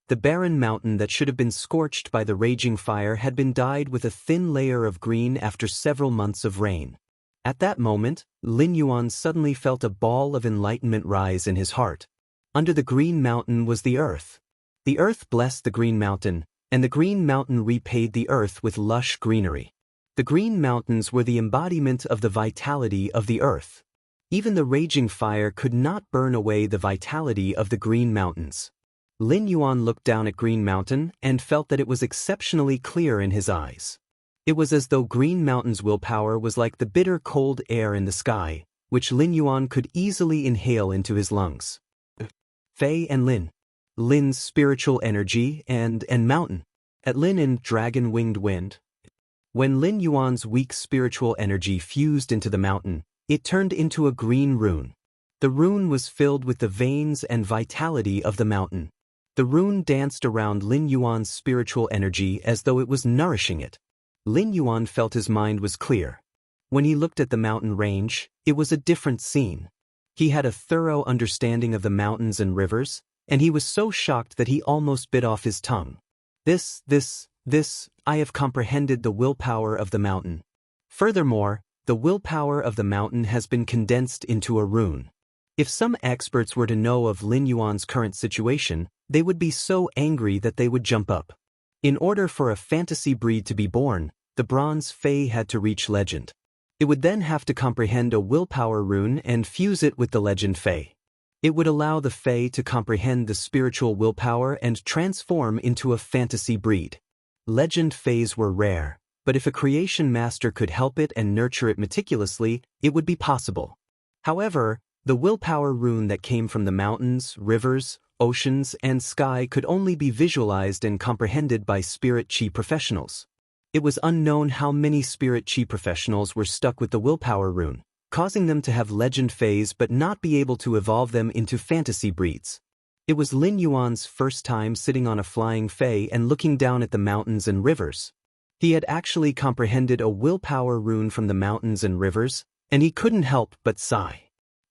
The barren mountain that should have been scorched by the raging fire had been dyed with a thin layer of green after several months of rain. At that moment, Lin Yuan suddenly felt a ball of enlightenment rise in his heart. Under the green mountain was the earth. The earth blessed the green mountain, and the green mountain repaid the earth with lush greenery. The green mountains were the embodiment of the vitality of the earth. Even the raging fire could not burn away the vitality of the green mountains. Lin Yuan looked down at Green Mountain and felt that it was exceptionally clear in his eyes. It was as though Green Mountain's willpower was like the bitter cold air in the sky, which Lin Yuan could easily inhale into his lungs. Fei and Lin. Lin's spiritual energy and mountain. At Lin and dragon-winged wind. When Lin Yuan's weak spiritual energy fused into the mountain, it turned into a green rune. The rune was filled with the veins and vitality of the mountain. The rune danced around Lin Yuan's spiritual energy as though it was nourishing it. Lin Yuan felt his mind was clear. When he looked at the mountain range, it was a different scene. He had a thorough understanding of the mountains and rivers, and he was so shocked that he almost bit off his tongue. I have comprehended the willpower of the mountain. Furthermore, the willpower of the mountain has been condensed into a rune. If some experts were to know of Lin Yuan's current situation, they would be so angry that they would jump up. In order for a fantasy breed to be born, the bronze Fei had to reach legend. It would then have to comprehend a willpower rune and fuse it with the legend Fei. It would allow the Fei to comprehend the spiritual willpower and transform into a fantasy breed. Legend Feis were rare, but if a creation master could help it and nurture it meticulously, it would be possible. However, the willpower rune that came from the mountains, rivers, oceans, and sky could only be visualized and comprehended by spirit chi professionals. It was unknown how many spirit chi professionals were stuck with the willpower rune, causing them to have legend phase but not be able to evolve them into fantasy breeds. It was Lin Yuan's first time sitting on a flying Fei and looking down at the mountains and rivers. He had actually comprehended a willpower rune from the mountains and rivers, and he couldn't help but sigh.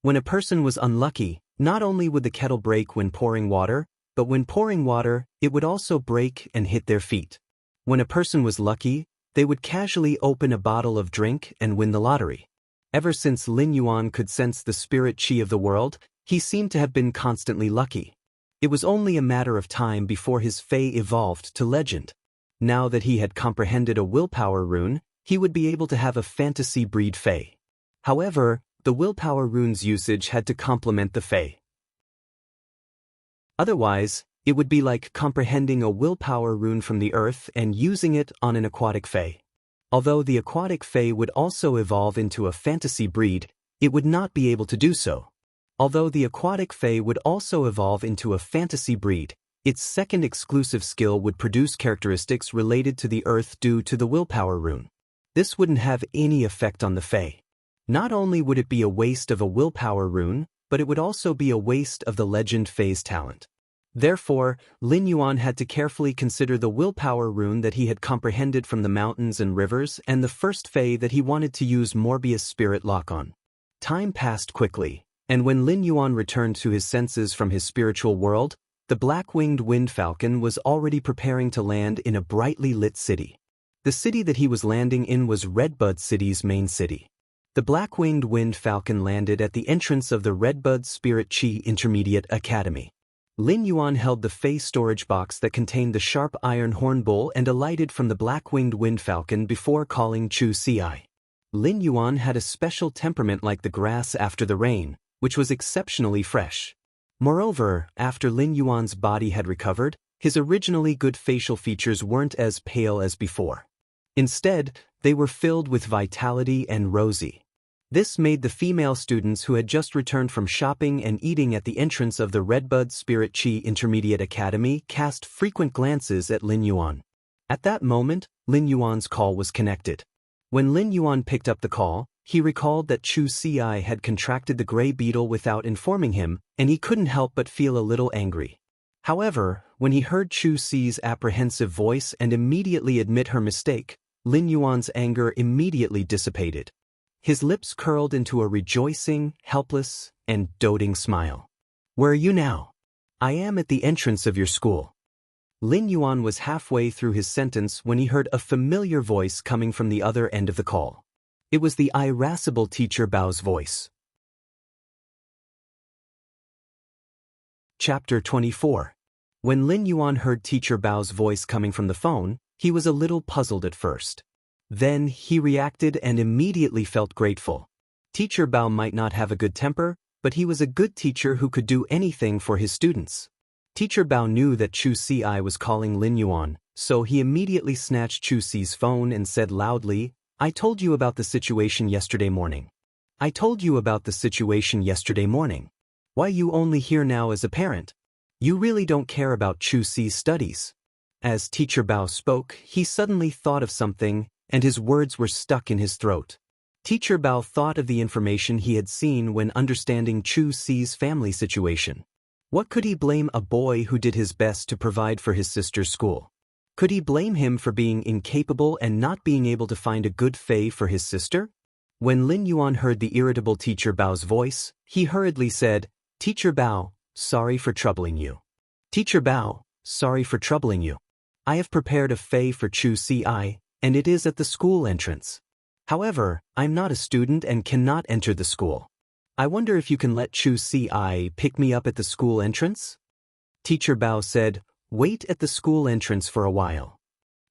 When a person was unlucky, not only would the kettle break when pouring water, but when pouring water, it would also break and hit their feet. When a person was lucky, they would casually open a bottle of drink and win the lottery. Ever since Lin Yuan could sense the spirit chi of the world, he seemed to have been constantly lucky. It was only a matter of time before his Fei evolved to legend. Now that he had comprehended a willpower rune, he would be able to have a fantasy breed Fei. However, the willpower rune's usage had to complement the Fei. Otherwise, it would be like comprehending a willpower rune from the earth and using it on an aquatic Fei. Although the aquatic Fei would also evolve into a fantasy breed, it would not be able to do so. Although the aquatic Fei would also evolve into a fantasy breed, its second exclusive skill would produce characteristics related to the earth due to the willpower rune. This wouldn't have any effect on the Fei. Not only would it be a waste of a willpower rune, but it would also be a waste of the legend Fei's talent. Therefore, Lin Yuan had to carefully consider the willpower rune that he had comprehended from the mountains and rivers and the first Fei that he wanted to use Morbius Spirit Lock on. Time passed quickly, and when Lin Yuan returned to his senses from his spiritual world, the black-winged wind falcon was already preparing to land in a brightly lit city. The city that he was landing in was Redbud City's main city. The black-winged wind falcon landed at the entrance of the Redbud Spirit Chi Intermediate Academy. Lin Yuan held the Fei storage box that contained the sharp iron horn bowl and alighted from the black-winged wind falcon before calling Chu Ci. Lin Yuan had a special temperament like the grass after the rain, which was exceptionally fresh. Moreover, after Lin Yuan's body had recovered, his originally good facial features weren't as pale as before. Instead, they were filled with vitality and rosy. This made the female students who had just returned from shopping and eating at the entrance of the Redbud Spirit Chi Intermediate Academy cast frequent glances at Lin Yuan. At that moment, Lin Yuan's call was connected. When Lin Yuan picked up the call, he recalled that Chu Ci had contracted the gray beetle without informing him, and he couldn't help but feel a little angry. However, when he heard Chu Ci's apprehensive voice and immediately admit her mistake, Lin Yuan's anger immediately dissipated. His lips curled into a rejoicing, helpless, and doting smile. "Where are you now?" "I am at the entrance of your school." Lin Yuan was halfway through his sentence when he heard a familiar voice coming from the other end of the call. It was the irascible teacher Bao's voice. Chapter 24. When Lin Yuan heard teacher Bao's voice coming from the phone, he was a little puzzled at first. Then he reacted and immediately felt grateful. Teacher Bao might not have a good temper, but he was a good teacher who could do anything for his students. Teacher Bao knew that Chu Si was calling Lin Yuan, so he immediately snatched Chu Si's phone and said loudly, "I told you about the situation yesterday morning. I told you about the situation yesterday morning. Why you only here now as a parent? You really don't care about Chu Si's studies." As teacher Bao spoke, he suddenly thought of something, and his words were stuck in his throat. Teacher Bao thought of the information he had seen when understanding Chu Si's family situation. What could he blame a boy who did his best to provide for his sister's school? Could he blame him for being incapable and not being able to find a good fei for his sister? When Lin Yuan heard the irritable teacher Bao's voice, he hurriedly said, "Teacher Bao, sorry for troubling you. Teacher Bao, sorry for troubling you. I have prepared a fei for Chu Si, and it is at the school entrance. However, I'm not a student and cannot enter the school. I wonder if you can let Chu Si pick me up at the school entrance?" Teacher Bao said, "Wait at the school entrance for a while.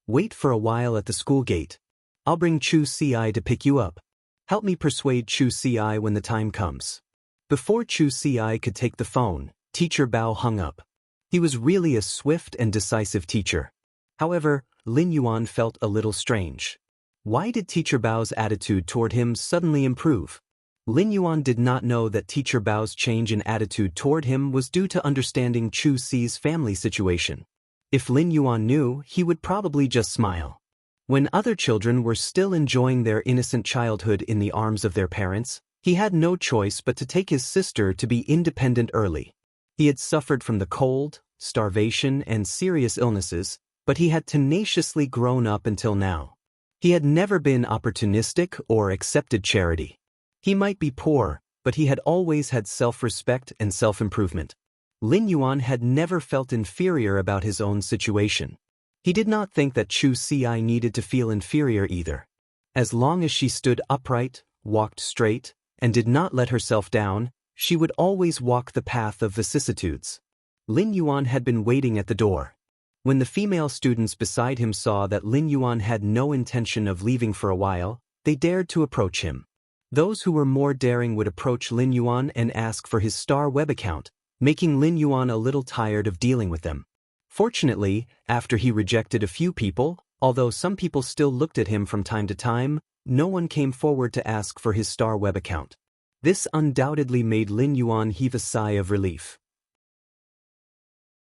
Wait for a while at the school gate. I'll bring Chu Si to pick you up. Help me persuade Chu Si when the time comes." Before Chu Si could take the phone, teacher Bao hung up. He was really a swift and decisive teacher. However, Lin Yuan felt a little strange. Why did teacher Bao's attitude toward him suddenly improve? Lin Yuan did not know that teacher Bao's change in attitude toward him was due to understanding Chu Si's family situation. If Lin Yuan knew, he would probably just smile. When other children were still enjoying their innocent childhood in the arms of their parents, he had no choice but to take his sister to be independent early. He had suffered from the cold, starvation, and serious illnesses, but he had tenaciously grown up until now. He had never been opportunistic or accepted charity. He might be poor, but he had always had self-respect and self-improvement. Lin Yuan had never felt inferior about his own situation. He did not think that Chu Si needed to feel inferior either. As long as she stood upright, walked straight, and did not let herself down, she would always walk the path of vicissitudes. Lin Yuan had been waiting at the door. When the female students beside him saw that Lin Yuan had no intention of leaving for a while, they dared to approach him. Those who were more daring would approach Lin Yuan and ask for his star web account, making Lin Yuan a little tired of dealing with them. Fortunately, after he rejected a few people, although some people still looked at him from time to time, no one came forward to ask for his star web account. This undoubtedly made Lin Yuan heave a sigh of relief.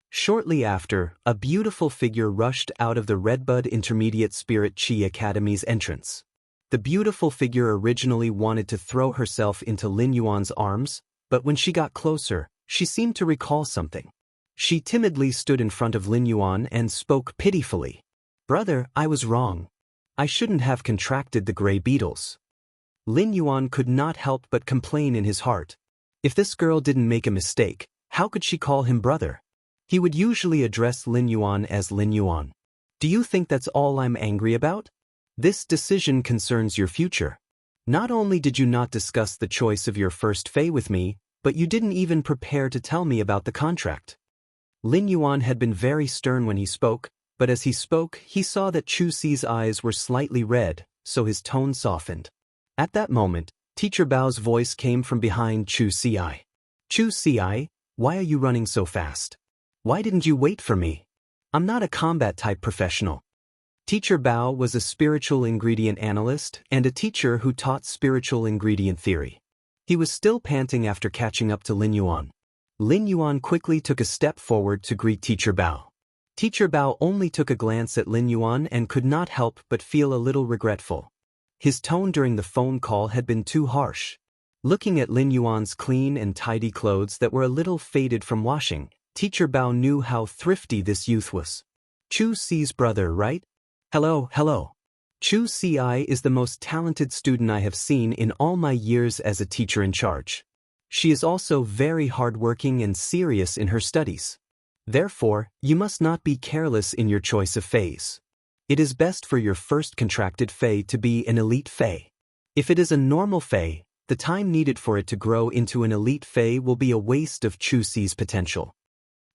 Shortly after, a beautiful figure rushed out of the Redbud Intermediate Spirit Chi Academy's entrance. The beautiful figure originally wanted to throw herself into Lin Yuan's arms, but when she got closer, she seemed to recall something. She timidly stood in front of Lin Yuan and spoke pitifully. "Brother, I was wrong. I shouldn't have contracted the gray beetles." Lin Yuan could not help but complain in his heart. If this girl didn't make a mistake, how could she call him brother? He would usually address Lin Yuan as Lin Yuan. "Do you think that's all I'm angry about? This decision concerns your future. Not only did you not discuss the choice of your first fei with me, but you didn't even prepare to tell me about the contract." Lin Yuan had been very stern when he spoke, but as he spoke, he saw that Chu Si's eyes were slightly red, so his tone softened. At that moment, teacher Bao's voice came from behind Chu Si. "Chu Si, why are you running so fast? Why didn't you wait for me? I'm not a combat-type professional." Teacher Bao was a spiritual ingredient analyst and a teacher who taught spiritual ingredient theory. He was still panting after catching up to Lin Yuan. Lin Yuan quickly took a step forward to greet teacher Bao. Teacher Bao only took a glance at Lin Yuan and could not help but feel a little regretful. His tone during the phone call had been too harsh. Looking at Lin Yuan's clean and tidy clothes that were a little faded from washing, teacher Bao knew how thrifty this youth was. "Chu Si's brother, right? Hello. Chu Si is the most talented student I have seen in all my years as a teacher in charge. She is also very hardworking and serious in her studies. Therefore, you must not be careless in your choice of fays. It is best for your first contracted fay to be an elite fay. If it is a normal fay, the time needed for it to grow into an elite fay will be a waste of Chu Si's potential.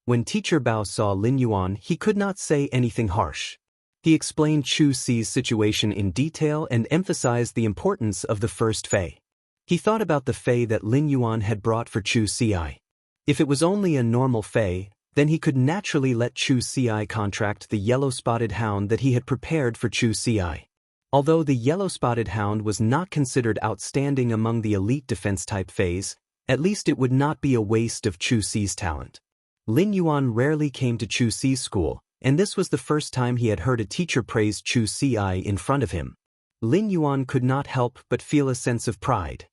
When Teacher Bao saw Lin Yuan, he could not say anything harsh. He explained Chu Si's situation in detail and emphasized the importance of the first fay. He thought about the fay that Lin Yuan had brought for Chu Si. If it was only a normal fay, then he could naturally let Chu Si contract the yellow-spotted hound that he had prepared for Chu Si. Although the yellow-spotted hound was not considered outstanding among the elite defense-type fays, at least it would not be a waste of Chu Si's talent. Lin Yuan rarely came to Chu Si's school, and this was the first time he had heard a teacher praise Chu Si in front of him. Lin Yuan could not help but feel a sense of pride.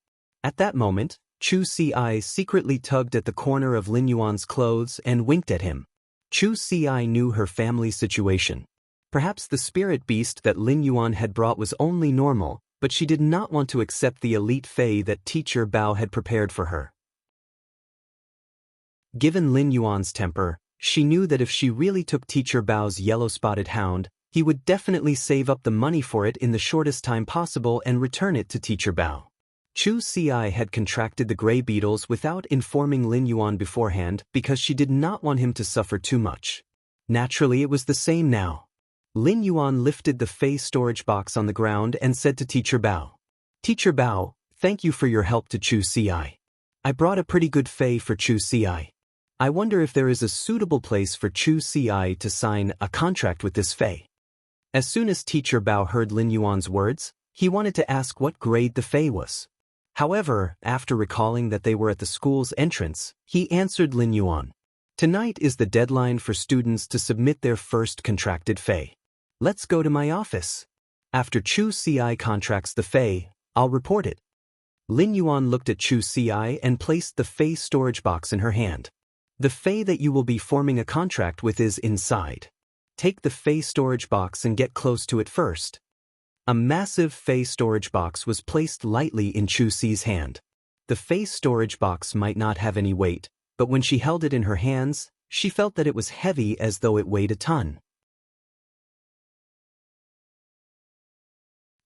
At that moment, Chu Si secretly tugged at the corner of Lin Yuan's clothes and winked at him. Chu Si knew her family situation. Perhaps the spirit beast that Lin Yuan had brought was only normal, but she did not want to accept the elite fay that Teacher Bao had prepared for her. Given Lin Yuan's temper, she knew that if she really took Teacher Bao's yellow-spotted hound, he would definitely save up the money for it in the shortest time possible and return it to Teacher Bao. Chu Si had contracted the gray beetles without informing Lin Yuan beforehand because she did not want him to suffer too much. Naturally, it was the same now. Lin Yuan lifted the fey storage box on the ground and said to Teacher Bao, "Teacher Bao, thank you for your help to Chu Si. I brought a pretty good fey for Chu Si. I wonder if there is a suitable place for Chu Si to sign a contract with this fey." As soon as Teacher Bao heard Lin Yuan's words, he wanted to ask what grade the fey was. However, after recalling that they were at the school's entrance, he answered Lin Yuan, "Tonight is the deadline for students to submit their first contracted fey. Let's go to my office. After Chu Si contracts the fey, I'll report it." Lin Yuan looked at Chu Si and placed the fey storage box in her hand. "The fey that you will be forming a contract with is inside. Take the fey storage box and get close to it first." A massive fey storage box was placed lightly in Chu Si's hand. The fey storage box might not have any weight, but when she held it in her hands, she felt that it was heavy as though it weighed a ton.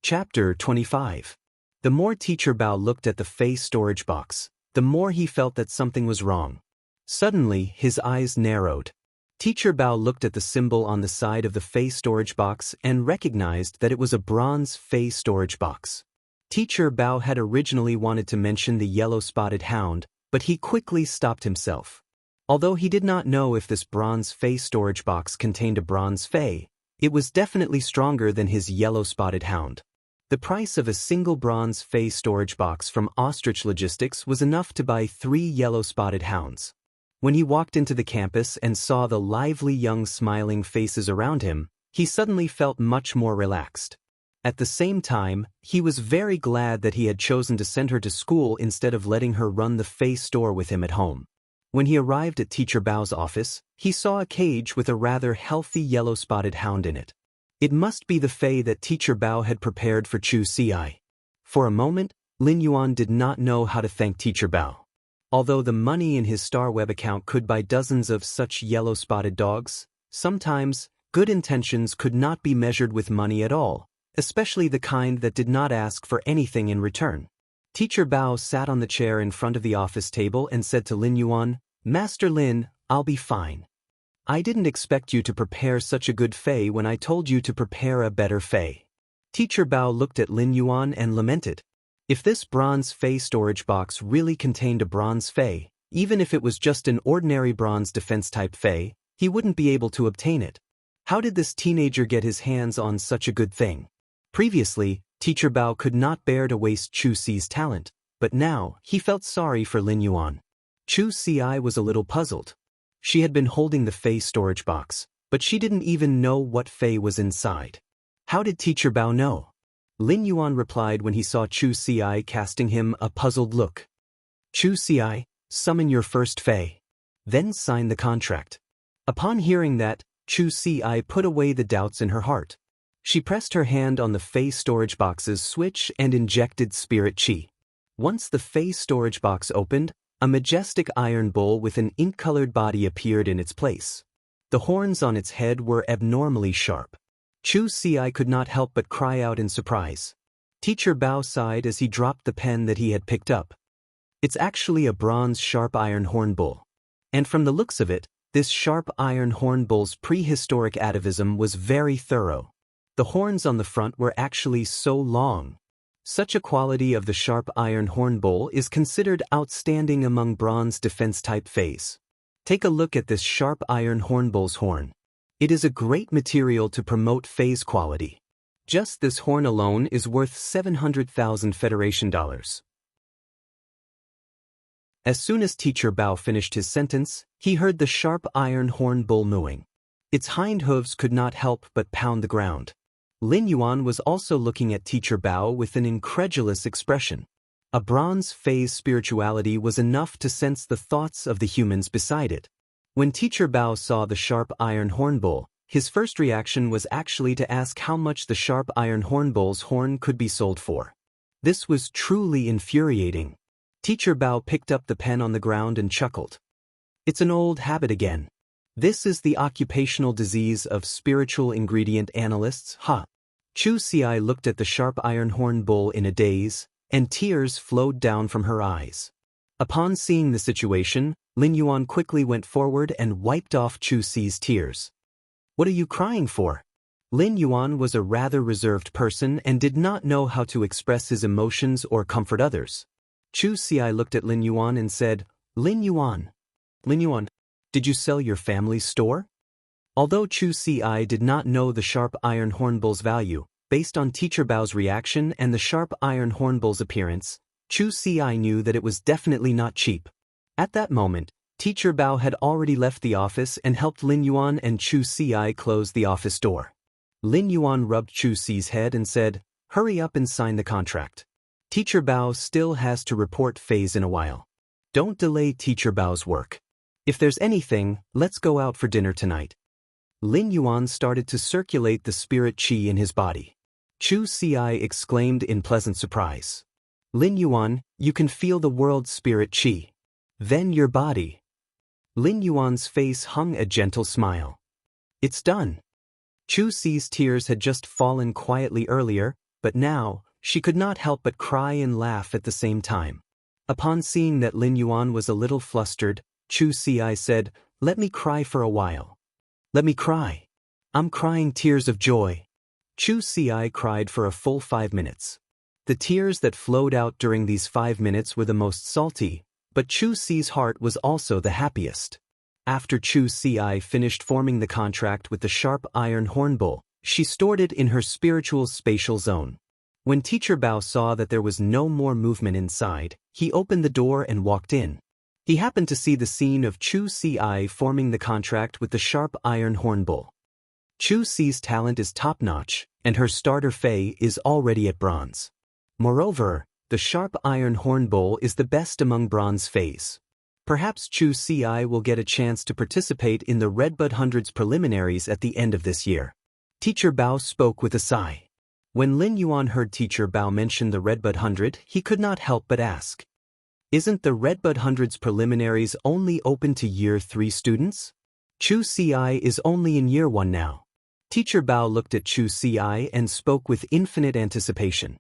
Chapter 25. The more Teacher Bao looked at the fey storage box, the more he felt that something was wrong. Suddenly, his eyes narrowed. Teacher Bao looked at the symbol on the side of the fey storage box and recognized that it was a bronze fey storage box. Teacher Bao had originally wanted to mention the yellow-spotted hound, but he quickly stopped himself. Although he did not know if this bronze fey storage box contained a bronze fey, it was definitely stronger than his yellow-spotted hound. The price of a single bronze fey storage box from Ostrich Logistics was enough to buy 3 yellow-spotted hounds. When he walked into the campus and saw the lively young smiling faces around him, he suddenly felt much more relaxed. At the same time, he was very glad that he had chosen to send her to school instead of letting her run the fey store with him at home. When he arrived at Teacher Bao's office, he saw a cage with a rather healthy yellow-spotted hound in it. It must be the fey that Teacher Bao had prepared for Chu Si. For a moment, Lin Yuan did not know how to thank Teacher Bao. Although the money in his StarWeb account could buy dozens of such yellow-spotted dogs, sometimes, good intentions could not be measured with money at all, especially the kind that did not ask for anything in return. Teacher Bao sat on the chair in front of the office table and said to Lin Yuan, "Master Lin, I'll be fine. I didn't expect you to prepare such a good fey when I told you to prepare a better fey." Teacher Bao looked at Lin Yuan and lamented. If this bronze fey storage box really contained a bronze fey, even if it was just an ordinary bronze defense-type fey, he wouldn't be able to obtain it. How did this teenager get his hands on such a good thing? Previously, Teacher Bao could not bear to waste Chu Si's talent, but now he felt sorry for Lin Yuan. Chu Si was a little puzzled. She had been holding the fey storage box, but she didn't even know what fey was inside. How did Teacher Bao know? Lin Yuan replied when he saw Chu Si casting him a puzzled look. "Chu Si, summon your first fey. Then sign the contract." Upon hearing that, Chu Si put away the doubts in her heart. She pressed her hand on the fey storage box's switch and injected spirit chi. Once the fey storage box opened, A majestic iron bull with an ink-colored body appeared in its place. The horns on its head were abnormally sharp. Chu Xi could not help but cry out in surprise. Teacher Bao sighed as he dropped the pen that he had picked up. It's actually a bronze sharp iron horn bull. And from the looks of it, this sharp iron horn bull's prehistoric atavism was very thorough. The horns on the front were actually so long. Such a quality of the sharp iron horn bull is considered outstanding among bronze defense-type fays. Take a look at this sharp iron horn bull's horn. It is a great material to promote fays quality. Just this horn alone is worth 700,000 Federation dollars. As soon as Teacher Bao finished his sentence, he heard the sharp iron horn bull mooing. Its hind hooves could not help but pound the ground. Lin Yuan was also looking at Teacher Bao with an incredulous expression. A bronze phase spirituality was enough to sense the thoughts of the humans beside it. When Teacher Bao saw the sharp iron horn bull, his first reaction was actually to ask how much the sharp iron horn bull's horn could be sold for. This was truly infuriating. Teacher Bao picked up the pen on the ground and chuckled. It's an old habit again. This is the occupational disease of spiritual ingredient analysts, huh? Chu Xi looked at the sharp iron horn bull in a daze, and tears flowed down from her eyes. Upon seeing the situation, Lin Yuan quickly went forward and wiped off Chu Xi's tears. What are you crying for? Lin Yuan was a rather reserved person and did not know how to express his emotions or comfort others. Chu Xi looked at Lin Yuan and said, Lin Yuan, did you sell your family's store? Although Chu Xi did not know the sharp iron horn bull's value, based on Teacher Bao's reaction and the sharp iron horn bull's appearance, Chu Xi knew that it was definitely not cheap. At that moment, Teacher Bao had already left the office and helped Lin Yuan and Chu Xi close the office door. Lin Yuan rubbed Chu Xi's head and said, hurry up and sign the contract. Teacher Bao still has to report phase in a while. Don't delay Teacher Bao's work. If there's anything, let's go out for dinner tonight. Lin Yuan started to circulate the spirit qi in his body. Chu Xi exclaimed in pleasant surprise. Lin Yuan, you can feel the world's spirit qi. Then your body. Lin Yuan's face hung a gentle smile. It's done. Chu Xi's tears had just fallen quietly earlier, but now, she could not help but cry and laugh at the same time. Upon seeing that Lin Yuan was a little flustered, Chu Xi said, let me cry for a while. Let me cry. I'm crying tears of joy. Chu Xi cried for a full 5 minutes. The tears that flowed out during these 5 minutes were the most salty, but Chu Xi's heart was also the happiest. After Chu Xi finished forming the contract with the sharp iron horn bull, she stored it in her spiritual spatial zone. When Teacher Bao saw that there was no more movement inside, he opened the door and walked in. He happened to see the scene of Chu Xi forming the contract with the sharp iron horn bull. Chu Xi's talent is top-notch, and her starter fei is already at bronze. Moreover, the sharp iron horn bull is the best among bronze feis. Perhaps Chu Xi will get a chance to participate in the Redbud Hundred's preliminaries at the end of this year. Teacher Bao spoke with a sigh. When Lin Yuan heard Teacher Bao mention the Redbud Hundred, he could not help but ask. Isn't the Redbud Hundred's preliminaries only open to Year 3 students? Chu Xi is only in Year 1 now. Teacher Bao looked at Chu Xi and spoke with infinite anticipation.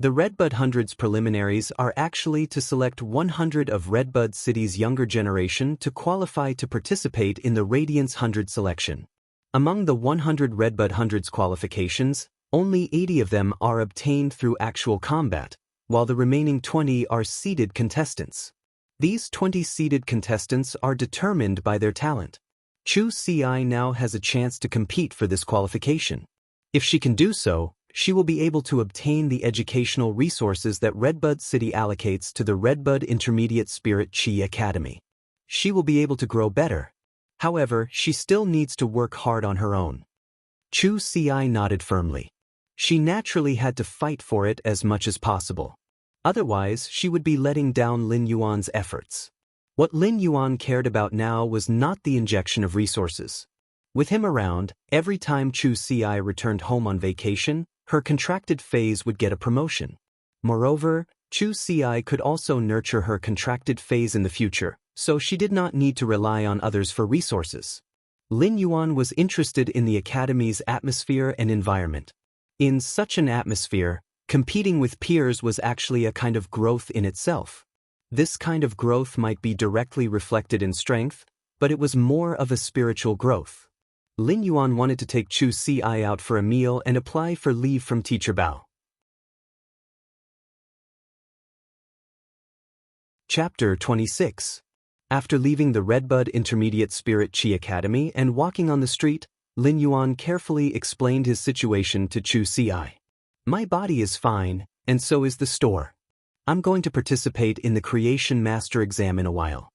The Redbud Hundred's preliminaries are actually to select 100 of Redbud City's younger generation to qualify to participate in the Radiance 100 selection. Among the 100 Redbud Hundred's qualifications, only 80 of them are obtained through actual combat, while the remaining 20 are seeded contestants. These 20 seeded contestants are determined by their talent. Chu Xi now has a chance to compete for this qualification. If she can do so, she will be able to obtain the educational resources that Redbud City allocates to the Redbud Intermediate Spirit Qi Academy. She will be able to grow better. However, she still needs to work hard on her own. Chu Xi nodded firmly. She naturally had to fight for it as much as possible. Otherwise, she would be letting down Lin Yuan's efforts. What Lin Yuan cared about now was not the injection of resources. With him around, every time Chu Xi returned home on vacation, her contracted phase would get a promotion. Moreover, Chu Ci could also nurture her contracted phase in the future, so she did not need to rely on others for resources. Lin Yuan was interested in the academy's atmosphere and environment. In such an atmosphere, competing with peers was actually a kind of growth in itself. This kind of growth might be directly reflected in strength, but it was more of a spiritual growth. Lin Yuan wanted to take Chu Ci out for a meal and apply for leave from Teacher Bao. Chapter 26. After leaving the Redbud Intermediate Spirit Chi Academy and walking on the street, Lin Yuan carefully explained his situation to Chu Ci. My body is fine, and so is the store. I'm going to participate in the Creation Master exam in a while.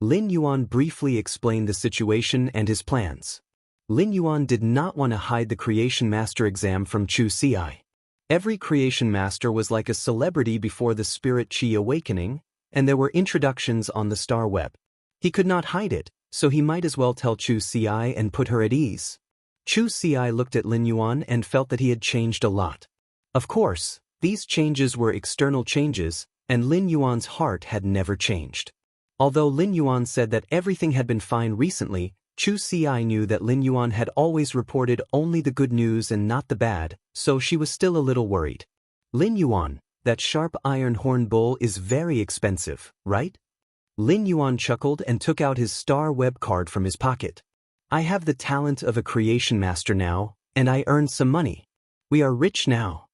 Lin Yuan briefly explained the situation and his plans. Lin Yuan did not want to hide the Creation Master exam from Chu Ci. Every Creation Master was like a celebrity before the Spirit Chi awakening, and there were introductions on the star web. He could not hide it, so he might as well tell Chu Ci and put her at ease. Chu Ci looked at Lin Yuan and felt that he had changed a lot. Of course, these changes were external changes, and Lin Yuan's heart had never changed. Although Lin Yuan said that everything had been fine recently, Chu Ci knew that Lin Yuan had always reported only the good news and not the bad, so she was still a little worried. Lin Yuan, that sharp iron horn bull is very expensive, right? Lin Yuan chuckled and took out his star web card from his pocket. I have the talent of a creation master now, and I earned some money. We are rich now.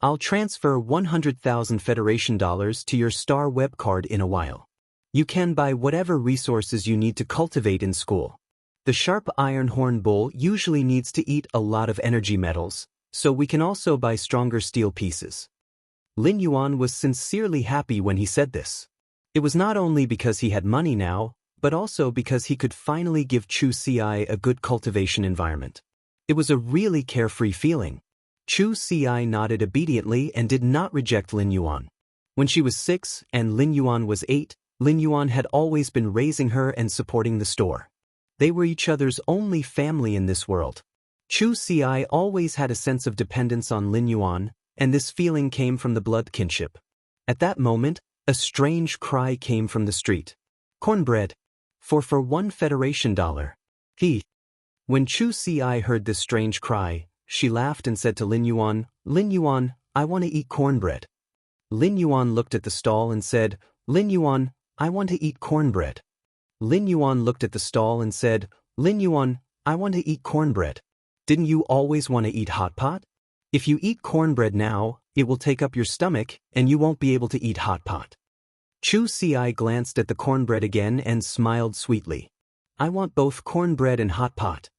I'll transfer 100,000 Federation dollars to your star web card in a while. You can buy whatever resources you need to cultivate in school. The sharp iron horn bull usually needs to eat a lot of energy metals, so we can also buy stronger steel pieces. Lin Yuan was sincerely happy when he said this. It was not only because he had money now, but also because he could finally give Chu Ci a good cultivation environment. It was a really carefree feeling. Chu Ci nodded obediently and did not reject Lin Yuan. When she was 6 and Lin Yuan was 8, Lin Yuan had always been raising her and supporting the store. They were each other's only family in this world. Chu Ci always had a sense of dependence on Lin Yuan, and this feeling came from the blood kinship. At that moment, a strange cry came from the street. Cornbread. For 1 Federation dollar. When Chu Ci heard this strange cry, she laughed and said to Lin Yuan, I want to eat cornbread. Lin Yuan looked at the stall and said, Lin Yuan, I want to eat cornbread. Lin Yuan looked at the stall and said, Lin Yuan, I want to eat cornbread. Didn't you always want to eat hot pot? If you eat cornbread now, it will take up your stomach, and you won't be able to eat hot pot. Chu Ci glanced at the cornbread again and smiled sweetly. I want both cornbread and hot pot.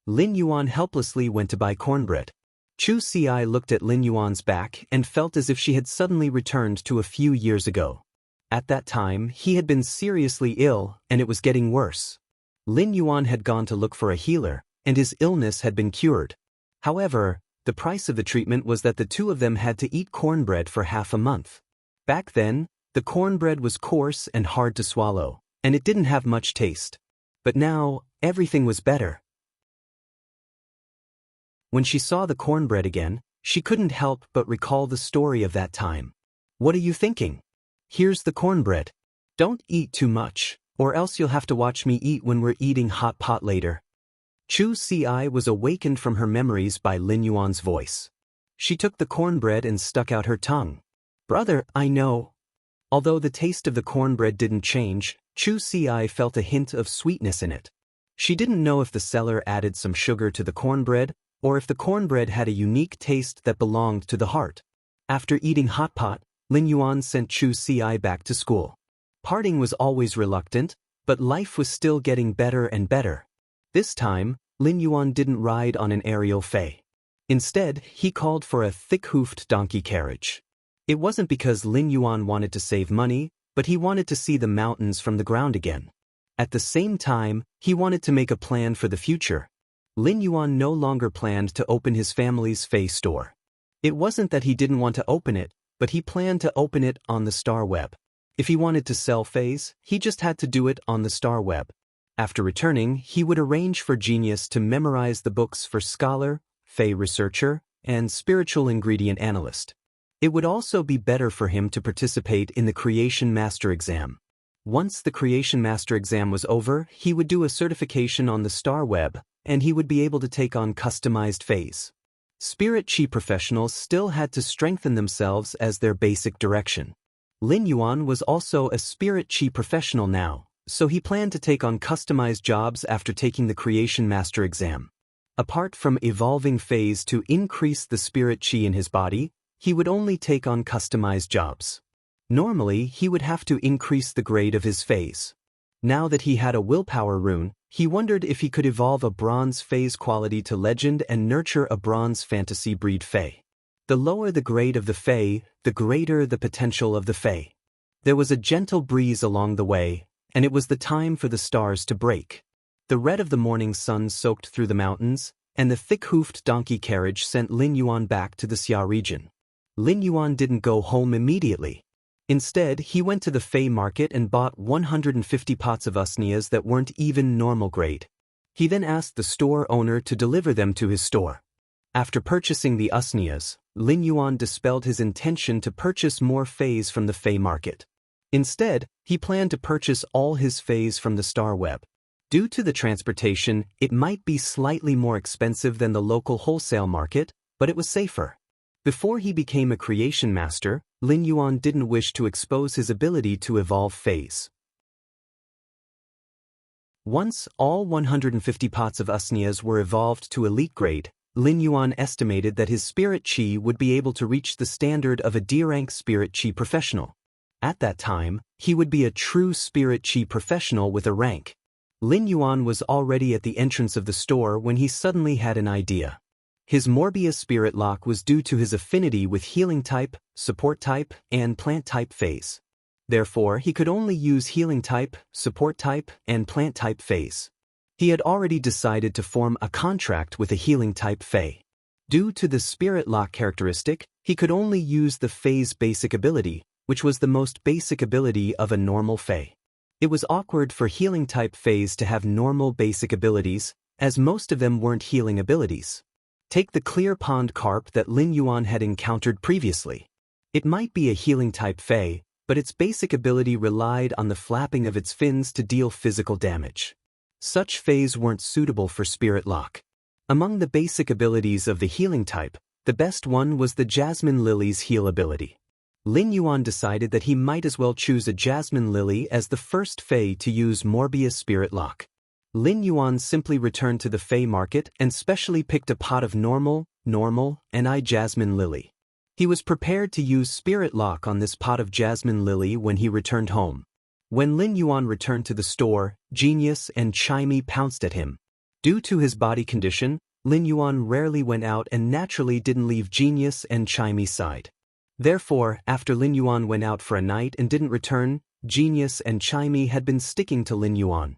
Lin Yuan helplessly went to buy cornbread. Chu Ci looked at Lin Yuan's back and felt as if she had suddenly returned to a few years ago. At that time, he had been seriously ill, and it was getting worse. Lin Yuan had gone to look for a healer, and his illness had been cured. However, the price of the treatment was that the two of them had to eat cornbread for half a month. Back then, the cornbread was coarse and hard to swallow, and it didn't have much taste. But now, everything was better. When she saw the cornbread again, she couldn't help but recall the story of that time. What are you thinking? Here's the cornbread. Don't eat too much, or else you'll have to watch me eat when we're eating hot pot later. Chu Ci was awakened from her memories by Lin Yuan's voice. She took the cornbread and stuck out her tongue. Brother, I know. Although the taste of the cornbread didn't change, Chu Ci felt a hint of sweetness in it. She didn't know if the seller added some sugar to the cornbread, or if the cornbread had a unique taste that belonged to the heart. After eating hot pot, Lin Yuan sent Chu Ci back to school. Parting was always reluctant, but life was still getting better and better. This time, Lin Yuan didn't ride on an aerial fei. Instead, he called for a thick-hoofed donkey carriage. It wasn't because Lin Yuan wanted to save money, but he wanted to see the mountains from the ground again. At the same time, he wanted to make a plan for the future. Lin Yuan no longer planned to open his family's fei store. It wasn't that he didn't want to open it, but he planned to open it on the star web. If he wanted to sell feis, he just had to do it on the star web. After returning, he would arrange for Genius to memorize the books for Scholar, Fey Researcher, and Spiritual Ingredient Analyst. It would also be better for him to participate in the Creation Master exam. Once the Creation Master exam was over, he would do a certification on the Star Web, and he would be able to take on customized phase. Spirit Chi professionals still had to strengthen themselves as their basic direction. Lin Yuan was also a Spirit Chi professional now, so he planned to take on customized jobs after taking the Creation Master exam. Apart from evolving phase to increase the Spirit Chi in his body, he would only take on customized jobs. Normally, he would have to increase the grade of his phase. Now that he had a willpower rune, he wondered if he could evolve a bronze phase quality to legend and nurture a bronze fantasy breed fae. The lower the grade of the fae, the greater the potential of the fae. There was a gentle breeze along the way, and it was the time for the stars to break. The red of the morning sun soaked through the mountains, and the thick-hoofed donkey carriage sent Lin Yuan back to the Xia region. Lin Yuan didn't go home immediately. Instead, he went to the Fey market and bought 150 pots of usnias that weren't even normal grade. He then asked the store owner to deliver them to his store. After purchasing the usnias, Lin Yuan dispelled his intention to purchase more Feys from the Fey market. Instead, he planned to purchase all his Feys from the Star Web. Due to the transportation, it might be slightly more expensive than the local wholesale market, but it was safer. Before he became a creation master, Lin Yuan didn't wish to expose his ability to evolve phase. Once all 150 pots of usnias were evolved to elite grade, Lin Yuan estimated that his Spirit Chi would be able to reach the standard of a D-rank Spirit Chi professional. At that time, he would be a true Spirit Chi professional with a rank. Lin Yuan was already at the entrance of the store when he suddenly had an idea. His Morbius Spirit Lock was due to his affinity with healing type, support type, and plant type phase. Therefore, he could only use healing type, support type, and plant type phase. He had already decided to form a contract with a healing type Fey. Due to the Spirit Lock characteristic, he could only use the Fey's basic ability, which was the most basic ability of a normal Fey. It was awkward for healing type Feys to have normal basic abilities, as most of them weren't healing abilities. Take the clear pond carp that Lin Yuan had encountered previously. It might be a healing type Fey, but its basic ability relied on the flapping of its fins to deal physical damage. Such Feys weren't suitable for Spirit Lock. Among the basic abilities of the healing type, the best one was the Jasmine Lily's heal ability. Lin Yuan decided that he might as well choose a Jasmine Lily as the first Fey to use Morbius Spirit Lock. Lin Yuan simply returned to the Fey market and specially picked a pot of normal, and Jasmine Lily. He was prepared to use Spirit Lock on this pot of Jasmine Lily when he returned home. When Lin Yuan returned to the store, Genius and Chimey pounced at him. Due to his body condition, Lin Yuan rarely went out and naturally didn't leave Genius and Chimey's side. Therefore, after Lin Yuan went out for a night and didn't return, Genius and Chimey had been sticking to Lin Yuan.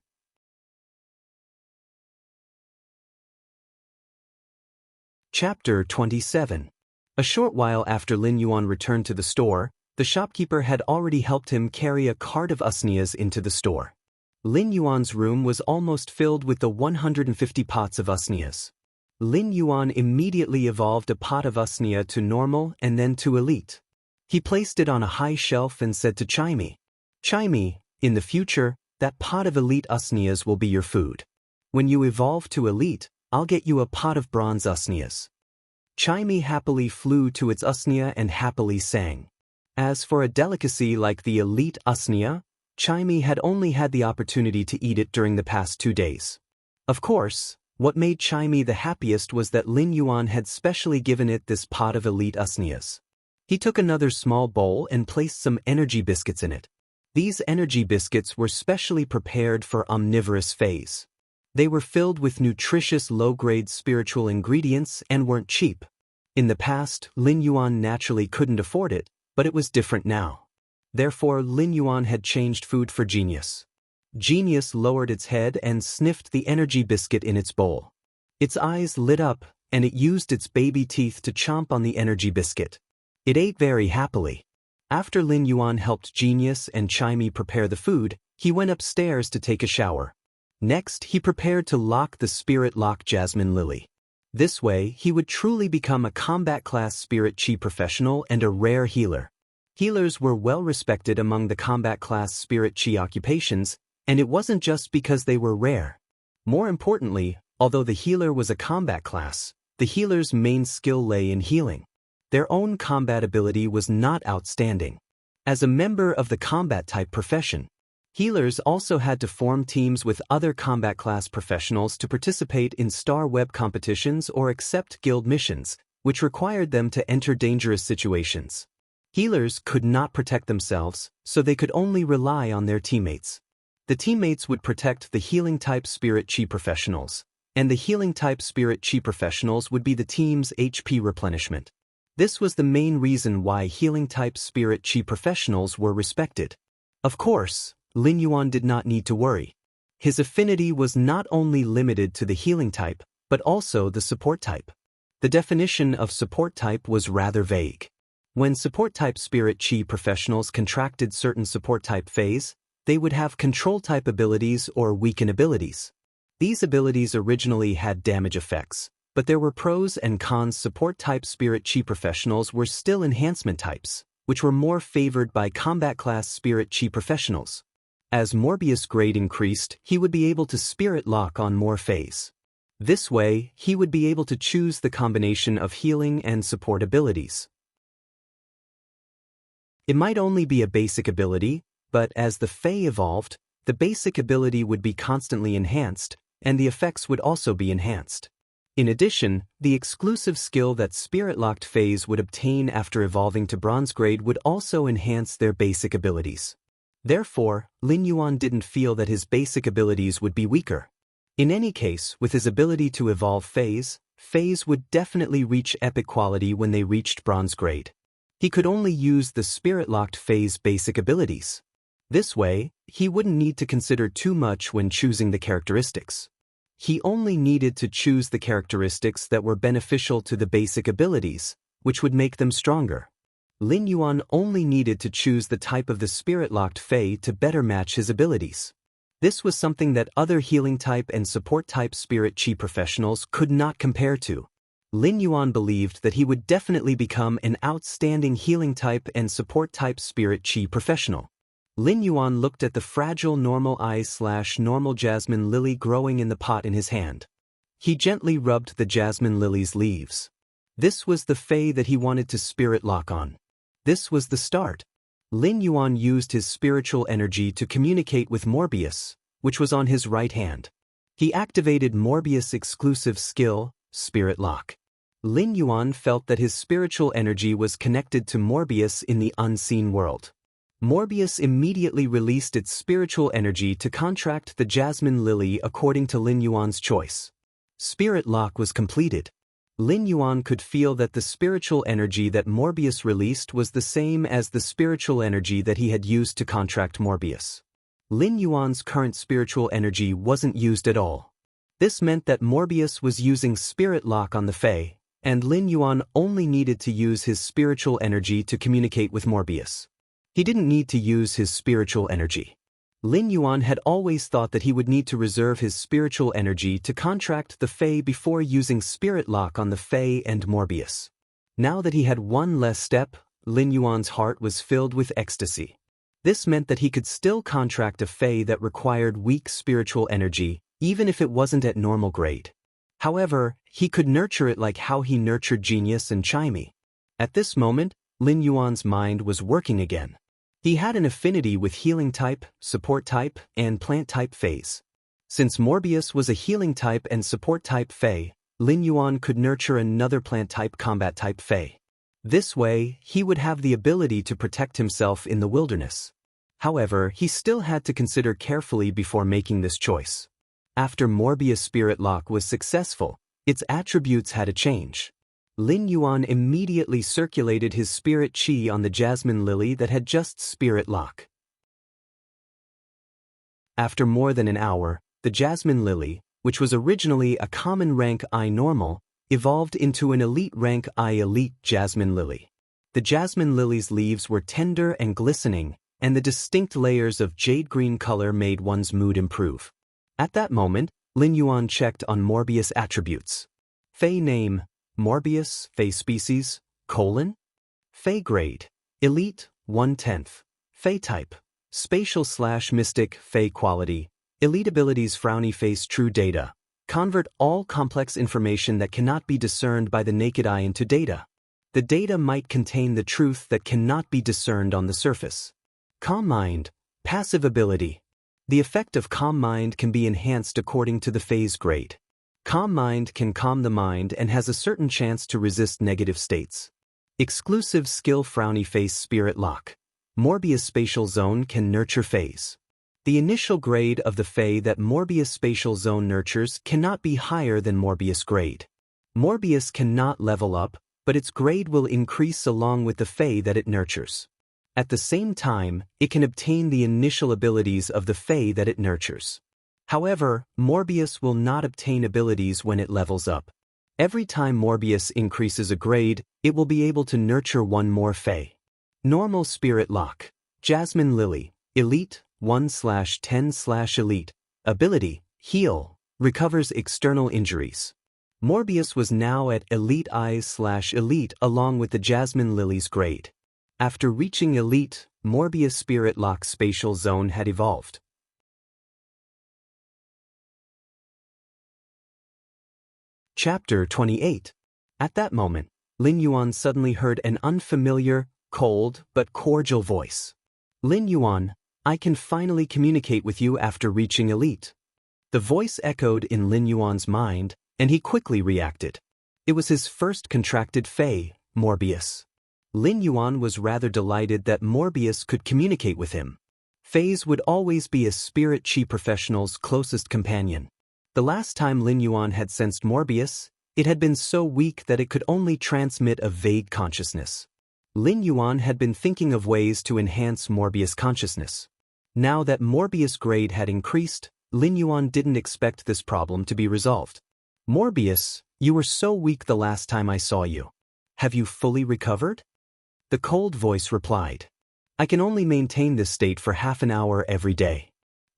Chapter 27. A short while after Lin Yuan returned to the store, the shopkeeper had already helped him carry a cart of usnias into the store. Lin Yuan's room was almost filled with the 150 pots of usnias. Lin Yuan immediately evolved a pot of usnia to normal and then to elite. He placed it on a high shelf and said to Chimey, "Chimey, in the future, that pot of elite usnias will be your food. When you evolve to elite, I'll get you a pot of bronze usnias." Chimey happily flew to its usnia and happily sang. As for a delicacy like the elite usnia, Chimey had only had the opportunity to eat it during the past 2 days. Of course, what made Chimey the happiest was that Lin Yuan had specially given it this pot of elite usnias. He took another small bowl and placed some energy biscuits in it. These energy biscuits were specially prepared for omnivorous Feys. They were filled with nutritious low-grade spiritual ingredients and weren't cheap. In the past, Lin Yuan naturally couldn't afford it, but it was different now. Therefore, Lin Yuan had changed food for Genius. Genius lowered its head and sniffed the energy biscuit in its bowl. Its eyes lit up, and it used its baby teeth to chomp on the energy biscuit. It ate very happily. After Lin Yuan helped Genius and Chimey prepare the food, he went upstairs to take a shower. Next, he prepared to lock the Spirit Lock Jasmine Lily. This way, he would truly become a combat-class spirit chi professional and a rare healer. Healers were well respected among the combat-class spirit chi occupations, and it wasn't just because they were rare. More importantly, although the healer was a combat class, the healer's main skill lay in healing. Their own combat ability was not outstanding. As a member of the combat-type profession, healers also had to form teams with other combat class professionals to participate in star web competitions or accept guild missions, which required them to enter dangerous situations. Healers could not protect themselves, so they could only rely on their teammates. The teammates would protect the healing-type spirit chi professionals, and the healing-type spirit chi professionals would be the team's HP replenishment. This was the main reason why healing-type spirit chi professionals were respected. Of course, Lin Yuan did not need to worry. His affinity was not only limited to the healing type, but also the support type. The definition of support type was rather vague. When support-type spirit chi professionals contracted certain support-type phase, they would have control-type abilities or weaken abilities. These abilities originally had damage effects, but there were pros and cons. Support-type spirit chi professionals were still enhancement types, which were more favored by combat-class spirit chi professionals. As Morbius' grade increased, he would be able to spirit lock on more phase. This way, he would be able to choose the combination of healing and support abilities. It might only be a basic ability, but as the Fae evolved, the basic ability would be constantly enhanced, and the effects would also be enhanced. In addition, the exclusive skill that spirit-locked Faes would obtain after evolving to bronze grade would also enhance their basic abilities. Therefore, Lin Yuan didn't feel that his basic abilities would be weaker. In any case, with his ability to evolve Faes would definitely reach epic quality when they reached bronze grade. He could only use the spirit-locked Phase basic abilities. This way, he wouldn't need to consider too much when choosing the characteristics. He only needed to choose the characteristics that were beneficial to the basic abilities, which would make them stronger. Lin Yuan only needed to choose the type of the spirit-locked Fae to better match his abilities. This was something that other healing-type and support-type spirit chi professionals could not compare to. Lin Yuan believed that he would definitely become an outstanding healing-type and support-type spirit chi professional. Lin Yuan looked at the fragile normal eyes/normal jasmine lily growing in the pot in his hand. He gently rubbed the jasmine lily's leaves. This was the Fae that he wanted to spirit lock on. This was the start. Lin Yuan used his spiritual energy to communicate with Morbius, which was on his right hand. He activated Morbius' exclusive skill, Spirit Lock. Lin Yuan felt that his spiritual energy was connected to Morbius in the unseen world. Morbius immediately released its spiritual energy to contract the Jasmine Lily according to Lin Yuan's choice. Spirit Lock was completed. Lin Yuan could feel that the spiritual energy that Morbius released was the same as the spiritual energy that he had used to contract Morbius. Lin Yuan's current spiritual energy wasn't used at all. This meant that Morbius was using Spirit Lock on the Fae, and Lin Yuan only needed to use his spiritual energy to communicate with Morbius. He didn't need to use his spiritual energy. Lin Yuan had always thought that he would need to reserve his spiritual energy to contract the Fae before using Spirit Lock on the Fae and Morbius. Now that he had one less step, Lin Yuan's heart was filled with ecstasy. This meant that he could still contract a Fae that required weak spiritual energy, even if it wasn't at normal grade. However, he could nurture it like how he nurtured Genius and Chimey. At this moment, Lin Yuan's mind was working again. He had an affinity with healing type, support type, and plant type Faes. Since Morbius was a healing type and support type Fae, Lin Yuan could nurture another plant type combat type Fae. This way, he would have the ability to protect himself in the wilderness. However, he still had to consider carefully before making this choice. After Morbius' Spirit Lock was successful, its attributes had to change. Lin Yuan immediately circulated his spirit chi on the Jasmine Lily that had just Spirit Lock. After more than an hour, the Jasmine Lily, which was originally a common rank I normal, evolved into an elite rank I elite Jasmine Lily. The Jasmine Lily's leaves were tender and glistening, and the distinct layers of jade green color made one's mood improve. At that moment, Lin Yuan checked on Morbius' attributes. Fey name, Morbius, Fey species, : Fey grade, Elite, 1/10. Fey type, Spatial/Mystic, Fey quality, Elite abilities Frowny face true data. Convert all complex information that cannot be discerned by the naked eye into data. The data might contain the truth that cannot be discerned on the surface. Calm mind, passive ability. The effect of calm mind can be enhanced according to the Fey's grade. Calm mind can calm the mind and has a certain chance to resist negative states. Exclusive skill Frowny face spirit lock. Morbius spatial zone can nurture Feys. The initial grade of the Fey that Morbius spatial zone nurtures cannot be higher than Morbius grade. Morbius cannot level up, but its grade will increase along with the Fey that it nurtures. At the same time, it can obtain the initial abilities of the Fey that it nurtures. However, Morbius will not obtain abilities when it levels up. Every time Morbius increases a grade, it will be able to nurture one more Fey. Normal spirit lock. Jasmine Lily, Elite, 1/10/Elite. Ability, Heal, recovers external injuries. Morbius was now at Elite Eyes/Elite along with the Jasmine Lily's grade. After reaching Elite, Morbius Spirit Lock Spatial Zone had evolved. Chapter 28. At that moment, Lin Yuan suddenly heard an unfamiliar, cold, but cordial voice. Lin Yuan, I can finally communicate with you after reaching Elite. The voice echoed in Lin Yuan's mind, and he quickly reacted. It was his first contracted Fey, Morbius. Lin Yuan was rather delighted that Morbius could communicate with him. Feys would always be a spirit chi professional's closest companion. The last time Lin Yuan had sensed Morbius, it had been so weak that it could only transmit a vague consciousness. Lin Yuan had been thinking of ways to enhance Morbius consciousness. Now that Morbius grade had increased, Lin Yuan didn't expect this problem to be resolved. Morbius, you were so weak the last time I saw you. Have you fully recovered? The cold voice replied. I can only maintain this state for half an hour every day.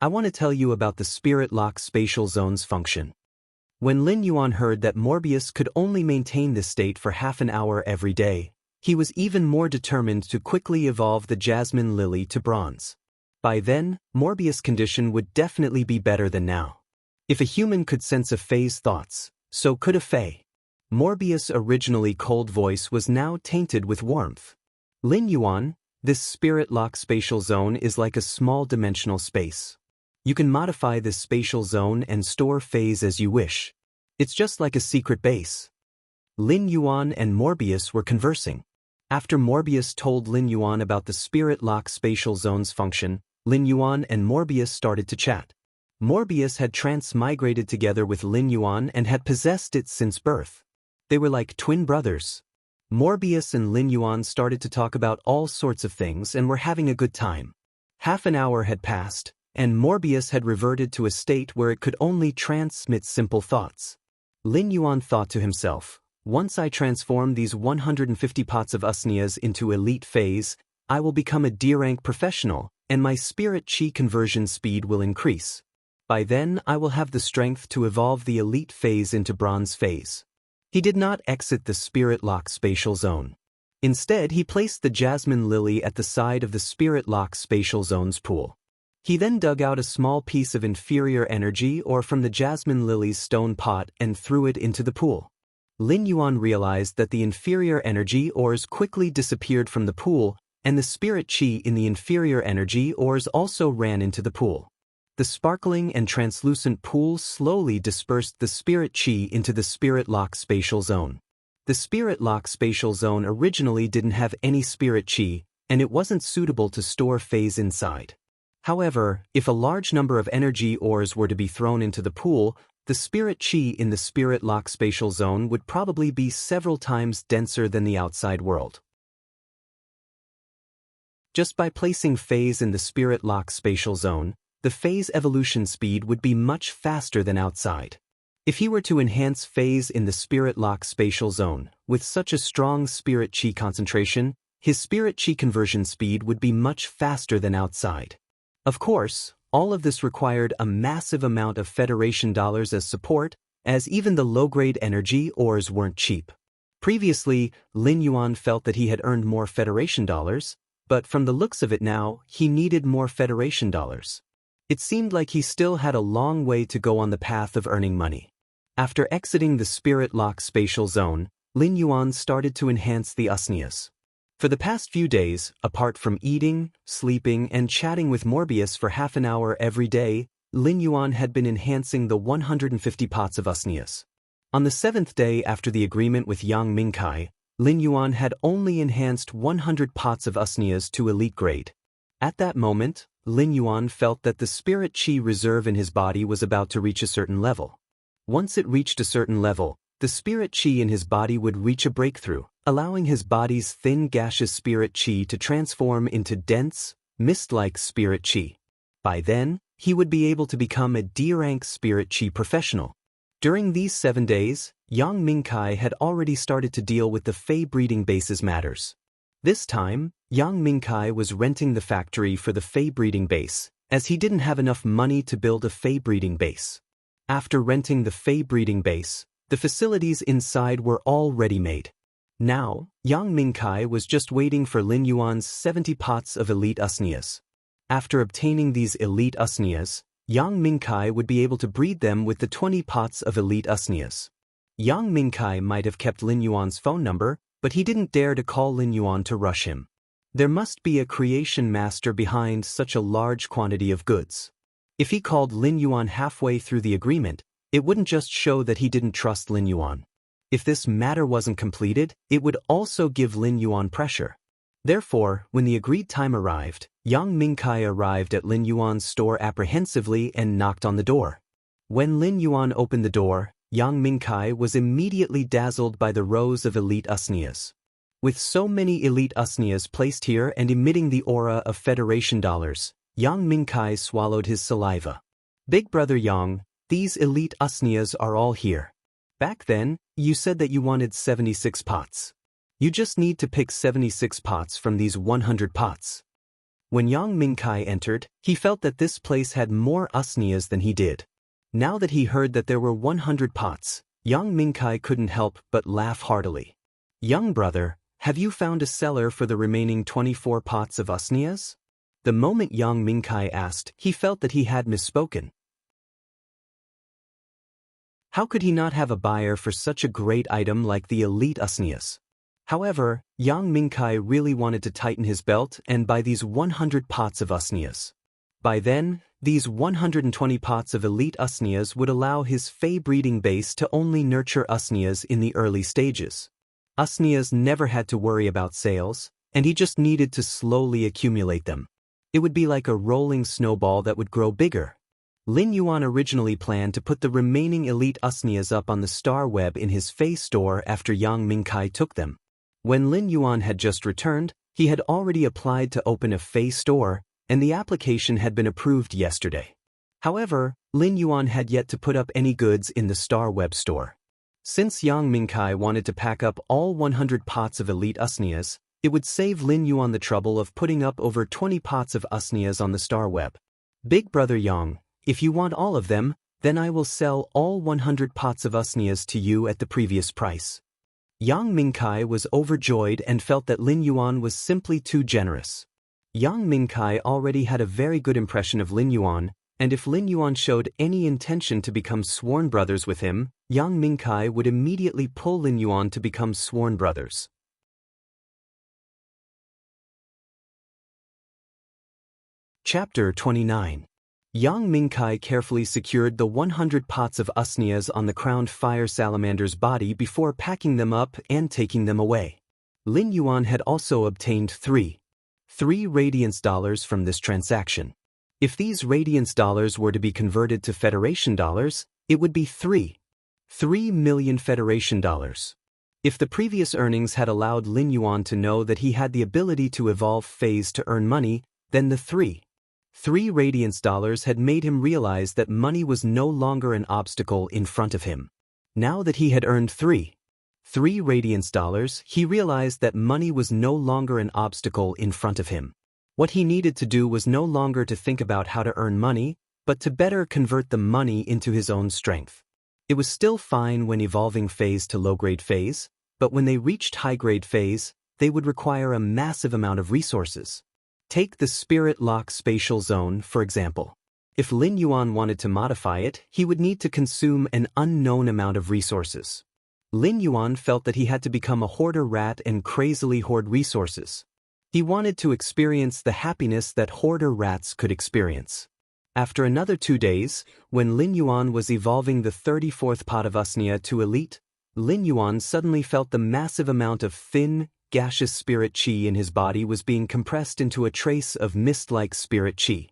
I want to tell you about the Spirit Lock Spatial Zone's function. When Lin Yuan heard that Morbius could only maintain this state for half an hour every day, he was even more determined to quickly evolve the Jasmine Lily to bronze. By then, Morbius' condition would definitely be better than now. If a human could sense a Fey's thoughts, so could a Fey. Morbius' originally cold voice was now tainted with warmth. Lin Yuan, this Spirit Lock Spatial Zone is like a small dimensional space. You can modify this spatial zone and store Feys as you wish. It's just like a secret base. Lin Yuan and Morbius were conversing. After Morbius told Lin Yuan about the Spirit Lock Spatial Zone's function, Lin Yuan and Morbius started to chat. Morbius had transmigrated together with Lin Yuan and had possessed it since birth. They were like twin brothers. Morbius and Lin Yuan started to talk about all sorts of things and were having a good time. Half an hour had passed, and Morbius had reverted to a state where it could only transmit simple thoughts. Lin Yuan thought to himself, once I transform these 150 pots of usnias into elite Feys, I will become a D-rank professional, and my spirit chi conversion speed will increase. By then I will have the strength to evolve the elite Feys into bronze Feys. He did not exit the Spirit Lock Spatial Zone. Instead, he placed the Jasmine Lily at the side of the Spirit Lock Spatial Zone's pool. He then dug out a small piece of inferior energy ore from the Jasmine Lily's stone pot and threw it into the pool. Lin Yuan realized that the inferior energy ores quickly disappeared from the pool, and the spirit chi in the inferior energy ores also ran into the pool. The sparkling and translucent pool slowly dispersed the spirit chi into the Spirit Lock Spatial Zone. The Spirit Lock Spatial Zone originally didn't have any spirit chi, and it wasn't suitable to store Feys inside. However, if a large number of energy ores were to be thrown into the pool, the spirit chi in the Spirit Lock Spatial Zone would probably be several times denser than the outside world. Just by placing Feys in the Spirit Lock Spatial Zone, the Fey's evolution speed would be much faster than outside. If he were to enhance Feys in the Spirit Lock Spatial Zone, with such a strong spirit chi concentration, his spirit chi conversion speed would be much faster than outside. Of course, all of this required a massive amount of Federation dollars as support, as even the low-grade energy ores weren't cheap. Previously, Lin Yuan felt that he had earned more Federation dollars, but from the looks of it now, he needed more Federation dollars. It seemed like he still had a long way to go on the path of earning money. After exiting the Spirit Lock spatial zone, Lin Yuan started to enhance the usnias. For the past few days, apart from eating, sleeping, and chatting with Morbius for half an hour every day, Lin Yuan had been enhancing the 150 pots of usnias. On the 7th day after the agreement with Yang Mingkai, Lin Yuan had only enhanced 100 pots of usnias to elite grade. At that moment, Lin Yuan felt that the spirit qi reserve in his body was about to reach a certain level. Once it reached a certain level, the spirit qi in his body would reach a breakthrough, allowing his body's thin gaseous spirit qi to transform into dense, mist-like spirit qi. By then, he would be able to become a D-rank spirit qi professional. During these 7 days, Yang Mingkai had already started to deal with the Fey breeding base's matters. This time, Yang Mingkai was renting the factory for the Fey breeding base, as he didn't have enough money to build a Fey breeding base. After renting the Fey breeding base, the facilities inside were all ready-made. Now, Yang Mingkai was just waiting for Lin Yuan's 70 pots of elite usnias. After obtaining these elite usnias, Yang Mingkai would be able to breed them with the 20 pots of elite usnias. Yang Mingkai might have kept Lin Yuan's phone number, but he didn't dare to call Lin Yuan to rush him. There must be a creation master behind such a large quantity of goods. If he called Lin Yuan halfway through the agreement, it wouldn't just show that he didn't trust Lin Yuan. If this matter wasn't completed, it would also give Lin Yuan pressure. Therefore, when the agreed time arrived, Yang Mingkai arrived at Lin Yuan's store apprehensively and knocked on the door. When Lin Yuan opened the door, Yang Mingkai was immediately dazzled by the rows of elite usnias. With so many elite usnias placed here and emitting the aura of Federation dollars, Yang Mingkai swallowed his saliva. Big brother Yang, these elite usnias are all here. Back then, you said that you wanted 76 pots. You just need to pick 76 pots from these 100 pots. When Yang Mingkai entered, he felt that this place had more usnias than he did. Now that he heard that there were 100 pots, Yang Mingkai couldn't help but laugh heartily. Young brother, have you found a seller for the remaining 24 pots of usnias? The moment Yang Mingkai asked, he felt that he had misspoken. How could he not have a buyer for such a great item like the elite usnias? However, Yang Mingkai really wanted to tighten his belt and buy these 100 pots of usnias. By then, these 120 pots of elite usnias would allow his Fey breeding base to only nurture usnias in the early stages. Usnias never had to worry about sales, and he just needed to slowly accumulate them. It would be like a rolling snowball that would grow bigger. Lin Yuan originally planned to put the remaining elite usnias up on the star web in his Fey store after Yang Mingkai took them. When Lin Yuan had just returned, he had already applied to open a Fey store, and the application had been approved yesterday. However, Lin Yuan had yet to put up any goods in the Star Web store. Since Yang Mingkai wanted to pack up all 100 pots of elite usnias, it would save Lin Yuan the trouble of putting up over 20 pots of usnias on the Star Web. Big brother Yang, if you want all of them, then I will sell all 100 pots of usnias to you at the previous price. Yang Mingkai was overjoyed and felt that Lin Yuan was simply too generous. Yang Mingkai already had a very good impression of Lin Yuan, and if Lin Yuan showed any intention to become sworn brothers with him, Yang Mingkai would immediately pull Lin Yuan to become sworn brothers. Chapter 29. Yang Mingkai carefully secured the 100 pots of usnias on the crowned fire salamander's body before packing them up and taking them away. Lin Yuan had also obtained three radiance dollars from this transaction. If these radiance dollars were to be converted to Federation dollars, it would be 3 million Federation dollars. If the previous earnings had allowed Lin Yuan to know that he had the ability to evolve phase to earn money, then the 3 radiance dollars had made him realize that money was no longer an obstacle in front of him. Now that he had earned 3 radiance dollars, he realized that money was no longer an obstacle in front of him. What he needed to do was no longer to think about how to earn money, but to better convert the money into his own strength. It was still fine when evolving phase to low-grade phase, but when they reached high-grade phase, they would require a massive amount of resources. Take the Spirit Lock spatial zone, for example. If Lin Yuan wanted to modify it, he would need to consume an unknown amount of resources. Lin Yuan felt that he had to become a hoarder rat and crazily hoard resources. He wanted to experience the happiness that hoarder rats could experience. After another 2 days, when Lin Yuan was evolving the 34th Padavasnya to elite, Lin Yuan suddenly felt the massive amount of thin, gaseous spirit qi in his body was being compressed into a trace of mist-like spirit qi.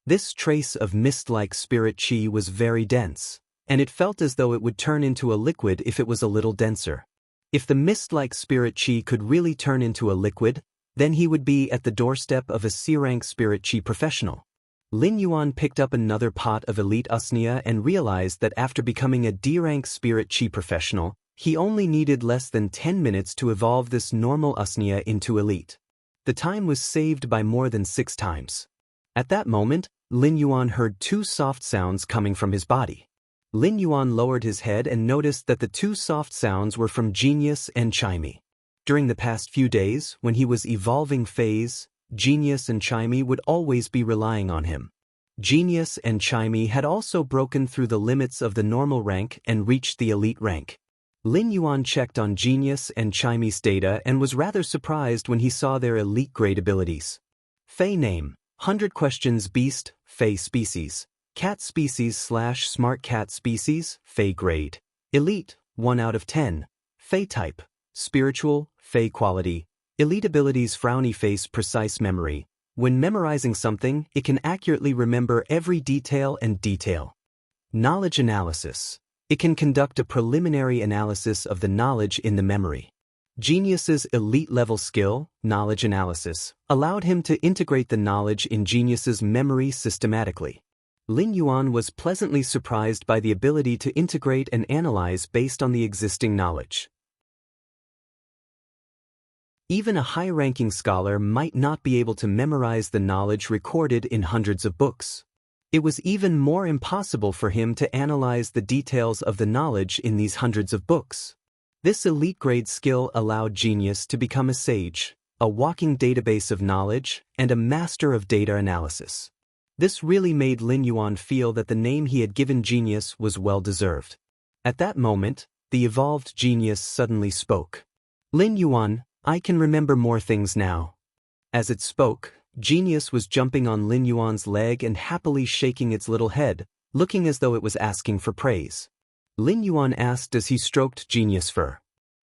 This trace of mist-like spirit qi was very dense, and it felt as though it would turn into a liquid if it was a little denser. If the mist-like spirit qi could really turn into a liquid, then he would be at the doorstep of a C-rank spirit qi professional. Lin Yuan picked up another pot of elite usnia and realized that after becoming a D-rank spirit qi professional, he only needed less than 10 minutes to evolve this normal usnia into elite. The time was saved by more than 6 times. At that moment, Lin Yuan heard 2 soft sounds coming from his body. Lin Yuan lowered his head and noticed that the 2 soft sounds were from Genius and Chimey. During the past few days, when he was evolving phase, Genius and Chimey would always be relying on him. Genius and Chimey had also broken through the limits of the normal rank and reached the elite rank. Lin Yuan checked on Genius and Chimey's data and was rather surprised when he saw their elite grade abilities. Fey name, 100 questions beast, Fey species, cat species / smart cat species, Fey grade. Elite, 1 out of 10. Fey type, spiritual, Fey quality. Elite abilities frowny face precise memory. When memorizing something, it can accurately remember every detail and detail. Knowledge analysis. It can conduct a preliminary analysis of the knowledge in the memory. Genius's elite-level skill, knowledge analysis, allowed him to integrate the knowledge in Genius's memory systematically. Lin Yuan was pleasantly surprised by the ability to integrate and analyze based on the existing knowledge. Even a high-ranking scholar might not be able to memorize the knowledge recorded in hundreds of books. It was even more impossible for him to analyze the details of the knowledge in these hundreds of books. This elite-grade skill allowed Genius to become a sage, a walking database of knowledge, and a master of data analysis. This really made Lin Yuan feel that the name he had given Genius was well-deserved. At that moment, the evolved Genius suddenly spoke. Lin Yuan, I can remember more things now. As it spoke, Genius was jumping on Lin Yuan's leg and happily shaking its little head, looking as though it was asking for praise. Lin Yuan asked as he stroked Genius' fur.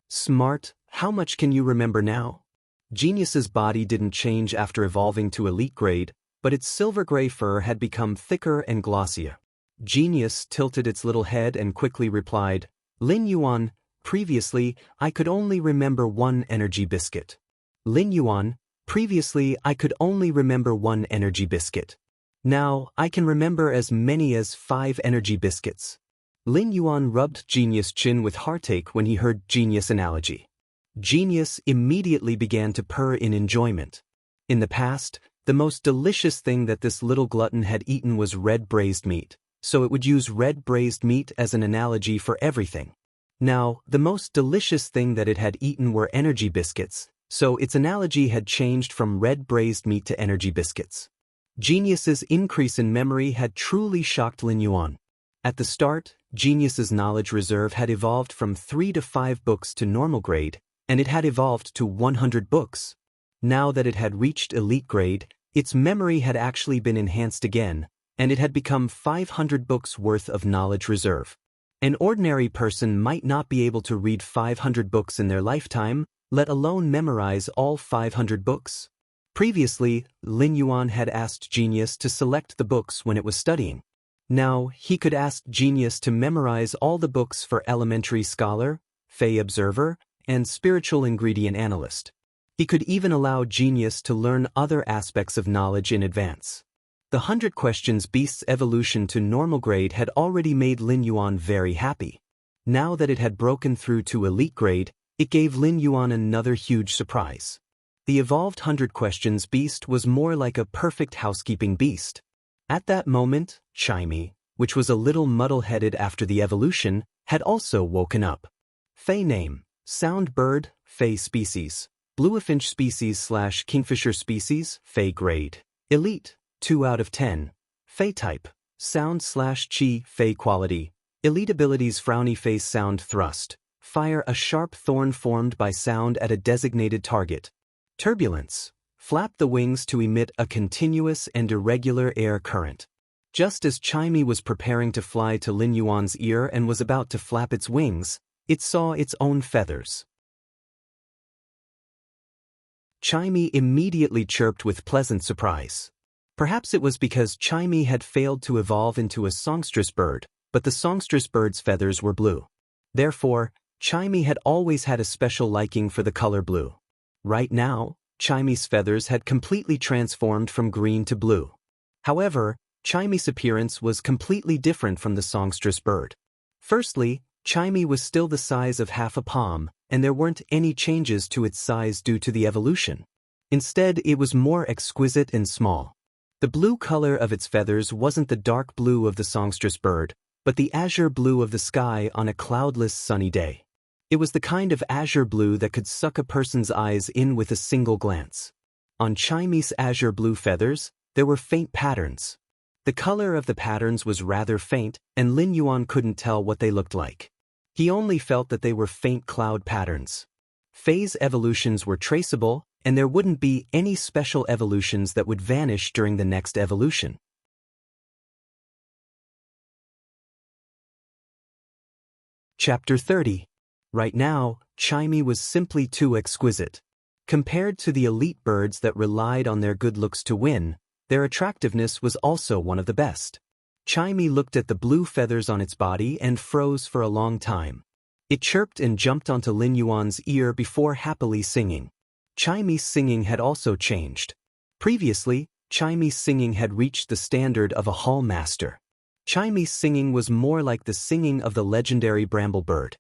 Smart, how much can you remember now? Genius's body didn't change after evolving to elite grade, but its silver-gray fur had become thicker and glossier. Genius tilted its little head and quickly replied, Lin Yuan, previously, I could only remember 1 energy biscuit. Lin Yuan, previously I could only remember 1 energy biscuit. Now, I can remember as many as 5 energy biscuits. Lin Yuan rubbed Genius' chin with heartache when he heard Genius' analogy. Genius immediately began to purr in enjoyment. In the past, the most delicious thing that this little glutton had eaten was red braised meat, so it would use red braised meat as an analogy for everything. Now, the most delicious thing that it had eaten were energy biscuits, so its analogy had changed from red braised meat to energy biscuits. Genius's increase in memory had truly shocked Lin Yuan. At the start, Genius's knowledge reserve had evolved from 3 to 5 books to normal grade, and it had evolved to 100 books. Now that it had reached elite grade, its memory had actually been enhanced again, and it had become 500 books worth of knowledge reserve. An ordinary person might not be able to read 500 books in their lifetime, let alone memorize all 500 books. Previously, Lin Yuan had asked Genius to select the books when it was studying. Now, he could ask Genius to memorize all the books for Elementary Scholar, Fey Observer, and Spiritual Ingredient Analyst. He could even allow Genius to learn other aspects of knowledge in advance. The 100 Questions Beast's evolution to normal grade had already made Lin Yuan very happy. Now that it had broken through to elite grade, it gave Lin Yuan another huge surprise. The evolved 100 Questions Beast was more like a perfect housekeeping beast. At that moment, Chimey, which was a little muddle-headed after the evolution, had also woken up. Fey name: sound bird, Fey species. Bluefinch species/kingfisher species, Fey grade. Elite, 2 out of 10. Fey type: sound/chi, Fey quality. Elite abilities: frowny face, sound thrust. Fire a sharp thorn formed by sound at a designated target. Turbulence: flap the wings to emit a continuous and irregular air current. Just as Chimey was preparing to fly to Lin Yuan's ear and was about to flap its wings, it saw its own feathers. Chimey immediately chirped with pleasant surprise. Perhaps it was because Chimey had failed to evolve into a songstress bird, but the songstress bird's feathers were blue. Therefore, Chimey had always had a special liking for the color blue. Right now, Chimey's feathers had completely transformed from green to blue. However, Chimey's appearance was completely different from the songstress bird. Firstly, Chimey was still the size of half a palm, and there weren't any changes to its size due to the evolution. Instead, it was more exquisite and small. The blue color of its feathers wasn't the dark blue of the songstress bird, but the azure blue of the sky on a cloudless sunny day. It was the kind of azure blue that could suck a person's eyes in with a single glance. On Chimey's azure blue feathers, there were faint patterns. The color of the patterns was rather faint, and Lin Yuan couldn't tell what they looked like. He only felt that they were faint cloud patterns. Phase evolutions were traceable, and there wouldn't be any special evolutions that would vanish during the next evolution. Chapter 30. Right now, Chimey was simply too exquisite. Compared to the elite birds that relied on their good looks to win, their attractiveness was also one of the best. Chimey looked at the blue feathers on its body and froze for a long time. It chirped and jumped onto Lin Yuan's ear before happily singing. Chimey's singing had also changed. Previously, Chimey's singing had reached the standard of a hall master. Chimey's singing was more like the singing of the legendary bramblebird.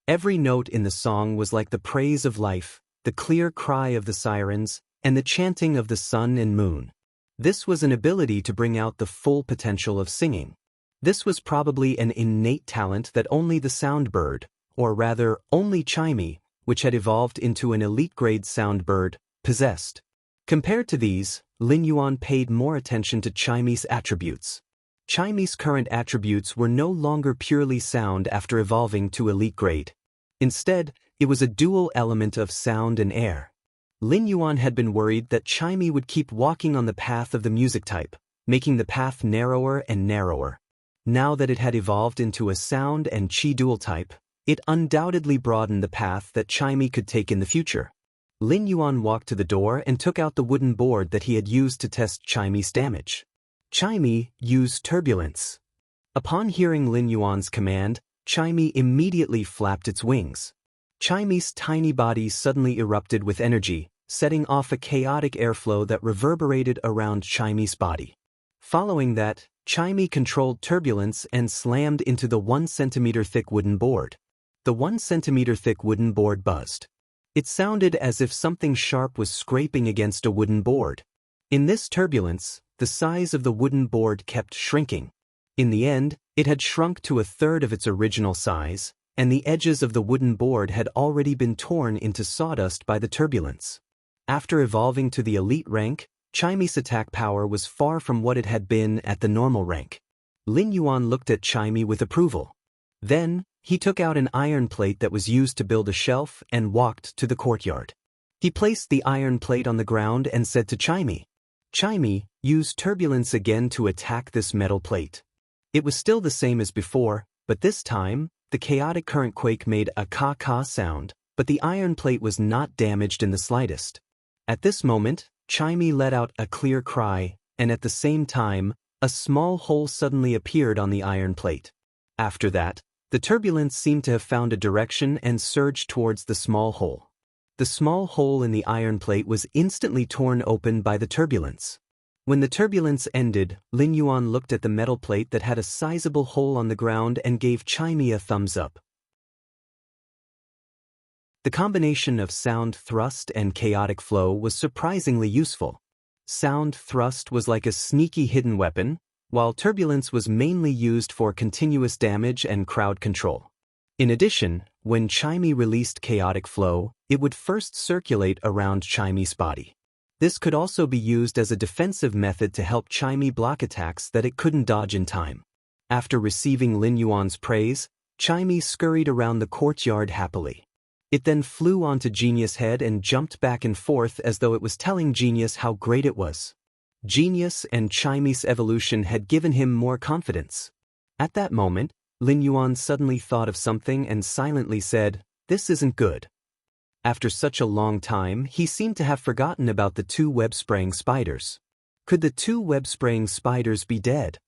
Every note in the song was like the praise of life, the clear cry of the sirens, and the chanting of the sun and moon. This was an ability to bring out the full potential of singing. This was probably an innate talent that only the sound bird, or rather, only Chimey, which had evolved into an elite-grade sound bird, possessed. Compared to these, Lin Yuan paid more attention to Chimey's attributes. Chimey's current attributes were no longer purely sound after evolving to elite grade. Instead, it was a dual element of sound and air. Lin Yuan had been worried that Chimey would keep walking on the path of the music type, making the path narrower and narrower. Now that it had evolved into a sound and chi dual type, it undoubtedly broadened the path that Chimey could take in the future. Lin Yuan walked to the door and took out the wooden board that he had used to test Chimey's damage. Chimey used turbulence. Upon hearing Lin Yuan's command, Chimey immediately flapped its wings. Chimey's tiny body suddenly erupted with energy, setting off a chaotic airflow that reverberated around Chimey's body. Following that, Chimey controlled turbulence and slammed into the 1 centimeter thick wooden board. The 1 centimeter thick wooden board buzzed. It sounded as if something sharp was scraping against a wooden board. In this turbulence, the size of the wooden board kept shrinking. In the end, it had shrunk to a third of its original size, and the edges of the wooden board had already been torn into sawdust by the turbulence. After evolving to the elite rank, Chimey's attack power was far from what it had been at the normal rank. Lin Yuan looked at Chimey with approval. Then, he took out an iron plate that was used to build a shelf and walked to the courtyard. He placed the iron plate on the ground and said to Chimey, "Chimey, use turbulence again to attack this metal plate." It was still the same as before, but this time, the chaotic current quake made a ka-ka sound, but the iron plate was not damaged in the slightest. At this moment, Chimey let out a clear cry, and at the same time, a small hole suddenly appeared on the iron plate. After that, the turbulence seemed to have found a direction and surged towards the small hole. The small hole in the iron plate was instantly torn open by the turbulence. When the turbulence ended, Lin Yuan looked at the metal plate that had a sizable hole on the ground and gave Chimey a thumbs up. The combination of sound thrust and chaotic flow was surprisingly useful. Sound thrust was like a sneaky hidden weapon, while turbulence was mainly used for continuous damage and crowd control. In addition, when Chimey released chaotic flow, it would first circulate around Chimey's body. This could also be used as a defensive method to help Chimey block attacks that it couldn't dodge in time. After receiving Lin Yuan's praise, Chimey scurried around the courtyard happily. It then flew onto Genius' head and jumped back and forth as though it was telling Genius how great it was. Genius and Chimey's evolution had given him more confidence. At that moment, Lin Yuan suddenly thought of something and silently said, "This isn't good." After such a long time, he seemed to have forgotten about the two web-spraying spiders. Could the two web-spraying spiders be dead?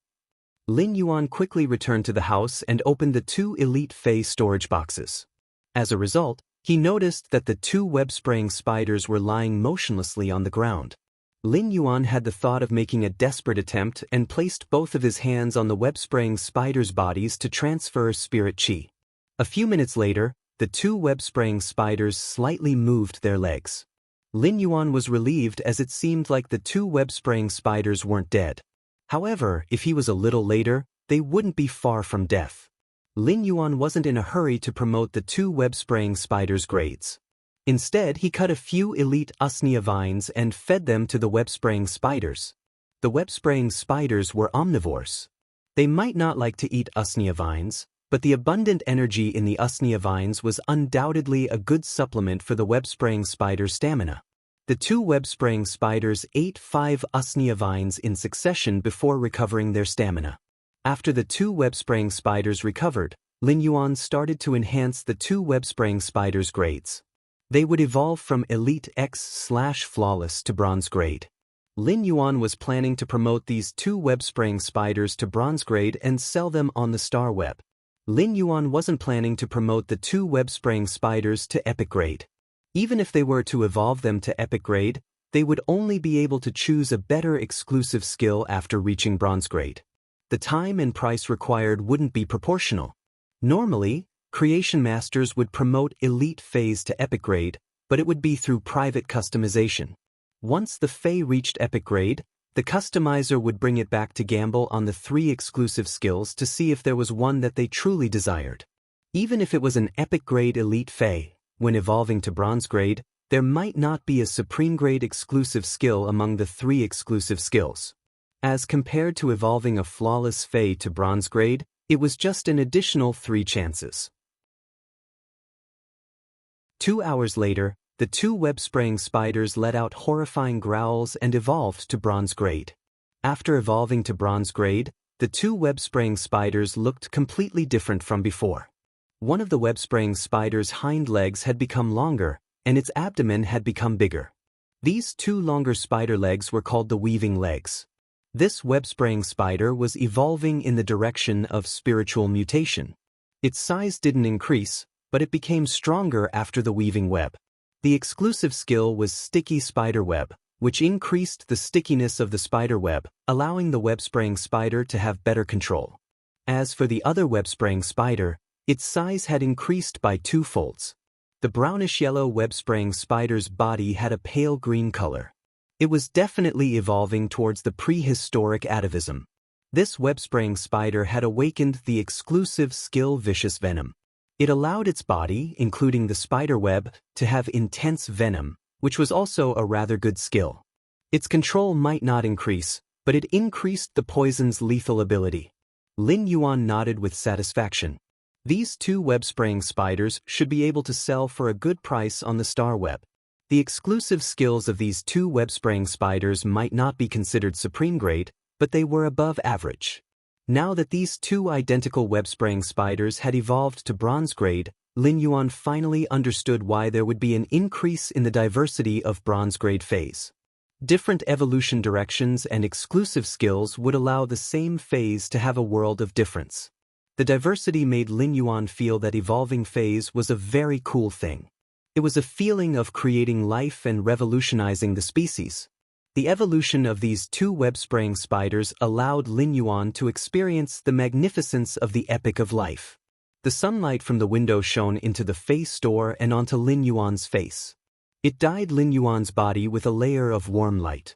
Lin Yuan quickly returned to the house and opened the two Elite Fey storage boxes. As a result, he noticed that the two web-spraying spiders were lying motionlessly on the ground. Lin Yuan had the thought of making a desperate attempt and placed both of his hands on the web-spraying spiders' bodies to transfer spirit qi. A few minutes later, the two web-spraying spiders slightly moved their legs. Lin Yuan was relieved as it seemed like the two web-spraying spiders weren't dead. However, if he was a little later, they wouldn't be far from death. Lin Yuan wasn't in a hurry to promote the two web-spraying spiders' grades. Instead, he cut a few elite usnea vines and fed them to the web-spraying spiders. The web-spraying spiders were omnivores. They might not like to eat usnea vines, but the abundant energy in the usnea vines was undoubtedly a good supplement for the web-spraying spider's stamina. The two web-spraying spiders ate 5 usnea vines in succession before recovering their stamina. After the two web-spraying spiders recovered, Lin Yuan started to enhance the two web-spraying spiders' grades. They would evolve from Elite X/Flawless to Bronze grade. Lin Yuan was planning to promote these two web-spraying spiders to Bronze grade and sell them on the Star Web. Lin Yuan wasn't planning to promote the two web-spraying spiders to Epic grade. Even if they were to evolve them to Epic grade, they would only be able to choose a better exclusive skill after reaching Bronze grade. The time and price required wouldn't be proportional. Normally, Creation Masters would promote Elite Phase to Epic grade, but it would be through private customization. Once the Fae reached Epic grade, the customizer would bring it back to gamble on the 3 exclusive skills to see if there was one that they truly desired. Even if it was an Epic grade Elite Fae, when evolving to Bronze grade, there might not be a Supreme grade exclusive skill among the 3 exclusive skills. As compared to evolving a Flawless Fae to Bronze grade, it was just an additional 3 chances. 2 hours later, the two web-spraying spiders let out horrifying growls and evolved to Bronze grade. After evolving to Bronze grade, the two web-spraying spiders looked completely different from before. One of the web-spraying spider's hind legs had become longer, and its abdomen had become bigger. These 2 longer spider legs were called the weaving legs. This web-spraying spider was evolving in the direction of spiritual mutation. Its size didn't increase, but it became stronger after the weaving web. The exclusive skill was Sticky Spider Web, which increased the stickiness of the spider web, allowing the web-spraying spider to have better control. As for the other web-spraying spider, its size had increased by 2 folds. The brownish-yellow web-spraying spider's body had a pale green color. It was definitely evolving towards the prehistoric atavism. This web-spraying spider had awakened the exclusive skill Vicious Venom. It allowed its body, including the spider web, to have intense venom, which was also a rather good skill. Its control might not increase, but it increased the poison's lethal ability. Lin Yuan nodded with satisfaction. These 2 web-spraying spiders should be able to sell for a good price on the Star Web. The exclusive skills of these 2 web-spraying spiders might not be considered supreme grade, but they were above average. Now that these 2 identical web-spraying spiders had evolved to Bronze grade, Lin Yuan finally understood why there would be an increase in the diversity of Bronze grade phase. Different evolution directions and exclusive skills would allow the same phase to have a world of difference. The diversity made Lin Yuan feel that evolving phase was a very cool thing. It was a feeling of creating life and revolutionizing the species. The evolution of these 2 web-spraying spiders allowed Lin Yuan to experience the magnificence of the epic of life. The sunlight from the window shone into the face store and onto Lin Yuan's face. It dyed Lin Yuan's body with a layer of warm light.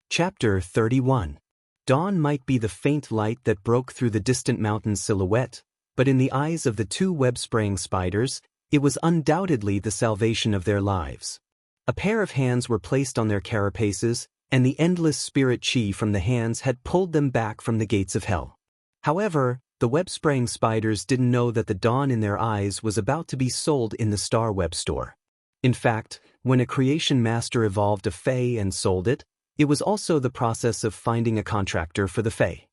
Chapter 31. Dawn might be the faint light that broke through the distant mountain's silhouette, but in the eyes of the two web-spraying spiders, it was undoubtedly the salvation of their lives. A pair of hands were placed on their carapaces, and the endless spirit chi from the hands had pulled them back from the gates of hell. However, the web-spraying spiders didn't know that the dawn in their eyes was about to be sold in the Star Web store. In fact, when a creation master evolved a fae and sold it, it was also the process of finding a contractor for the fae.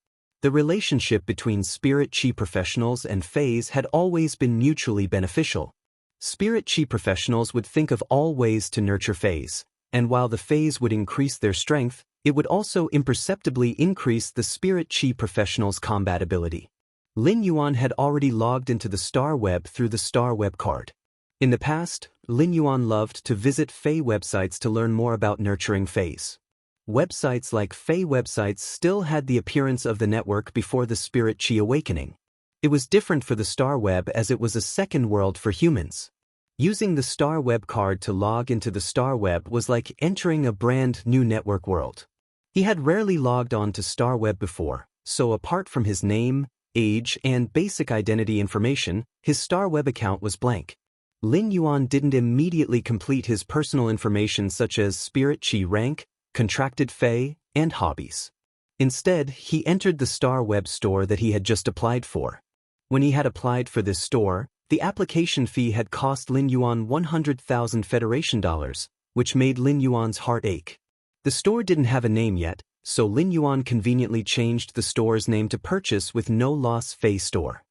The relationship between spirit chi professionals and faes had always been mutually beneficial. Spirit chi professionals would think of all ways to nurture faes, and while the faes would increase their strength, it would also imperceptibly increase the spirit chi professionals' combat ability. Lin Yuan had already logged into the Star Web through the Star Web card. In the past, Lin Yuan loved to visit fae websites to learn more about nurturing faes. Websites like fae websites still had the appearance of the network before the spirit chi awakening. It was different for the Star Web as it was a second world for humans. Using the Star Web card to log into the Star Web was like entering a brand new network world. He had rarely logged on to Star Web before, so apart from his name, age, and basic identity information, his Star Web account was blank. Lin Yuan didn't immediately complete his personal information such as spirit chi rank, contracted fae, and hobbies. Instead, he entered the Star Web store that he had just applied for. When he had applied for this store, the application fee had cost Lin Yuan 100,000 Federation dollars, which made Lin Yuan's heart ache. The store didn't have a name yet, so Lin Yuan conveniently changed the store's name to Purchase with No Loss Fae Store.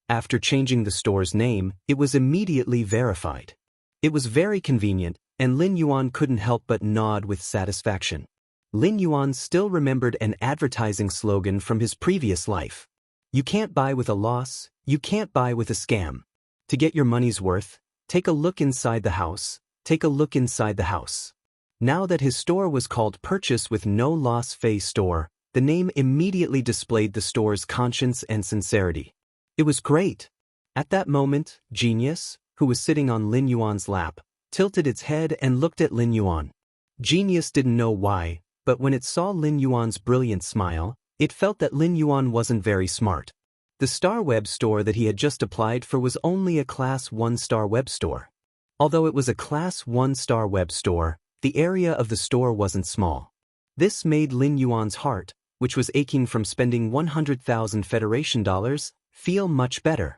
After changing the store's name, it was immediately verified. It was very convenient, and Lin Yuan couldn't help but nod with satisfaction. Lin Yuan still remembered an advertising slogan from his previous life. You can't buy with a loss, you can't buy with a scam. To get your money's worth, take a look inside the house, take a look inside the house. Now that his store was called Purchase with No Loss Fae Store, the name immediately displayed the store's conscience and sincerity. It was great. At that moment, Genius, who was sitting on Lin Yuan's lap, tilted its head and looked at Lin Yuan. Genius didn't know why, but when it saw Lin Yuan's brilliant smile, it felt that Lin Yuan wasn't very smart. The Star Web store that he had just applied for was only a Class 1 Star Web store. Although it was a Class 1 Star Web store, the area of the store wasn't small. This made Lin Yuan's heart, which was aching from spending 100,000 Federation dollars, feel much better.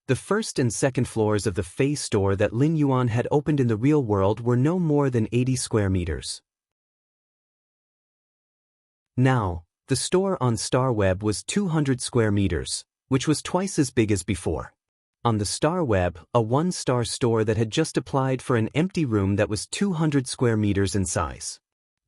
The first and second floors of the Fae store that Lin Yuan had opened in the real world were no more than 80 square meters. Now, the store on Star Web was 200 square meters, which was twice as big as before. On the Star Web, a one-star store that had just applied for an empty room that was 200 square meters in size.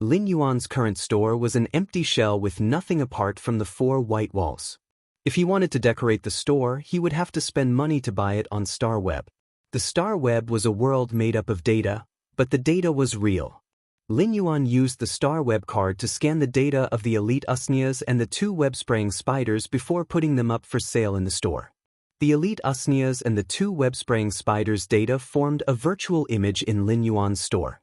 Lin Yuan's current store was an empty shell with nothing apart from the 4 white walls. If he wanted to decorate the store, he would have to spend money to buy it on Star Web. The Star Web was a world made up of data, but the data was real. Lin Yuan used the Star Web card to scan the data of the elite Usnias and the 2 web-spraying spiders before putting them up for sale in the store. The elite Usnias and the 2 web-spraying spiders' data formed a virtual image in Lin Yuan's store.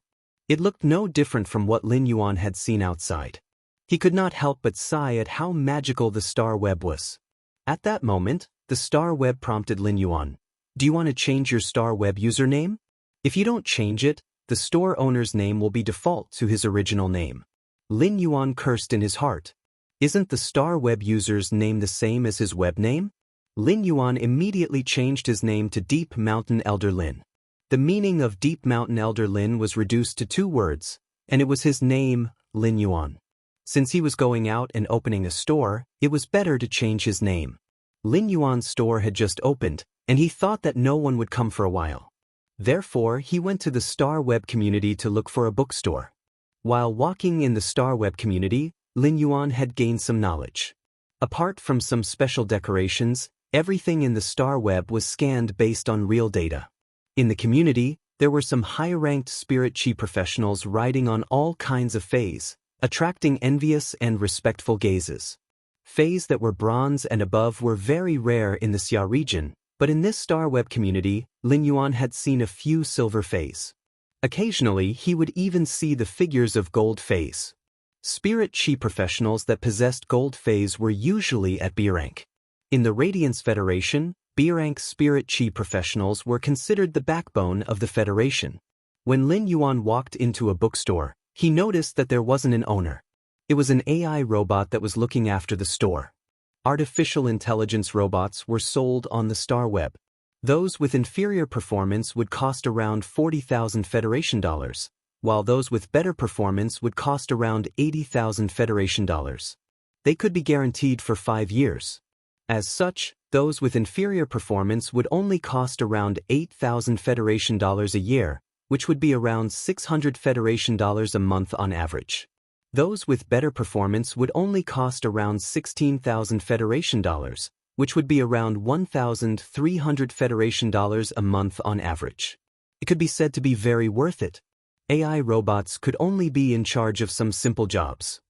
It looked no different from what Lin Yuan had seen outside. He could not help but sigh at how magical the Star Web was. At that moment, the Star Web prompted Lin Yuan. Do you want to change your Star Web username? If you don't change it, the store owner's name will be default to his original name. Lin Yuan cursed in his heart. Isn't the Star Web user's name the same as his web name? Lin Yuan immediately changed his name to Deep Mountain Elder Lin. The meaning of Deep Mountain Elder Lin was reduced to 2 words, and it was his name, Lin Yuan. Since he was going out and opening a store, it was better to change his name. Lin Yuan's store had just opened, and he thought that no one would come for a while. Therefore, he went to the Star Web community to look for a bookstore. While walking in the Star Web community, Lin Yuan had gained some knowledge. Apart from some special decorations, everything in the Star Web was scanned based on real data. In the community, there were some high-ranked spirit chi professionals riding on all kinds of faes, attracting envious and respectful gazes. Faes that were bronze and above were very rare in the Xia region, but in this Star Web community, Lin Yuan had seen a few silver faes. Occasionally, he would even see the figures of gold faes. Spirit Chi professionals that possessed gold phase were usually at B rank. In the Radiance Federation, B rank Spirit Chi professionals were considered the backbone of the Federation. When Lin Yuan walked into a bookstore, he noticed that there wasn't an owner. It was an AI robot that was looking after the store. Artificial intelligence robots were sold on the Star Web. Those with inferior performance would cost around 40,000 Federation dollars, while those with better performance would cost around 80,000 Federation dollars. They could be guaranteed for 5 years. As such, those with inferior performance would only cost around 8,000 Federation dollars a year, which would be around 600 Federation dollars a month on average. Those with better performance would only cost around 16,000 Federation dollars, which would be around 1,300 Federation dollars a month on average. It could be said to be very worth it. AI robots could only be in charge of some simple jobs.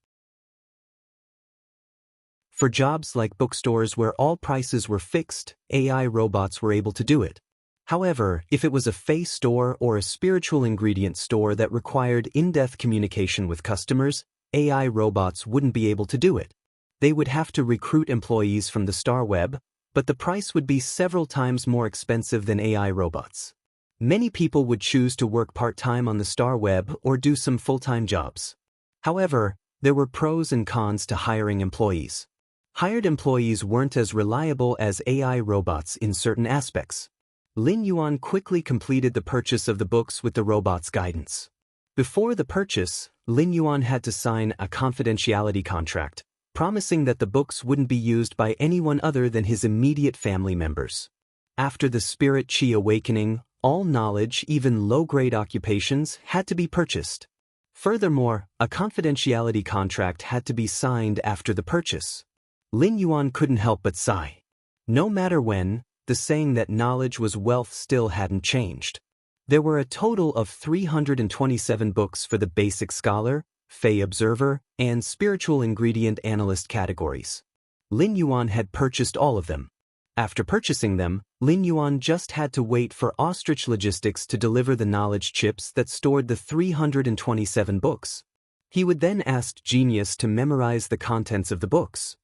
For jobs like bookstores where all prices were fixed, AI robots were able to do it. However, if it was a Fey store or a spiritual ingredient store that required in-depth communication with customers, AI robots wouldn't be able to do it. They would have to recruit employees from the Star Web, but the price would be several times more expensive than AI robots. Many people would choose to work part-time on the Star Web or do some full-time jobs. However, there were pros and cons to hiring employees. Hired employees weren't as reliable as AI robots in certain aspects. Lin Yuan quickly completed the purchase of the books with the robot's guidance. Before the purchase, Lin Yuan had to sign a confidentiality contract, promising that the books wouldn't be used by anyone other than his immediate family members. After the Spirit Chi awakening, all knowledge, even low-grade occupations, had to be purchased. Furthermore, a confidentiality contract had to be signed after the purchase. Lin Yuan couldn't help but sigh. No matter when, the saying that knowledge was wealth still hadn't changed. There were a total of 327 books for the Basic Scholar, Fey Observer, and Spiritual Ingredient Analyst categories. Lin Yuan had purchased all of them. After purchasing them, Lin Yuan just had to wait for Ostrich Logistics to deliver the knowledge chips that stored the 327 books. He would then ask Genius to memorize the contents of the books.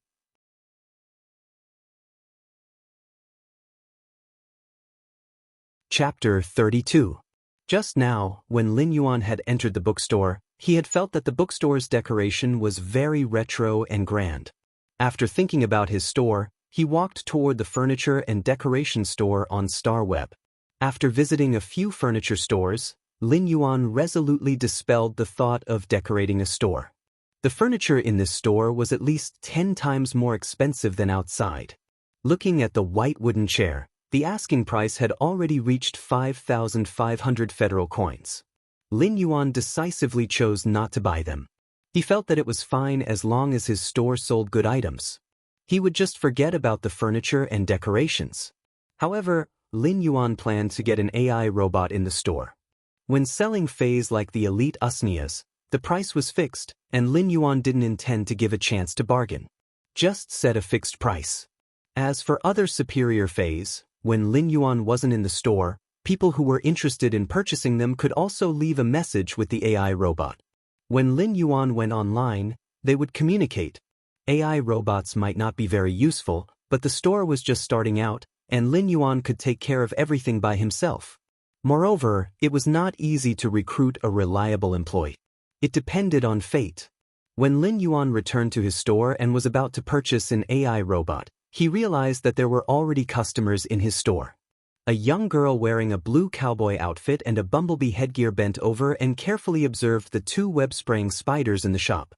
Chapter 32. Just now, when Lin Yuan had entered the bookstore, he had felt that the bookstore's decoration was very retro and grand. After thinking about his store, he walked toward the furniture and decoration store on Star Web. After visiting a few furniture stores, Lin Yuan resolutely dispelled the thought of decorating a store. The furniture in this store was at least 10 times more expensive than outside. Looking at the white wooden chair, the asking price had already reached 5,500 federal coins. Lin Yuan decisively chose not to buy them. He felt that it was fine as long as his store sold good items. He would just forget about the furniture and decorations. However, Lin Yuan planned to get an AI robot in the store. When selling Feys like the elite Usnias, the price was fixed, and Lin Yuan didn't intend to give a chance to bargain. Just set a fixed price. As for other superior Feys, when Lin Yuan wasn't in the store, people who were interested in purchasing them could also leave a message with the AI robot. When Lin Yuan went online, they would communicate. AI robots might not be very useful, but the store was just starting out, and Lin Yuan could take care of everything by himself. Moreover, it was not easy to recruit a reliable employee. It depended on fate. When Lin Yuan returned to his store and was about to purchase an AI robot, he realized that there were already customers in his store. A young girl wearing a blue cowboy outfit and a bumblebee headgear bent over and carefully observed the 2 web-spraying spiders in the shop.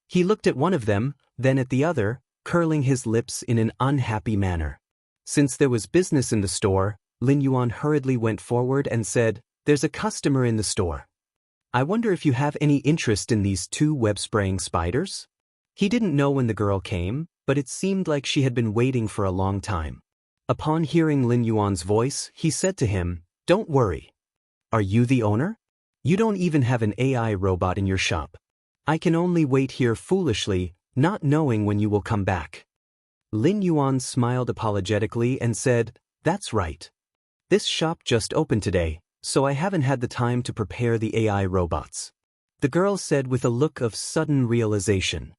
He looked at one of them, then at the other, curling his lips in an unhappy manner. Since there was business in the store, Lin Yuan hurriedly went forward and said, "There's a customer in the store. I wonder if you have any interest in these 2 web-spraying spiders?" He didn't know when the girl came, but it seemed like she had been waiting for a long time. Upon hearing Lin Yuan's voice, he said to him, "Don't worry. Are you the owner? You don't even have an AI robot in your shop. I can only wait here foolishly, not knowing when you will come back." Lin Yuan smiled apologetically and said, "That's right. This shop just opened today, so I haven't had the time to prepare the AI robots. the girl said with a look of sudden realization.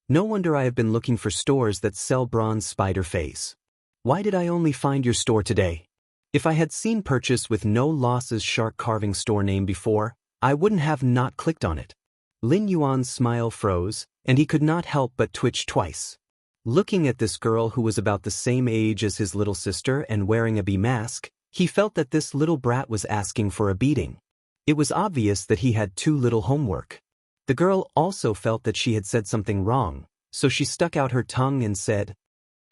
No wonder I have been looking for stores that sell bronze spider face. Why did I only find your store today? If I had seen purchase with no losses shark carving store name before, I wouldn't have not clicked on it. Lin Yuan's smile froze, and he could not help but twitch twice. Looking at this girl who was about the same age as his little sister and wearing a bee mask, he felt that this little brat was asking for a beating. It was obvious that he had too little homework. The girl also felt that she had said something wrong, so she stuck out her tongue and said,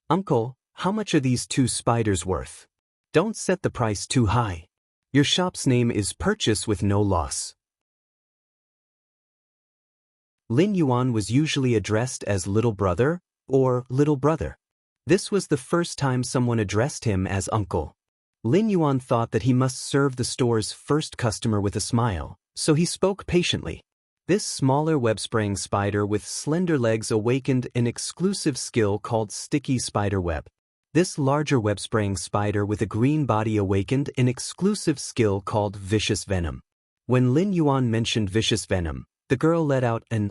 "Uncle, how much are these 2 spiders worth? Don't set the price too high. Your shop's name is Purchase with No Loss." Lin Yuan was usually addressed as little brother or little brother. This was the first time someone addressed him as uncle. Lin Yuan thought that he must serve the store's first customer with a smile, so he spoke patiently. This smaller web-spraying spider with slender legs awakened an exclusive skill called sticky spider web. This larger web-spraying spider with a green body awakened an exclusive skill called vicious venom. When Lin Yuan mentioned vicious venom, the girl let out an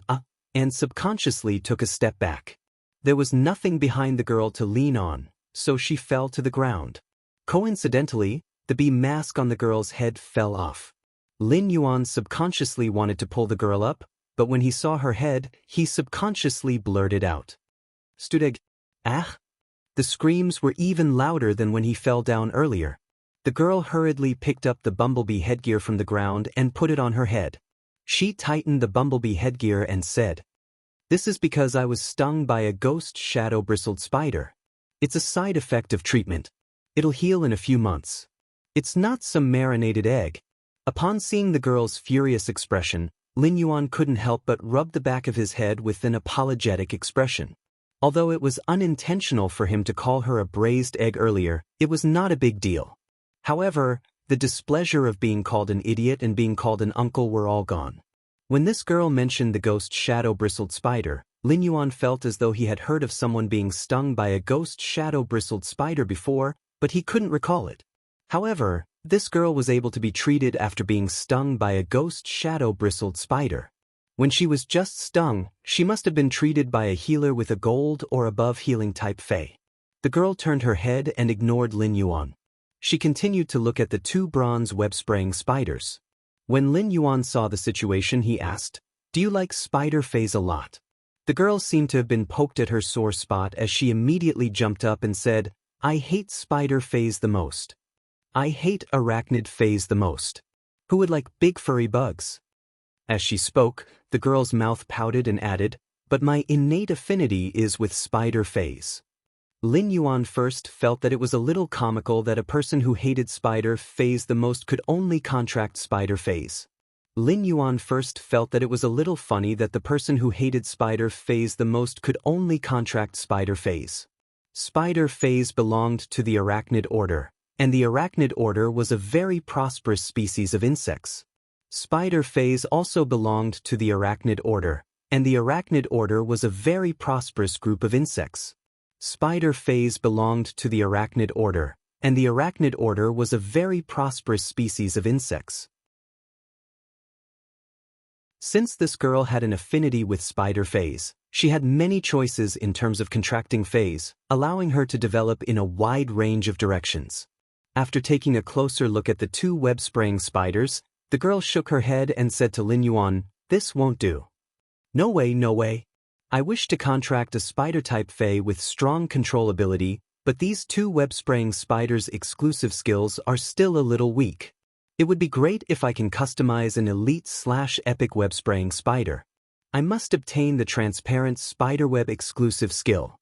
and subconsciously took a step back. There was nothing behind the girl to lean on, so she fell to the ground. Coincidentally, the bee mask on the girl's head fell off. Lin Yuan subconsciously wanted to pull the girl up, but when he saw her head, he subconsciously blurted out, "Studeg, ah?" The screams were even louder than when he fell down earlier. The girl hurriedly picked up the bumblebee headgear from the ground and put it on her head. She tightened the bumblebee headgear and said, "This is because I was stung by a ghost shadow-bristled spider. It's a side effect of treatment. It'll heal in a few months. It's not some marinated egg." Upon seeing the girl's furious expression, Lin Yuan couldn't help but rub the back of his head with an apologetic expression. Although it was unintentional for him to call her a braised egg earlier, it was not a big deal. However, the displeasure of being called an idiot and being called an uncle were all gone. When this girl mentioned the ghost shadow-bristled spider, Lin Yuan felt as though he had heard of someone being stung by a ghost shadow-bristled spider before, but he couldn't recall it. However, this girl was able to be treated after being stung by a ghost shadow-bristled spider. When she was just stung, she must have been treated by a healer with a gold or above healing type fae. The girl turned her head and ignored Lin Yuan. She continued to look at the 2 bronze web-spraying spiders. When Lin Yuan saw the situation, he asked, "Do you like spider faes a lot?" The girl seemed to have been poked at her sore spot as she immediately jumped up and said, "I hate spider faes the most. I hate arachnid faes the most. Who would like big furry bugs?" As she spoke, the girl's mouth pouted and added, "But my innate affinity is with spider faes." Lin Yuan first felt that it was a little comical that a person who hated spider faes the most could only contract spider faes. Lin Yuan first felt that it was a little funny that the person who hated spider faes the most could only contract spider faes. Spider faes belonged to the arachnid order, and the arachnid order was a very prosperous species of insects. Spider faes also belonged to the arachnid order, and the arachnid order was a very prosperous group of insects. Spider faes belonged to the arachnid order, and the arachnid order was a very prosperous species of insects. Since this girl had an affinity with spider faes, she had many choices in terms of contracting faes, allowing her to develop in a wide range of directions. After taking a closer look at the 2 web-spraying spiders, the girl shook her head and said to Lin Yuan, "This won't do. No way, no way. I wish to contract a spider-type fae with strong control ability, but these 2 web-spraying spiders' exclusive skills are still a little weak. It would be great if I can customize an elite/epic web-spraying spider. I must obtain the transparent spiderweb exclusive skill."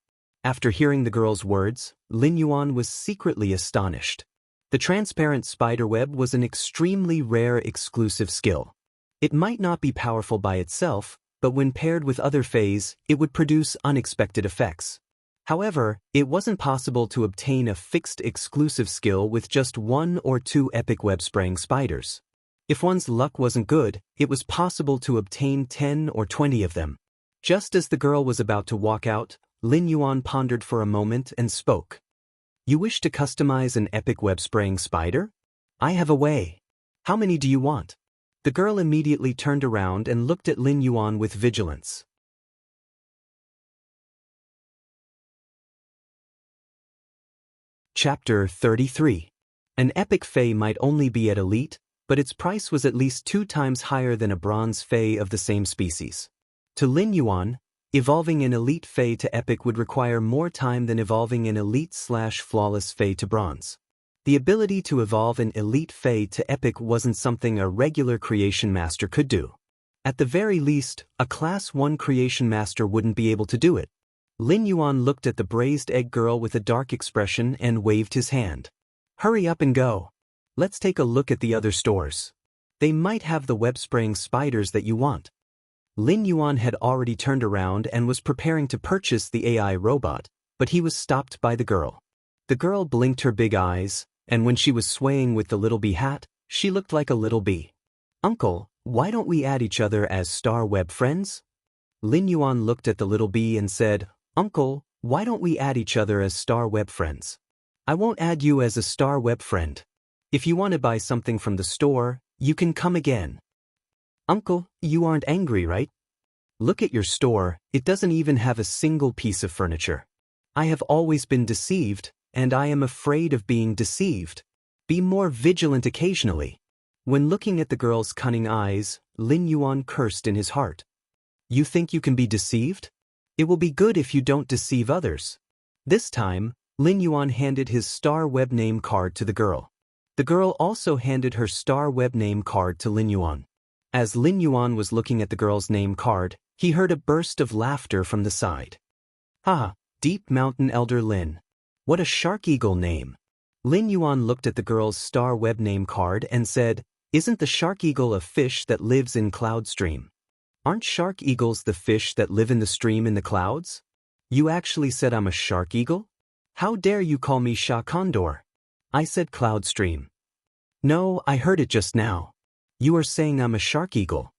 After hearing the girl's words, Lin Yuan was secretly astonished. The transparent spiderweb was an extremely rare exclusive skill. It might not be powerful by itself, but when paired with other faes, it would produce unexpected effects. However, it wasn't possible to obtain a fixed exclusive skill with just 1 or 2 epic web-spraying spiders. If one's luck wasn't good, it was possible to obtain 10 or 20 of them. Just as the girl was about to walk out, Lin Yuan pondered for a moment and spoke. "You wish to customize an epic web-spraying spider? I have a way. How many do you want?" The girl immediately turned around and looked at Lin Yuan with vigilance. Chapter 33. An epic Fae might only be at elite, but its price was at least 2 times higher than a bronze Fae of the same species. To Lin Yuan, evolving an elite Fae to epic would require more time than evolving an elite/flawless Fae to bronze. The ability to evolve an elite Fae to epic wasn't something a regular creation master could do. At the very least, a Class 1 creation master wouldn't be able to do it. Lin Yuan looked at the braised egg girl with a dark expression and waved his hand. Hurry up and go. Let's take a look at the other stores. They might have the web-spraying spiders that you want. Lin Yuan had already turned around and was preparing to purchase the AI robot, but he was stopped by the girl. The girl blinked her big eyes, and when she was swaying with the little bee hat, she looked like a little bee. Uncle, why don't we add each other as star web friends? Lin Yuan looked at the little bee and said, Uncle, why don't we add each other as star web friends? I won't add you as a star web friend. If you want to buy something from the store, you can come again. Uncle, you aren't angry, right? Look at your store, it doesn't even have a single piece of furniture. I have always been deceived, and I am afraid of being deceived. Be more vigilant occasionally. When looking at the girl's cunning eyes, Lin Yuan cursed in his heart. You think you can be deceived? It will be good if you don't deceive others. This time, Lin Yuan handed his star web name card to the girl. The girl also handed her star web name card to Lin Yuan. As Lin Yuan was looking at the girl's name card, he heard a burst of laughter from the side. Ha! Deep Mountain Elder Lin. What a shark eagle name. Lin Yuan looked at the girl's star web name card and said, Isn't the shark eagle a fish that lives in cloud stream? Aren't shark eagles the fish that live in the stream in the clouds? You actually said I'm a shark eagle? How dare you call me Sha Condor? I said cloud stream. No, I heard it just now. You are saying I'm a shark eagle.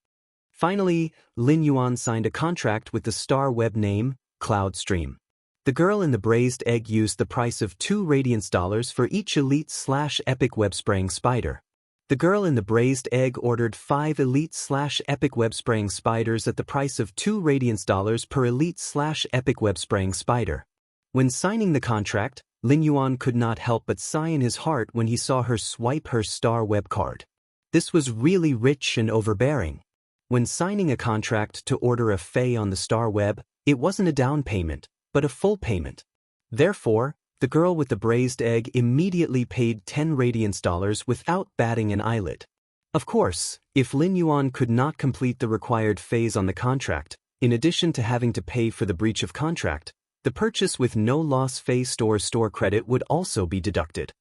Finally, Lin Yuan signed a contract with the star web name, Cloud Stream. The girl in the braised egg used the price of 2 radiance dollars for each elite/epic web-spraying spider. The girl in the braised egg ordered 5 elite/epic web-spraying spiders at the price of 2 radiance dollars per elite/epic web-spraying spider. When signing the contract, Lin Yuan could not help but sigh in his heart when he saw her swipe her star web card. This was really rich and overbearing. When signing a contract to order a Fae on the star web, it wasn't a down payment, but a full payment. Therefore, the girl with the braised egg immediately paid 10 radiance dollars without batting an eyelid. Of course, if Lin Yuan could not complete the required phase on the contract, in addition to having to pay for the breach of contract, the purchase with no loss Fae store credit would also be deducted.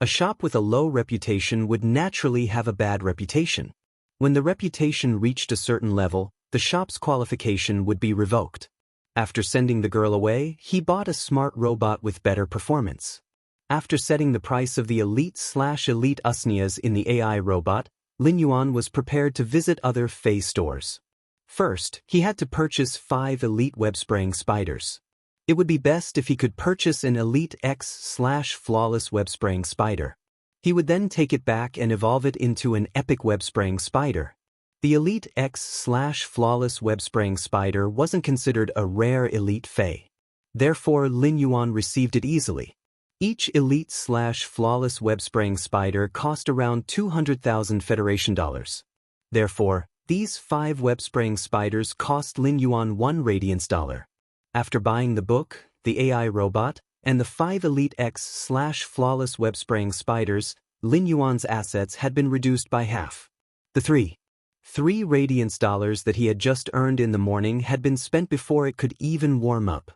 A shop with a low reputation would naturally have a bad reputation. When the reputation reached a certain level, the shop's qualification would be revoked. After sending the girl away, he bought a smart robot with better performance. After setting the price of the elite/elite usnias in the AI robot, Lin Yuan was prepared to visit other Fae stores. First, he had to purchase 5 elite web-spraying spiders. It would be best if he could purchase an elite X/flawless web-spraying spider. He would then take it back and evolve it into an epic web-spraying spider. The elite X/flawless web-spraying spider wasn't considered a rare elite Fae. Therefore, Lin Yuan received it easily. Each elite/flawless web-spraying spider cost around 200,000 Federation dollars. Therefore, these 5 web-spraying spiders cost Lin Yuan 1 radiance dollar. After buying the book, the AI robot, and the 5 elite X/flawless web-spraying spiders, Lin Yuan's assets had been reduced by half. The 3 radiance dollars that he had just earned in the morning had been spent before it could even warm up.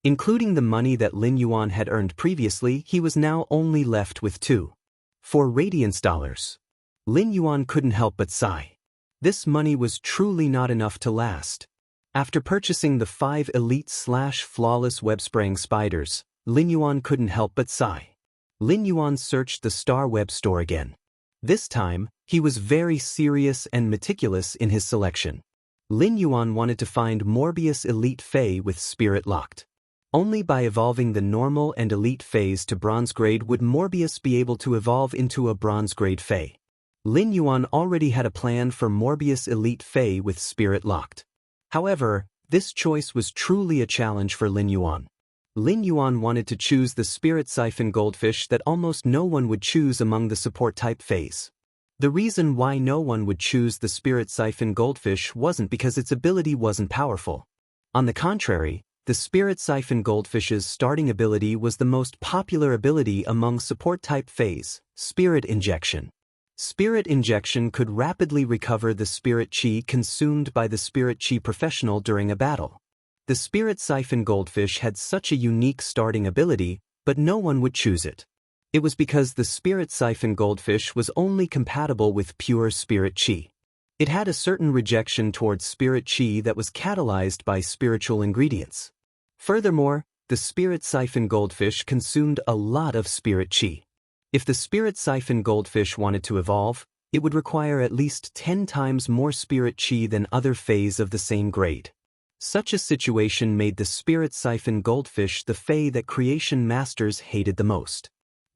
Including the money that Lin Yuan had earned previously, he was now only left with 4 radiance dollars. Lin Yuan couldn't help but sigh. This money was truly not enough to last. After purchasing the 5 elite/flawless web-spraying spiders, Lin Yuan couldn't help but sigh. Lin Yuan searched the Star Web store again. This time, he was very serious and meticulous in his selection. Lin Yuan wanted to find Morbius Elite Fae with Spirit Locked. Only by evolving the normal and elite phase to bronze grade would Morbius be able to evolve into a bronze grade Fae. Lin Yuan already had a plan for Morbius elite Fae with spirit locked. However, this choice was truly a challenge for Lin Yuan. Lin Yuan wanted to choose the spirit siphon goldfish that almost no one would choose among the support type Faes. The reason why no one would choose the spirit siphon goldfish wasn't because its ability wasn't powerful. On the contrary, the spirit siphon goldfish's starting ability was the most popular ability among support type Faes, spirit injection. Spirit injection could rapidly recover the spirit chi consumed by the spirit chi professional during a battle. The spirit siphon goldfish had such a unique starting ability, but no one would choose it. It was because the spirit siphon goldfish was only compatible with pure spirit chi. It had a certain rejection towards spirit chi that was catalyzed by spiritual ingredients. Furthermore, the spirit siphon goldfish consumed a lot of spirit chi. If the spirit siphon goldfish wanted to evolve, it would require at least 10 times more spirit chi than other Faes of the same grade. Such a situation made the spirit siphon goldfish the Fae that creation masters hated the most.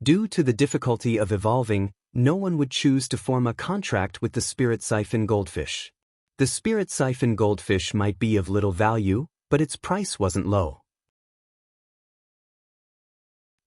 Due to the difficulty of evolving, no one would choose to form a contract with the spirit siphon goldfish. The spirit siphon goldfish might be of little value, but its price wasn't low.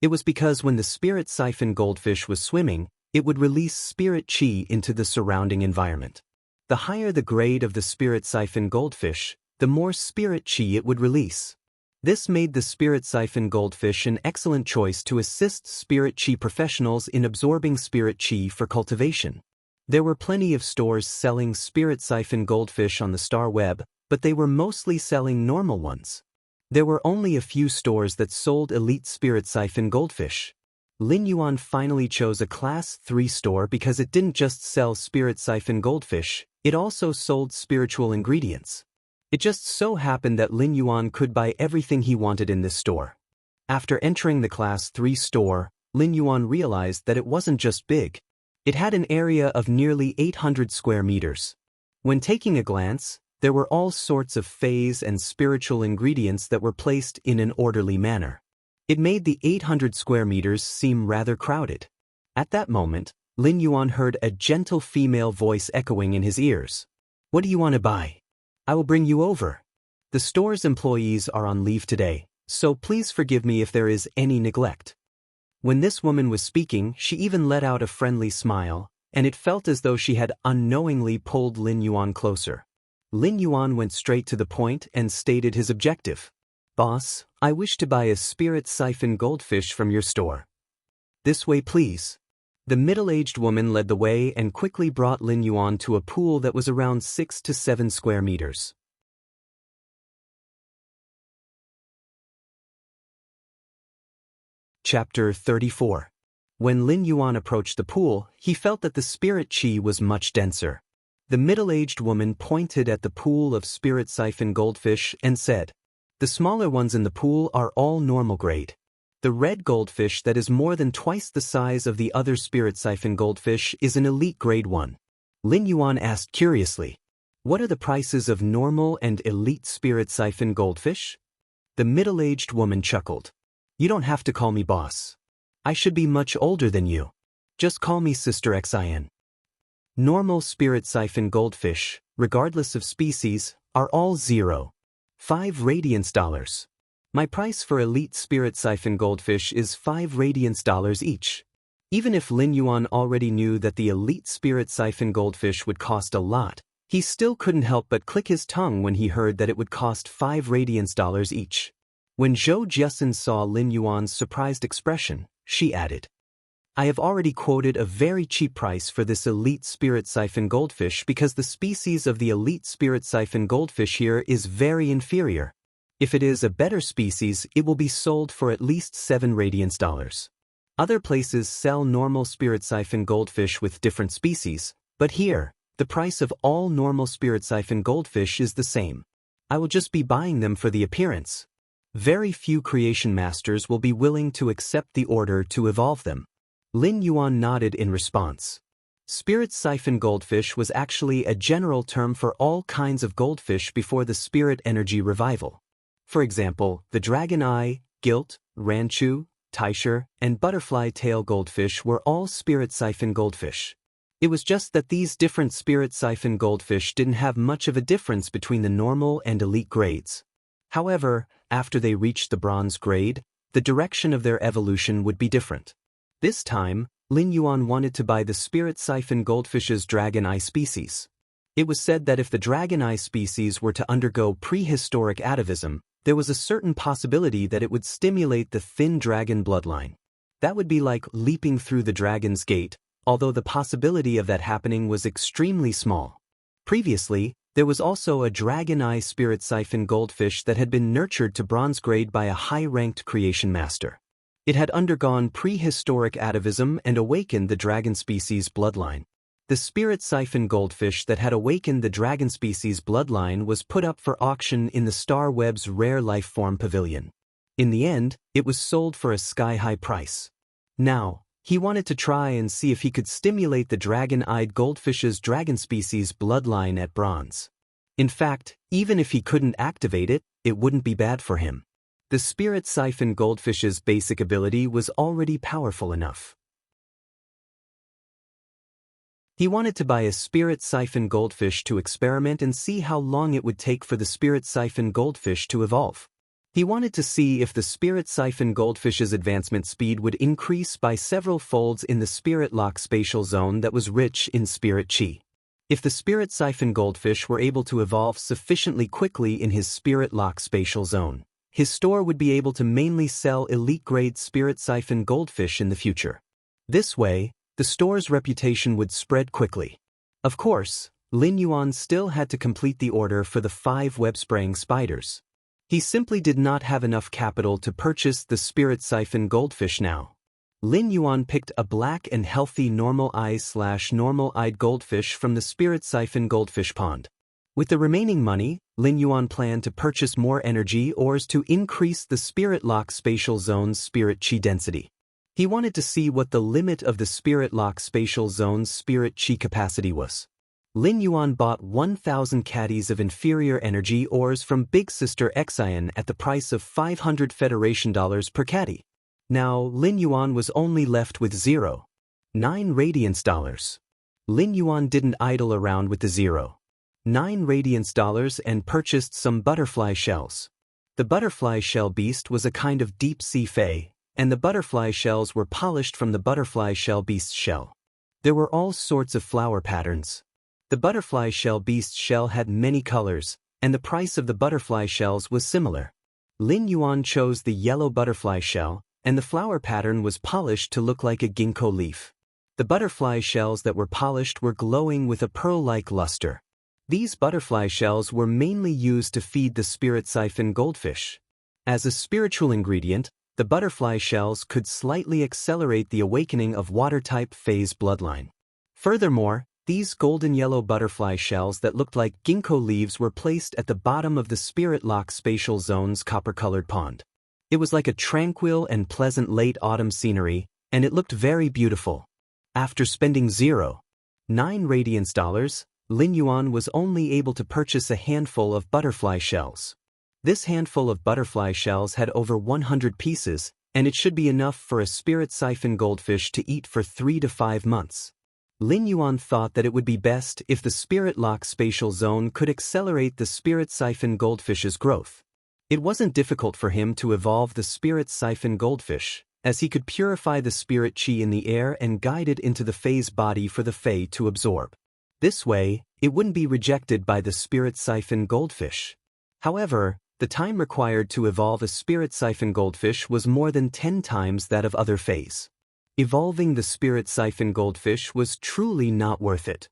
It was because when the spirit siphon goldfish was swimming, it would release spirit chi into the surrounding environment. The higher the grade of the spirit siphon goldfish, the more spirit chi it would release. This made the spirit siphon goldfish an excellent choice to assist spirit chi professionals in absorbing spirit chi for cultivation. There were plenty of stores selling spirit siphon goldfish on the star web, but they were mostly selling normal ones. There were only a few stores that sold elite spirit siphon goldfish. Lin Yuan finally chose a Class 3 store because it didn't just sell spirit siphon goldfish, it also sold spiritual ingredients. It just so happened that Lin Yuan could buy everything he wanted in this store. After entering the Class 3 store, Lin Yuan realized that it wasn't just big. It had an area of nearly 800 square meters. When taking a glance, there were all sorts of Faes and spiritual ingredients that were placed in an orderly manner. It made the 800 square meters seem rather crowded. At that moment, Lin Yuan heard a gentle female voice echoing in his ears. "What do you want to buy? I will bring you over. The store's employees are on leave today, so please forgive me if there is any neglect." When this woman was speaking, she even let out a friendly smile, and it felt as though she had unknowingly pulled Lin Yuan closer. Lin Yuan went straight to the point and stated his objective. "Boss, I wish to buy a spirit siphon goldfish from your store." "This way, please." The middle-aged woman led the way and quickly brought Lin Yuan to a pool that was around 6 to 7 square meters. Chapter 34. When Lin Yuan approached the pool, he felt that the spirit chi was much denser. The middle-aged woman pointed at the pool of spirit siphon goldfish and said, "The smaller ones in the pool are all normal grade. The red goldfish that is more than twice the size of the other spirit siphon goldfish is an elite grade 1. Lin Yuan asked curiously, "What are the prices of normal and elite spirit siphon goldfish?" The middle-aged woman chuckled. "You don't have to call me boss. I should be much older than you. Just call me Sister Xin. Normal spirit siphon goldfish, regardless of species, are all 0.5 radiance dollars. My price for elite spirit siphon goldfish is 5 radiance dollars each." Even if Lin Yuan already knew that the elite spirit siphon goldfish would cost a lot, he still couldn't help but click his tongue when he heard that it would cost 5 radiance dollars each. When Zhou Jiasun saw Lin Yuan's surprised expression, she added, "I have already quoted a very cheap price for this elite spirit siphon goldfish because the species of the elite spirit siphon goldfish here is very inferior. If it is a better species, it will be sold for at least 7 radiance dollars. Other places sell normal spirit siphon goldfish with different species, but here, the price of all normal spirit siphon goldfish is the same. I will just be buying them for the appearance. Very few creation masters will be willing to accept the order to evolve them." Lin Yuan nodded in response. Spirit siphon goldfish was actually a general term for all kinds of goldfish before the spirit energy revival. For example, the dragon eye, gilt, ranchu, taishi, and butterfly tail goldfish were all spirit siphon goldfish. It was just that these different spirit siphon goldfish didn't have much of a difference between the normal and elite grades. However, after they reached the bronze grade, the direction of their evolution would be different. This time, Lin Yuan wanted to buy the spirit siphon goldfish's dragon eye species. It was said that if the dragon eye species were to undergo prehistoric atavism, there was a certain possibility that it would stimulate the thin dragon bloodline. That would be like leaping through the dragon's gate, although the possibility of that happening was extremely small. Previously, there was also a dragon eye spirit siphon goldfish that had been nurtured to bronze grade by a high-ranked creation master. It had undergone prehistoric atavism and awakened the dragon species bloodline. The spirit siphon goldfish that had awakened the dragon species bloodline was put up for auction in the Star Web's Rare Life Form Pavilion. In the end, it was sold for a sky-high price. Now, he wanted to try and see if he could stimulate the dragon-eyed goldfish's dragon species bloodline at bronze. In fact, even if he couldn't activate it, it wouldn't be bad for him. The spirit siphon goldfish's basic ability was already powerful enough. He wanted to buy a spirit siphon goldfish to experiment and see how long it would take for the spirit siphon goldfish to evolve. He wanted to see if the spirit siphon goldfish's advancement speed would increase by several folds in the spirit lock spatial zone that was rich in spirit chi. If the spirit siphon goldfish were able to evolve sufficiently quickly in his spirit lock spatial zone, his store would be able to mainly sell elite-grade spirit siphon goldfish in the future. This way, the store's reputation would spread quickly. Of course, Lin Yuan still had to complete the order for the 5 web-spraying spiders. He simply did not have enough capital to purchase the spirit siphon goldfish now. Lin Yuan picked a black and healthy normal eyes/normal-eyed goldfish from the spirit siphon goldfish pond. With the remaining money, Lin Yuan planned to purchase more energy ores to increase the spirit lock spatial zone's spirit chi density. He wanted to see what the limit of the spirit lock spatial zone's spirit chi capacity was. Lin Yuan bought 1,000 caddies of inferior energy ores from Big Sister Xian at the price of 500 Federation dollars per caddy. Now, Lin Yuan was only left with 0.9 radiance dollars. Lin Yuan didn't idle around with the 0.9 radiance dollars and purchased some butterfly shells. The butterfly shell beast was a kind of deep-sea fae, and the butterfly shells were polished from the butterfly shell beast's shell. There were all sorts of flower patterns. The butterfly shell beast's shell had many colors, and the price of the butterfly shells was similar. Lin Yuan chose the yellow butterfly shell, and the flower pattern was polished to look like a ginkgo leaf. The butterfly shells that were polished were glowing with a pearl-like luster. These butterfly shells were mainly used to feed the spirit siphon goldfish. As a spiritual ingredient, the butterfly shells could slightly accelerate the awakening of water-type phase bloodline. Furthermore, these golden yellow butterfly shells that looked like ginkgo leaves were placed at the bottom of the spirit lock spatial zone's copper-colored pond. It was like a tranquil and pleasant late autumn scenery, and it looked very beautiful. After spending 0.9 radiance dollars, Lin Yuan was only able to purchase a handful of butterfly shells. This handful of butterfly shells had over 100 pieces, and it should be enough for a spirit siphon goldfish to eat for 3 to 5 months. Lin Yuan thought that it would be best if the spirit lock spatial zone could accelerate the spirit siphon goldfish's growth. It wasn't difficult for him to evolve the spirit siphon goldfish, as he could purify the spirit chi in the air and guide it into the fae's body for the fae to absorb. This way, it wouldn't be rejected by the spirit siphon goldfish. However, the time required to evolve a spirit siphon goldfish was more than 10 times that of other faes. Evolving the spirit siphon goldfish was truly not worth it.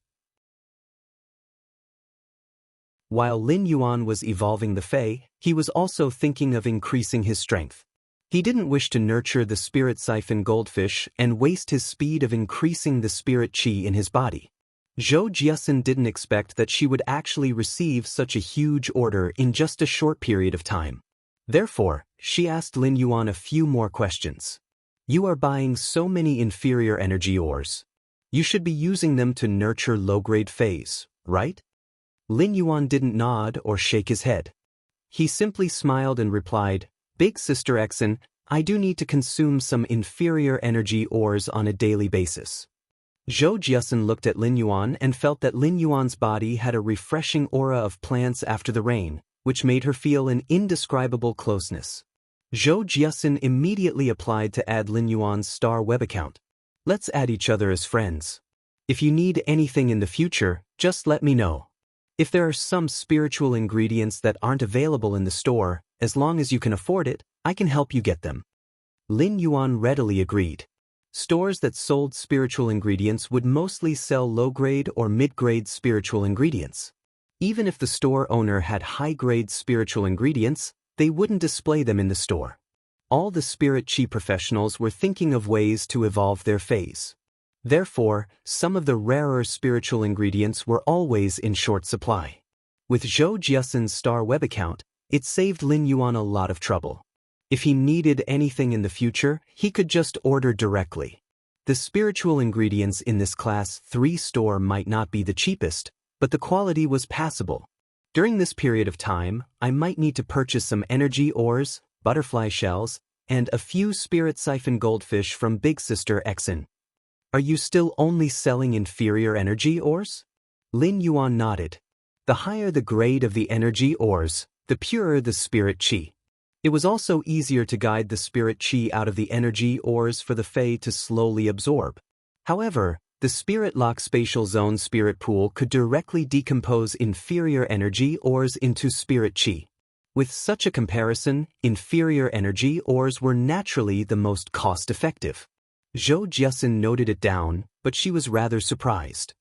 While Lin Yuan was evolving the fae, he was also thinking of increasing his strength. He didn't wish to nurture the spirit siphon goldfish and waste his speed of increasing the spirit chi in his body. Zhou Jiasun didn't expect that she would actually receive such a huge order in just a short period of time. Therefore, she asked Lin Yuan a few more questions. You are buying so many inferior energy ores. You should be using them to nurture low-grade faes, right? Lin Yuan didn't nod or shake his head. He simply smiled and replied, "Big Sister Exen, I do need to consume some inferior energy ores on a daily basis." Zhou Jiasun looked at Lin Yuan and felt that Lin Yuan's body had a refreshing aura of plants after the rain, which made her feel an indescribable closeness. Zhou Jiasun immediately applied to add Lin Yuan's star web account. "Let's add each other as friends. If you need anything in the future, just let me know. If there are some spiritual ingredients that aren't available in the store, as long as you can afford it, I can help you get them." Lin Yuan readily agreed. Stores that sold spiritual ingredients would mostly sell low-grade or mid-grade spiritual ingredients. Even if the store owner had high-grade spiritual ingredients, they wouldn't display them in the store. All the spirit chi professionals were thinking of ways to evolve their phase. Therefore, some of the rarer spiritual ingredients were always in short supply. With Zhou Jiasun's star web account, it saved Lin Yuan a lot of trouble. If he needed anything in the future, he could just order directly. The spiritual ingredients in this Class 3 store might not be the cheapest, but the quality was passable. During this period of time, I might need to purchase some energy ores, butterfly shells, and a few spirit siphon goldfish from Big Sister Exen. Are you still only selling inferior energy ores? Lin Yuan nodded. The higher the grade of the energy ores, the purer the spirit chi. It was also easier to guide the spirit chi out of the energy ores for the Fae to slowly absorb. However, the Spirit Lock Spatial Zone Spirit Pool could directly decompose inferior energy ores into spirit chi. With such a comparison, inferior energy ores were naturally the most cost-effective. Zhou Jiasun noted it down, but she was rather surprised.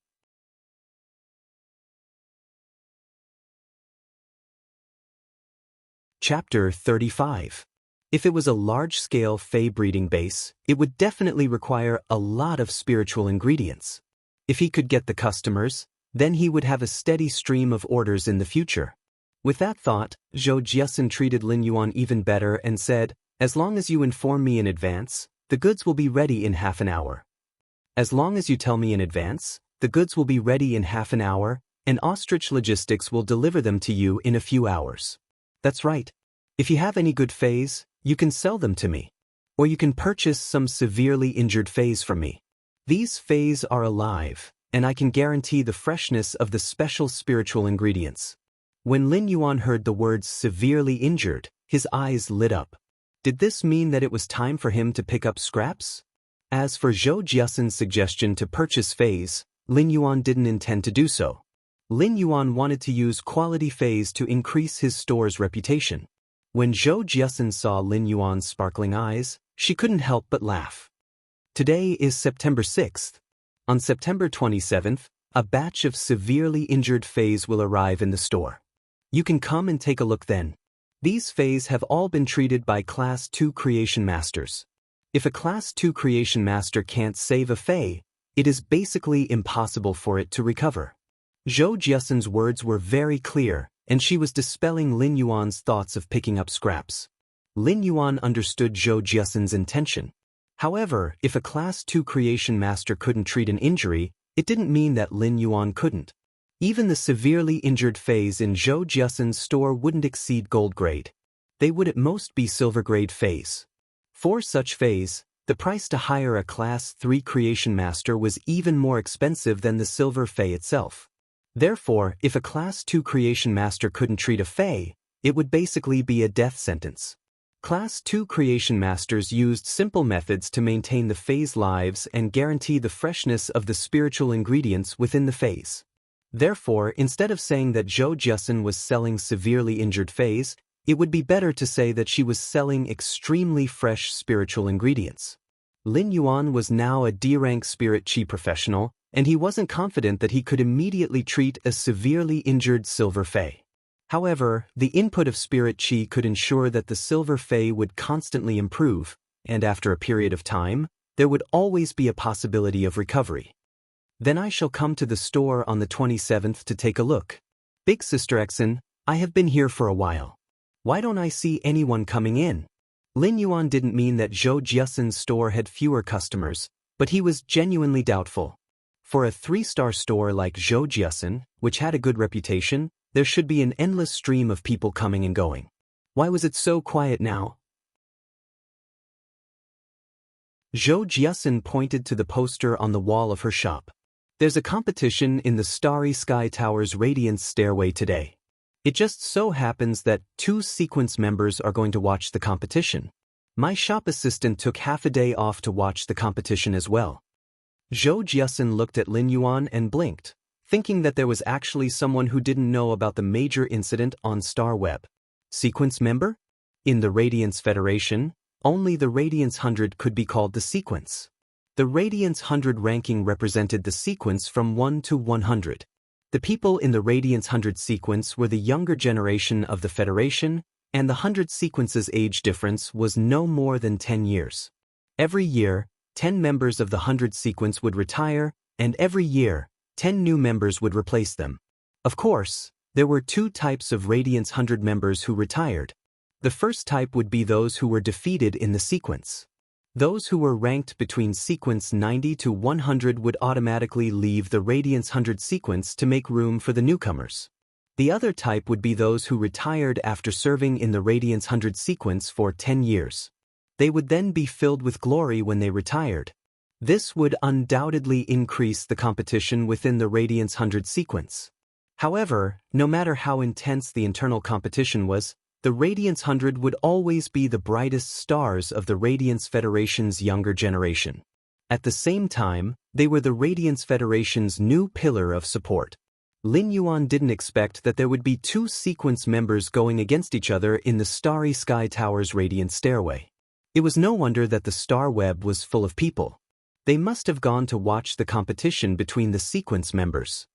Chapter 35. If it was a large-scale Fae breeding base, it would definitely require a lot of spiritual ingredients. If he could get the customers, then he would have a steady stream of orders in the future. With that thought, Zhou Jiasun treated Lin Yuan even better and said, "As long as you inform me in advance, the goods will be ready in half an hour." As long as you tell me in advance, the goods will be ready in half an hour, and Ostrich Logistics will deliver them to you in a few hours. That's right. If you have any good Faes, you can sell them to me. Or you can purchase some severely injured Faes from me. These Faes are alive, and I can guarantee the freshness of the special spiritual ingredients. When Lin Yuan heard the words severely injured, his eyes lit up. Did this mean that it was time for him to pick up scraps? As for Zhou Jiasun's suggestion to purchase Faes, Lin Yuan didn't intend to do so. Lin Yuan wanted to use quality Faes to increase his store's reputation. When Zhou Jiasun saw Lin Yuan's sparkling eyes, she couldn't help but laugh. Today is September 6th. On September 27th, a batch of severely injured Faes will arrive in the store. You can come and take a look then. These Faes have all been treated by Class 2 Creation Masters. If a Class 2 Creation Master can't save a Fae, it is basically impossible for it to recover. Zhou Jiasun's words were very clear, and she was dispelling Lin Yuan's thoughts of picking up scraps. Lin Yuan understood Zhou Jiasun's intention. However, if a Class 2 Creation Master couldn't treat an injury, it didn't mean that Lin Yuan couldn't. Even the severely injured Faes in Zhou Jiasun's store wouldn't exceed gold grade. They would at most be silver grade Faes. For such Faes, the price to hire a Class 3 Creation Master was even more expensive than the silver Fae itself. Therefore, if a Class 2 Creation Master couldn't treat a Fae, it would basically be a death sentence. Class 2 Creation Masters used simple methods to maintain the Fae's lives and guarantee the freshness of the spiritual ingredients within the Faes. Therefore, instead of saying that Zhou Jiasun was selling severely injured Faes, it would be better to say that she was selling extremely fresh spiritual ingredients. Lin Yuan was now a D-rank spirit chi professional, and he wasn't confident that he could immediately treat a severely injured silver Fae. However, the input of spirit chi could ensure that the silver Fae would constantly improve, and after a period of time, there would always be a possibility of recovery. Then I shall come to the store on the 27th to take a look. Big Sister Exen, I have been here for a while. Why don't I see anyone coming in? Lin Yuan didn't mean that Zhou Jiasun's store had fewer customers, but he was genuinely doubtful. For a 3-star store like Zhou Jiasun, which had a good reputation, There should be an endless stream of people coming and going. Why was it so quiet now? Zhou Jiasun pointed to the poster on the wall of her shop. There's a competition in the Starry Sky Tower's Radiance Stairway today. It just so happens that 2 sequence members are going to watch the competition. My shop assistant took half a day off to watch the competition as well. Zhou Jiasun looked at Lin Yuan and blinked, thinking that there was actually someone who didn't know about the major incident on StarWeb. Sequence member? In the Radiance Federation, only the Radiance 100 could be called the sequence. The Radiance 100 ranking represented the sequence from 1 to 100. The people in the Radiance 100 sequence were the younger generation of the Federation, and the 100 sequence's age difference was no more than 10 years. Every year, 10 members of the 100 sequence would retire, and every year, 10 new members would replace them. Of course, there were 2 types of Radiance 100 members who retired. The first type would be those who were defeated in the sequence. Those who were ranked between sequence 90 to 100 would automatically leave the Radiance 100 sequence to make room for the newcomers. The other type would be those who retired after serving in the Radiance 100 sequence for 10 years. They would then be filled with glory when they retired. This would undoubtedly increase the competition within the Radiance 100 sequence. However, no matter how intense the internal competition was, the Radiance 100 would always be the brightest stars of the Radiance Federation's younger generation. At the same time, they were the Radiance Federation's new pillar of support. Lin Yuan didn't expect that there would be 2 sequence members going against each other in the Starry Sky Tower's Radiant Stairway. It was no wonder that the star web was full of people. They must have gone to watch the competition between the sequence members.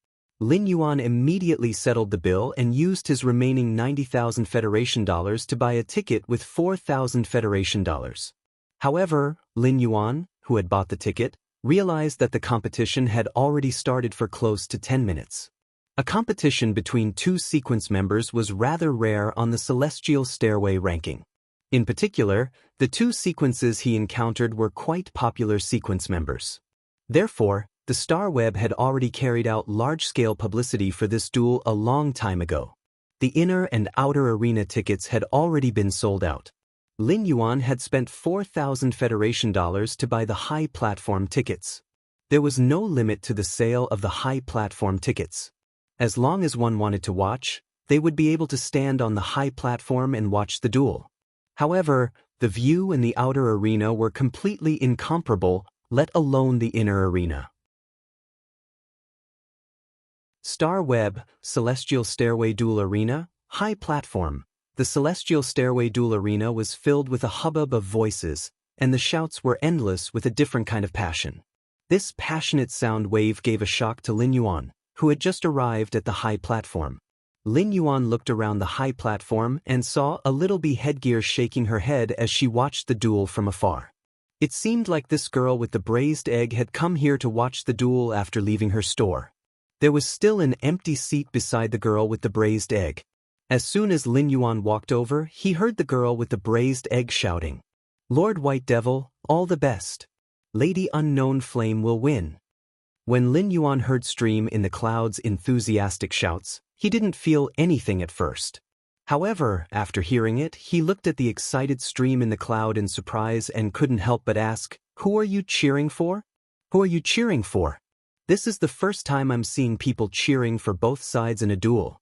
Lin Yuan immediately settled the bill and used his remaining 90,000 Federation dollars to buy a ticket with 4,000 Federation dollars. However, Lin Yuan, who had bought the ticket, realized that the competition had already started for close to 10 minutes. A competition between 2 sequence members was rather rare on the Celestial Stairway ranking. In particular, the 2 sequences he encountered were quite popular sequence members. Therefore, the StarWeb had already carried out large-scale publicity for this duel a long time ago. The inner and outer arena tickets had already been sold out. Lin Yuan had spent 4,000 Federation dollars to buy the high platform tickets. There was no limit to the sale of the high platform tickets. As long as one wanted to watch, they would be able to stand on the high platform and watch the duel. However, the view in the outer arena were completely incomparable, let alone the inner arena. StarWeb, Celestial Stairway Duel Arena, High Platform. The Celestial Stairway Duel Arena was filled with a hubbub of voices, and the shouts were endless with a different kind of passion. This passionate sound wave gave a shock to Lin Yuan, who had just arrived at the high platform. Lin Yuan looked around the high platform and saw a little bee headgear shaking her head as she watched the duel from afar. It seemed like this girl with the braised egg had come here to watch the duel after leaving her store. There was still an empty seat beside the girl with the braised egg. As soon as Lin Yuan walked over, he heard the girl with the braised egg shouting, "Lord White Devil, all the best. Lady Unknown Flame will win." When Lin Yuan heard Stream in the Cloud's enthusiastic shouts, he didn't feel anything at first. However, after hearing it, he looked at the excited Stream in the Cloud in surprise and couldn't help but ask, "Who are you cheering for? Who are you cheering for? This is the first time I'm seeing people cheering for both sides in a duel."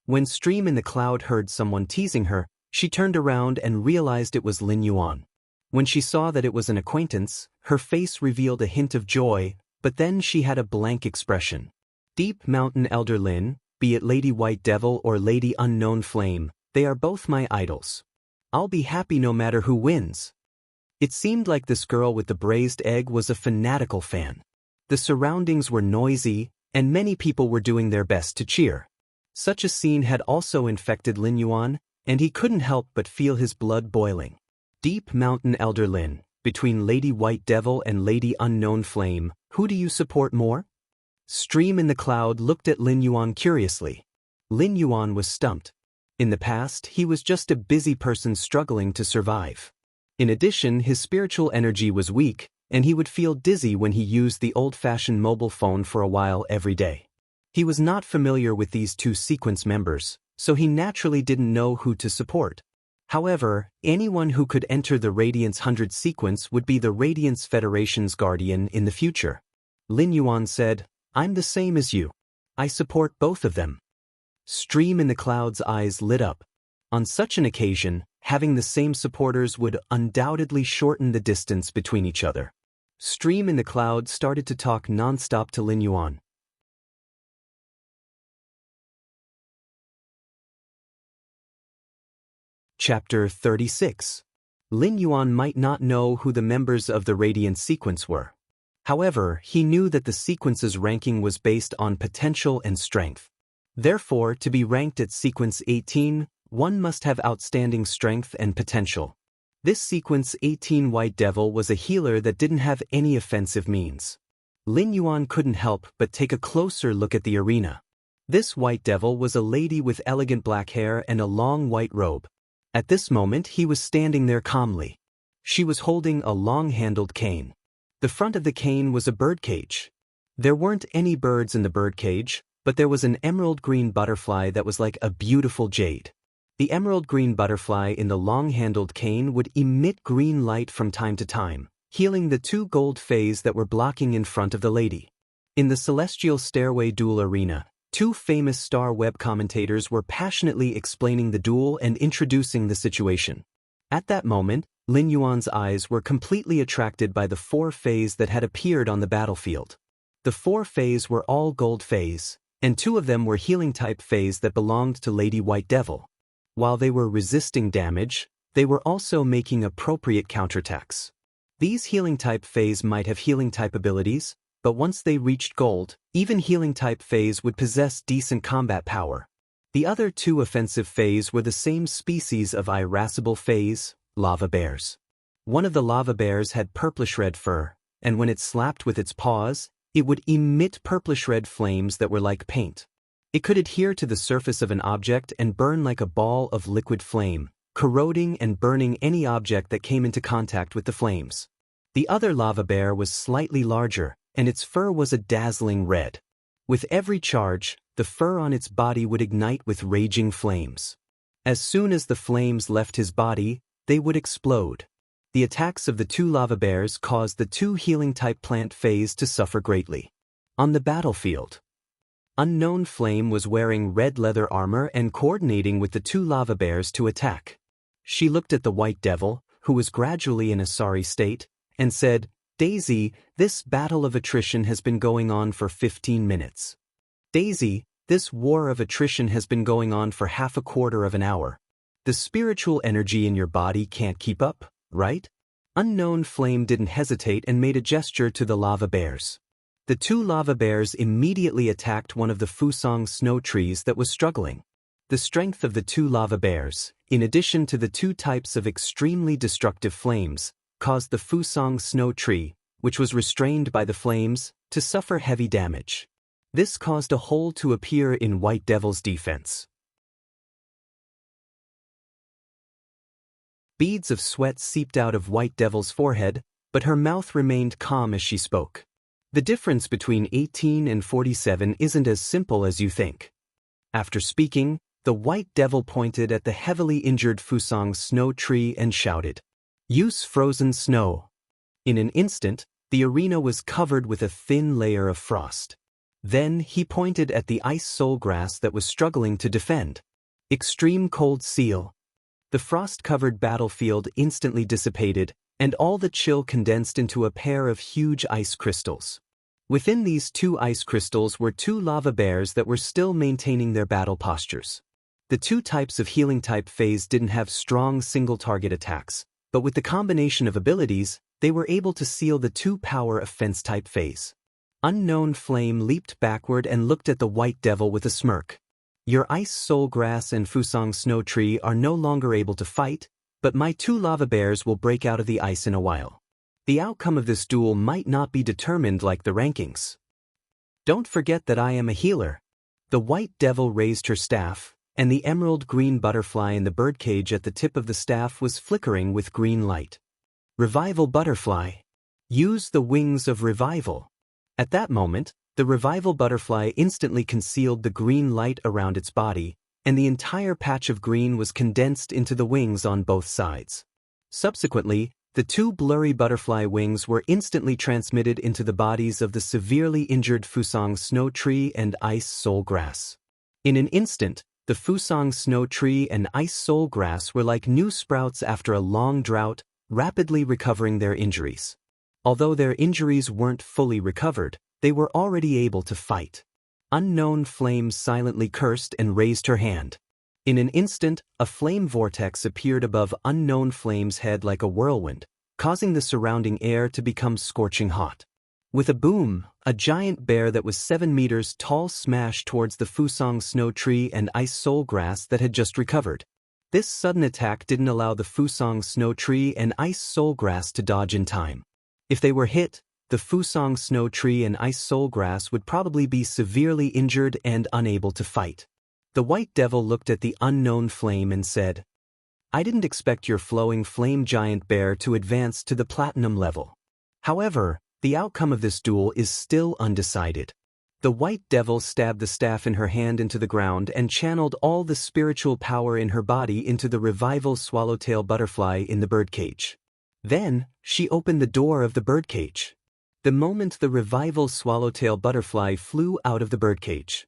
When Stream in the Cloud heard someone teasing her, she turned around and realized it was Lin Yuan. When she saw that it was an acquaintance, her face revealed a hint of joy, but then she had a blank expression. Deep Mountain Elder Lin, be it Lady White Devil or Lady Unknown Flame, they are both my idols. I'll be happy no matter who wins. It seemed like this girl with the braised egg was a fanatical fan. The surroundings were noisy, and many people were doing their best to cheer. Such a scene had also infected Lin Yuan, and he couldn't help but feel his blood boiling. Deep Mountain Elder Lin, between Lady White Devil and Lady Unknown Flame, who do you support more? Stream in the Cloud looked at Lin Yuan curiously. Lin Yuan was stumped. In the past, he was just a busy person struggling to survive. In addition, his spiritual energy was weak, and he would feel dizzy when he used the old-fashioned mobile phone for a while every day. He was not familiar with these two sequence members, so he naturally didn't know who to support. However, anyone who could enter the Radiance 100 sequence would be the Radiance Federation's guardian in the future. Lin Yuan said, "I'm the same as you. I support both of them." Stream in the Cloud's eyes lit up. On such an occasion, having the same supporters would undoubtedly shorten the distance between each other. Stream in the Cloud started to talk non-stop to Lin Yuan. Chapter 36. Lin Yuan might not know who the members of the Radiant sequence were. However, he knew that the sequence's ranking was based on potential and strength. Therefore, to be ranked at sequence 18, one must have outstanding strength and potential. This sequence 18 White Devil was a healer that didn't have any offensive means. Lin Yuan couldn't help but take a closer look at the arena. This White Devil was a lady with elegant black hair and a long white robe. At this moment he was standing there calmly. She was holding a long-handled cane. The front of the cane was a birdcage. There weren't any birds in the birdcage, but there was an emerald green butterfly that was like a beautiful jade. The emerald green butterfly in the long-handled cane would emit green light from time to time, healing the two gold fays that were blocking in front of the lady. In the Celestial Stairway Duel Arena, two famous star web commentators were passionately explaining the duel and introducing the situation. At that moment, Lin Yuan's eyes were completely attracted by the four fays that had appeared on the battlefield. The four fays were all gold fays, and two of them were healing-type fays that belonged to Lady White Devil. While they were resisting damage, they were also making appropriate counterattacks. These healing-type fays might have healing-type abilities, but once they reached gold, even healing-type fays would possess decent combat power. The other two offensive fays were the same species of irascible fays, lava bears. One of the lava bears had purplish-red fur, and when it slapped with its paws, it would emit purplish-red flames that were like paint. It could adhere to the surface of an object and burn like a ball of liquid flame, corroding and burning any object that came into contact with the flames. The other lava bear was slightly larger, and its fur was a dazzling red. With every charge, the fur on its body would ignite with raging flames. As soon as the flames left his body, they would explode. The attacks of the two lava bears caused the two healing-type plant fays to suffer greatly. On the battlefield, Unknown Flame was wearing red leather armor and coordinating with the two lava bears to attack. She looked at the White Devil, who was gradually in a sorry state, and said, "Daisy, this battle of attrition has been going on for 15 minutes. Daisy, this war of attrition has been going on for half a quarter of an hour. The spiritual energy in your body can't keep up, right?" Unknown Flame didn't hesitate and made a gesture to the lava bears. The two lava bears immediately attacked one of the Fusang snow trees that was struggling. The strength of the two lava bears, in addition to the two types of extremely destructive flames, caused the Fusang snow tree, which was restrained by the flames, to suffer heavy damage. This caused a hole to appear in White Devil's defense. Beads of sweat seeped out of White Devil's forehead, but her mouth remained calm as she spoke. The difference between 18 and 47 isn't as simple as you think. After speaking, the White Devil pointed at the heavily injured Fusang snow tree and shouted, "Use frozen snow." In an instant, the arena was covered with a thin layer of frost. Then he pointed at the ice soul grass that was struggling to defend. "Extreme cold seal." The frost-covered battlefield instantly dissipated, and all the chill condensed into a pair of huge ice crystals. Within these two ice crystals were two lava bears that were still maintaining their battle postures. The two types of healing-type phase didn't have strong single-target attacks, but with the combination of abilities, they were able to seal the two-power offense-type phase. Unknown Flame leaped backward and looked at the White Devil with a smirk. "Your ice soul grass and Fusang snow tree are no longer able to fight, but my two lava bears will break out of the ice in a while. The outcome of this duel might not be determined like the rankings. Don't forget that I am a healer." The White Devil raised her staff, and the emerald green butterfly in the birdcage at the tip of the staff was flickering with green light. "Revival butterfly. Use the wings of revival." At that moment, The revival butterfly instantly concealed the green light around its body, and the entire patch of green was condensed into the wings on both sides. Subsequently, the two blurry butterfly wings were instantly transmitted into the bodies of the severely injured Fusang snow tree and ice soul grass. In an instant, the Fusang snow tree and ice soul grass were like new sprouts after a long drought, rapidly recovering their injuries. Although their injuries weren't fully recovered, they were already able to fight. Unknown Flame silently cursed and raised her hand. In an instant, a flame vortex appeared above Unknown Flame's head like a whirlwind, causing the surrounding air to become scorching hot. With a boom, a giant bear that was 7 meters tall smashed towards the Fusang snow tree and ice soul grass that had just recovered. This sudden attack didn't allow the Fusang snow tree and ice soul grass to dodge in time. If they were hit, the Fusang snow tree and ice soul grass would probably be severely injured and unable to fight. The White Devil looked at the Unknown Flame and said, "I didn't expect your flowing flame giant bear to advance to the platinum level. However, the outcome of this duel is still undecided." The White Devil stabbed the staff in her hand into the ground and channeled all the spiritual power in her body into the revival swallowtail butterfly in the birdcage. Then, she opened the door of the birdcage. The moment the revival swallowtail butterfly flew out of the birdcage,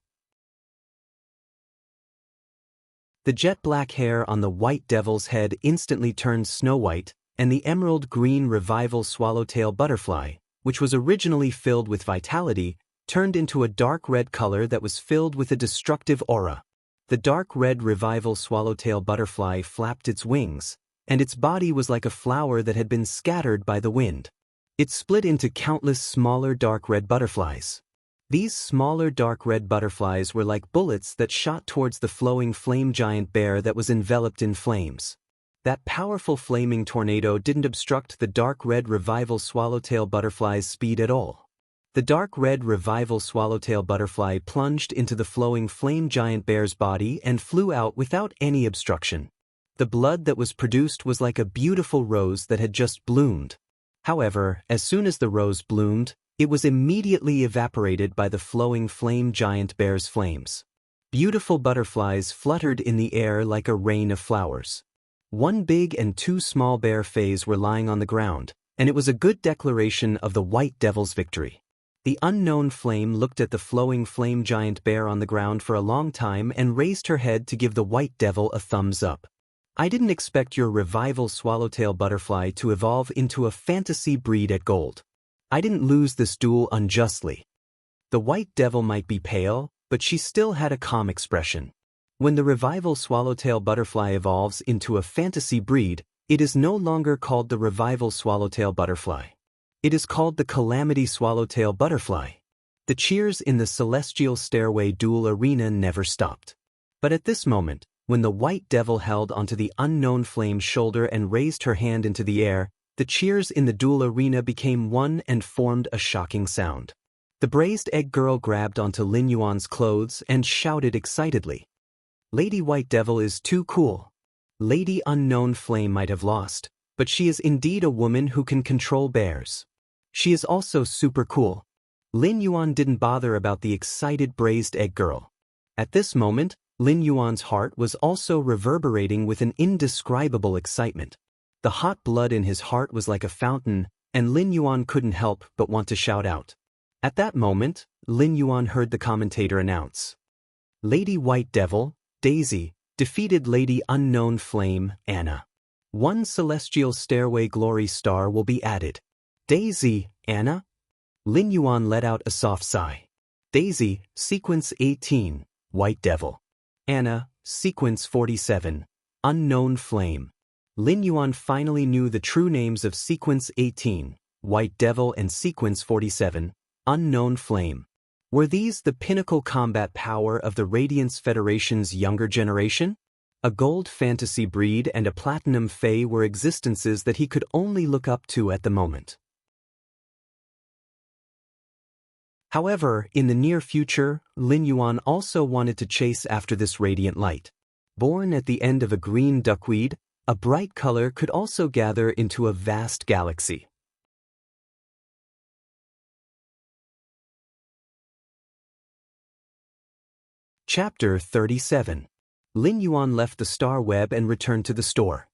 the jet-black hair on the White Devil's head instantly turned snow-white, and the emerald-green revival swallowtail butterfly, which was originally filled with vitality, turned into a dark red color that was filled with a destructive aura. The dark red revival swallowtail butterfly flapped its wings, and its body was like a flower that had been scattered by the wind. It split into countless smaller dark red butterflies. These smaller dark red butterflies were like bullets that shot towards the flowing flame giant bear that was enveloped in flames. That powerful flaming tornado didn't obstruct the dark red revival swallowtail butterfly's speed at all. The dark red revival swallowtail butterfly plunged into the flowing flame giant bear's body and flew out without any obstruction. The blood that was produced was like a beautiful rose that had just bloomed. However, as soon as the rose bloomed, it was immediately evaporated by the flowing flame giant bear's flames. Beautiful butterflies fluttered in the air like a rain of flowers. One big and two small bear fays were lying on the ground, and it was a good declaration of the White Devil's victory. The Unknown Flame looked at the flowing flame giant bear on the ground for a long time and raised her head to give the White Devil a thumbs up. "I didn't expect your revival swallowtail butterfly to evolve into a fantasy breed at gold. I didn't lose this duel unjustly." The White Devil might be pale, but she still had a calm expression. When the revival swallowtail butterfly evolves into a fantasy breed, it is no longer called the revival swallowtail butterfly. It is called the calamity swallowtail butterfly. The cheers in the celestial stairway duel arena never stopped. But at this moment, when the White Devil held onto the Unknown Flame's shoulder and raised her hand into the air, the cheers in the duel arena became one and formed a shocking sound. The braised egg girl grabbed onto Lin Yuan's clothes and shouted excitedly, "Lady White Devil is too cool. Lady Unknown Flame might have lost, but she is indeed a woman who can control bears. She is also super cool." Lin Yuan didn't bother about the excited braised egg girl. At this moment, Lin Yuan's heart was also reverberating with an indescribable excitement. The hot blood in his heart was like a fountain, and Lin Yuan couldn't help but want to shout out. At that moment, Lin Yuan heard the commentator announce, "Lady White Devil, Daisy, defeated Lady Unknown Flame, Anna. 1 celestial stairway glory star will be added." "Daisy, Anna?" Lin Yuan let out a soft sigh. "Daisy, sequence 18, White Devil. Anna, sequence 47, Unknown Flame." Lin Yuan finally knew the true names of sequence 18, White Devil, and sequence 47, Unknown Flame. Were these the pinnacle combat power of the Radiance Federation's younger generation? A gold fantasy breed and a platinum fae were existences that he could only look up to at the moment. However, in the near future, Lin Yuan also wanted to chase after this radiant light. Born at the end of a green duckweed, a bright color could also gather into a vast galaxy. Chapter 37. Lin Yuan left the star web and returned to the store.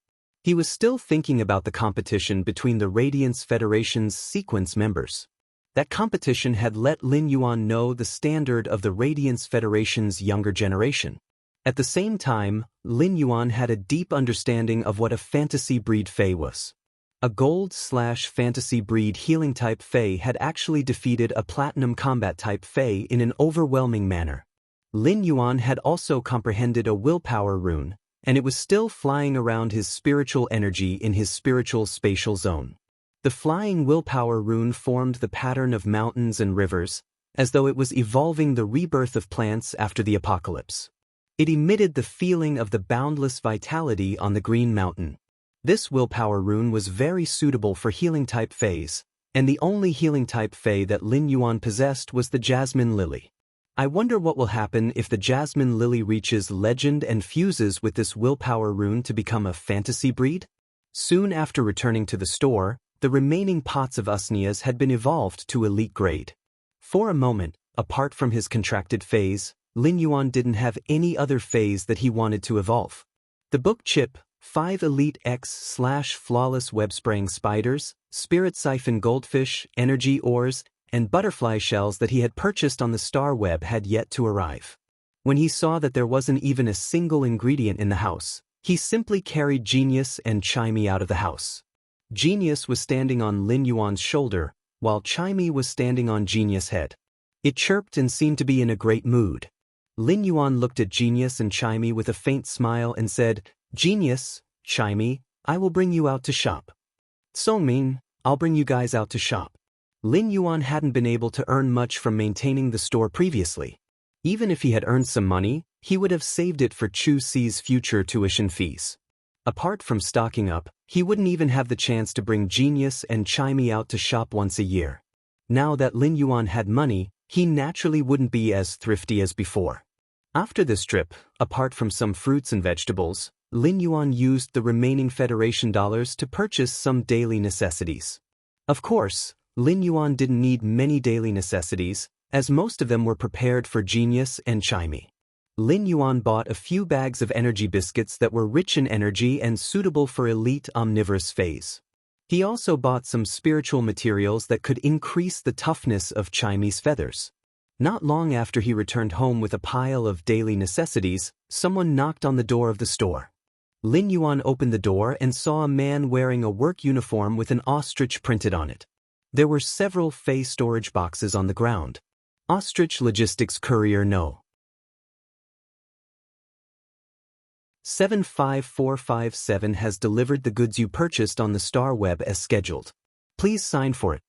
He was still thinking about the competition between the Radiance Federation's sequence members. That competition had let Lin Yuan know the standard of the Radiance Federation's younger generation. At the same time, Lin Yuan had a deep understanding of what a fantasy breed Fae was. A gold/fantasy breed healing type Fae had actually defeated a platinum combat type Fae in an overwhelming manner. Lin Yuan had also comprehended a willpower rune, and it was still flying around his spiritual energy in his spiritual spatial zone. The flying willpower rune formed the pattern of mountains and rivers, as though it was evolving the rebirth of plants after the apocalypse. It emitted the feeling of the boundless vitality on the green mountain. This willpower rune was very suitable for healing type Faes, and the only healing type Fae that Lin Yuan possessed was the Jasmine Lily. I wonder what will happen if the Jasmine Lily reaches legend and fuses with this willpower rune to become a fantasy breed? Soon after returning to the store, the remaining pots of Usnias had been evolved to elite grade. For a moment, apart from his contracted phase, Lin Yuan didn't have any other phase that he wanted to evolve. The book chip, 5 Elite X/flawless web-spraying spiders, spirit siphon goldfish, energy ores, and butterfly shells that he had purchased on the star web had yet to arrive. When he saw that there wasn't even a single ingredient in the house, he simply carried Genius and Chimey out of the house. Genius was standing on Lin Yuan's shoulder, while Chimey was standing on Genius' head. It chirped and seemed to be in a great mood. Lin Yuan looked at Genius and Chimey with a faint smile and said, "Genius, Chimey, I will bring you out to shop." "Songming, I'll bring you guys out to shop." Lin Yuan hadn't been able to earn much from maintaining the store previously. Even if he had earned some money, he would have saved it for Chu Si's future tuition fees. Apart from stocking up, he wouldn't even have the chance to bring Genius and Chimey out to shop once a year. Now that Lin Yuan had money, he naturally wouldn't be as thrifty as before. After this trip, apart from some fruits and vegetables, Lin Yuan used the remaining Federation dollars to purchase some daily necessities. Of course, Lin Yuan didn't need many daily necessities, as most of them were prepared for Genius and Chimey. Lin Yuan bought a few bags of energy biscuits that were rich in energy and suitable for elite omnivorous phase. He also bought some spiritual materials that could increase the toughness of Chimey's feathers. Not long after he returned home with a pile of daily necessities, someone knocked on the door of the store. Lin Yuan opened the door and saw a man wearing a work uniform with an ostrich printed on it. There were several Fae storage boxes on the ground. Ostrich Logistics Courier No. 75457 has delivered the goods you purchased on the star web as scheduled. Please sign for it.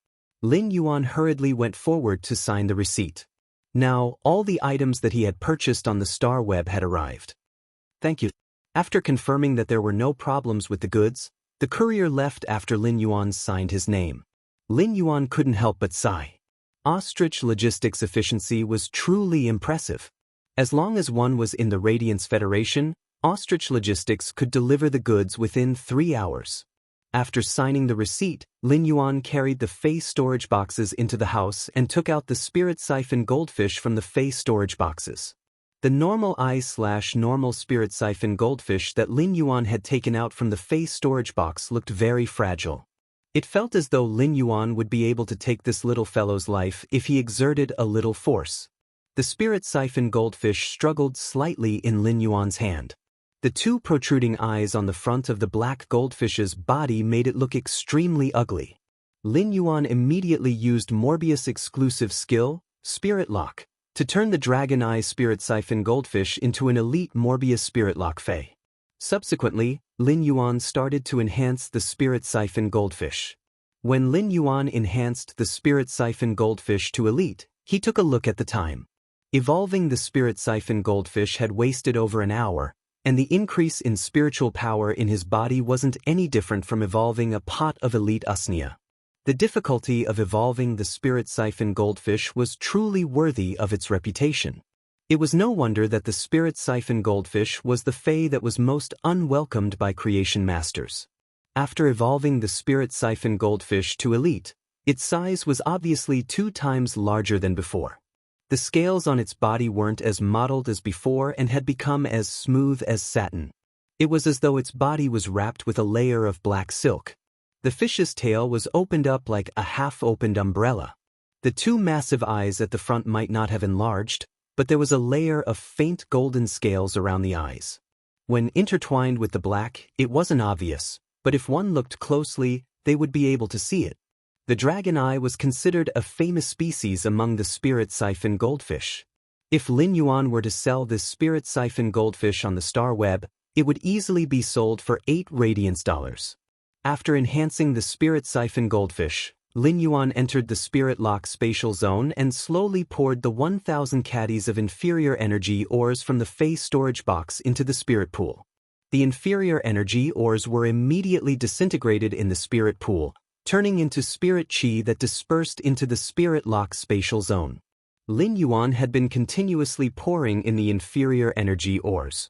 Lin Yuan hurriedly went forward to sign the receipt. Now, all the items that he had purchased on the star web had arrived. Thank you. After confirming that there were no problems with the goods, the courier left after Lin Yuan signed his name. Lin Yuan couldn't help but sigh. Ostrich Logistics' efficiency was truly impressive. As long as one was in the Radiance Federation, Ostrich Logistics could deliver the goods within 3 hours. After signing the receipt, Lin Yuan carried the Fae storage boxes into the house and took out the spirit siphon goldfish from the Fae storage boxes. The normal normal spirit siphon goldfish that Lin Yuan had taken out from the Fae storage box looked very fragile. It felt as though Lin Yuan would be able to take this little fellow's life if he exerted a little force. The spirit siphon goldfish struggled slightly in Lin Yuan's hand. The 2 protruding eyes on the front of the black goldfish's body made it look extremely ugly. Lin Yuan immediately used Morbius' exclusive skill, Spirit Lock, to turn the Dragon Eye Spirit Siphon Goldfish into an elite Morbius Spirit Lock Fae. Subsequently, Lin Yuan started to enhance the Spirit Siphon Goldfish. When Lin Yuan enhanced the Spirit Siphon Goldfish to elite, he took a look at the time. Evolving the Spirit Siphon Goldfish had wasted over an hour, and the increase in spiritual power in his body wasn't any different from evolving a pot of elite Usnia. The difficulty of evolving the Spirit Siphon Goldfish was truly worthy of its reputation. It was no wonder that the Spirit Siphon Goldfish was the Fae that was most unwelcomed by creation masters. After evolving the Spirit Siphon Goldfish to elite, its size was obviously 2 times larger than before. The scales on its body weren't as mottled as before and had become as smooth as satin. It was as though its body was wrapped with a layer of black silk. The fish's tail was opened up like a half-opened umbrella. The two massive eyes at the front might not have enlarged, but there was a layer of faint golden scales around the eyes. When intertwined with the black, it wasn't obvious, but if one looked closely, they would be able to see it. The dragon eye was considered a famous species among the spirit siphon goldfish. If Lin Yuan were to sell this spirit siphon goldfish on the star web, it would easily be sold for 8 radiance dollars. After enhancing the spirit siphon goldfish, Lin Yuan entered the spirit lock spatial zone and slowly poured the 1,000 caddies of inferior energy ores from the Fey storage box into the spirit pool. The inferior energy ores were immediately disintegrated in the spirit pool, turning into spirit chi that dispersed into the spirit lock spatial zone. Lin Yuan had been continuously pouring in the inferior energy ores.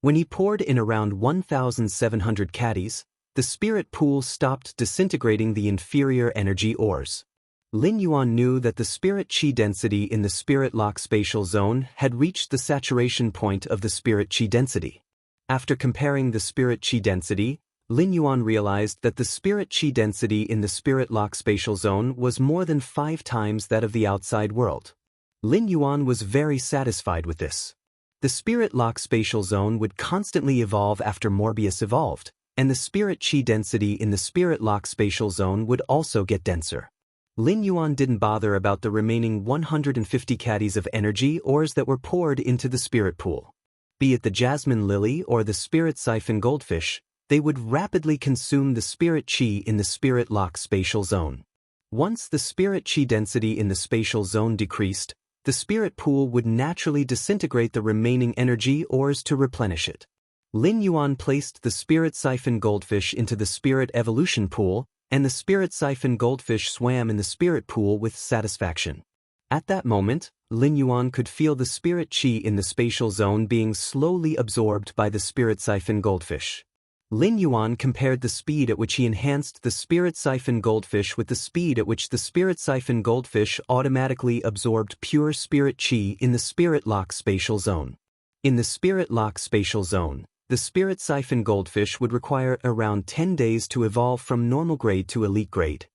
When he poured in around 1,700 caddies, the spirit pool stopped disintegrating the inferior energy ores. Lin Yuan knew that the spirit chi density in the spirit lock spatial zone had reached the saturation point of the spirit chi density. After comparing the spirit chi density, Lin Yuan realized that the spirit chi density in the spirit lock spatial zone was more than 5 times that of the outside world. Lin Yuan was very satisfied with this. The spirit lock spatial zone would constantly evolve after Morbius evolved, and the spirit chi density in the spirit lock spatial zone would also get denser. Lin Yuan didn't bother about the remaining 150 caddies of energy ores that were poured into the spirit pool. Be it the jasmine lily or the spirit siphon goldfish, they would rapidly consume the spirit chi in the spirit lock spatial zone. Once the spirit chi density in the spatial zone decreased, the spirit pool would naturally disintegrate the remaining energy ores to replenish it. Lin Yuan placed the spirit siphon goldfish into the spirit evolution pool, and the spirit siphon goldfish swam in the spirit pool with satisfaction. At that moment, Lin Yuan could feel the spirit chi in the spatial zone being slowly absorbed by the spirit siphon goldfish. Lin Yuan compared the speed at which he enhanced the spirit siphon goldfish with the speed at which the spirit siphon goldfish automatically absorbed pure spirit chi in the spirit lock spatial zone. In the spirit lock spatial zone, the spirit siphon goldfish would require around 10 days to evolve from normal grade to elite grade.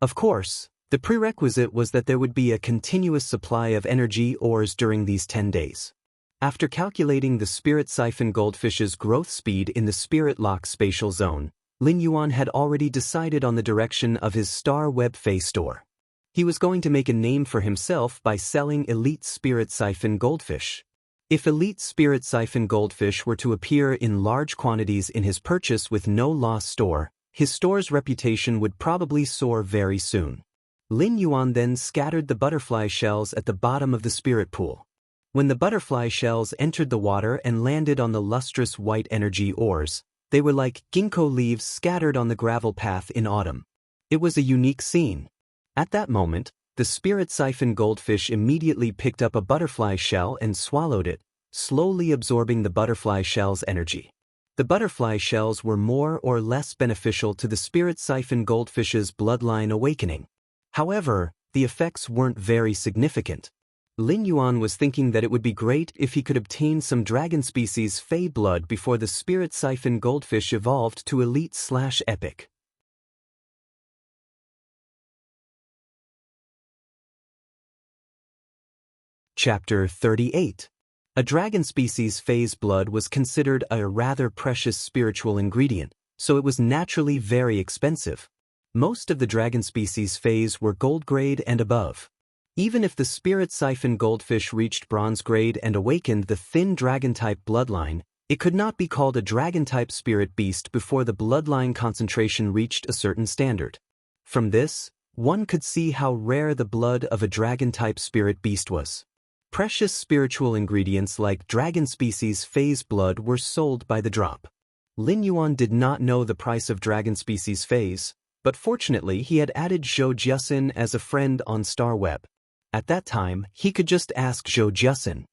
Of course, the prerequisite was that there would be a continuous supply of energy ores during these 10 days. After calculating the spirit siphon goldfish's growth speed in the spirit lock spatial zone, Lin Yuan had already decided on the direction of his Star Web Fey store. He was going to make a name for himself by selling elite spirit siphon goldfish. If elite spirit siphon goldfish were to appear in large quantities in his purchase with no loss store, his store's reputation would probably soar very soon. Lin Yuan then scattered the butterfly shells at the bottom of the spirit pool. When the butterfly shells entered the water and landed on the lustrous white energy ores, they were like ginkgo leaves scattered on the gravel path in autumn. It was a unique scene. At that moment, the spirit siphon goldfish immediately picked up a butterfly shell and swallowed it, slowly absorbing the butterfly shell's energy. The butterfly shells were more or less beneficial to the spirit siphon goldfish's bloodline awakening. However, the effects weren't very significant. Lin Yuan was thinking that it would be great if he could obtain some dragon species Fey blood before the spirit siphon goldfish evolved to elite/epic. Chapter 38. A dragon species Fey's blood was considered a rather precious spiritual ingredient, so it was naturally very expensive. Most of the dragon species Feys were gold grade and above. Even if the spirit siphon goldfish reached bronze grade and awakened the thin dragon-type bloodline, it could not be called a dragon-type spirit beast before the bloodline concentration reached a certain standard. From this, one could see how rare the blood of a dragon-type spirit beast was. Precious spiritual ingredients like dragon species Fey's blood were sold by the drop. Lin Yuan did not know the price of dragon species Fey's, but fortunately he had added Zhou Jiasin as a friend on StarWeb. At that time, he could just ask Zhou Jiasin.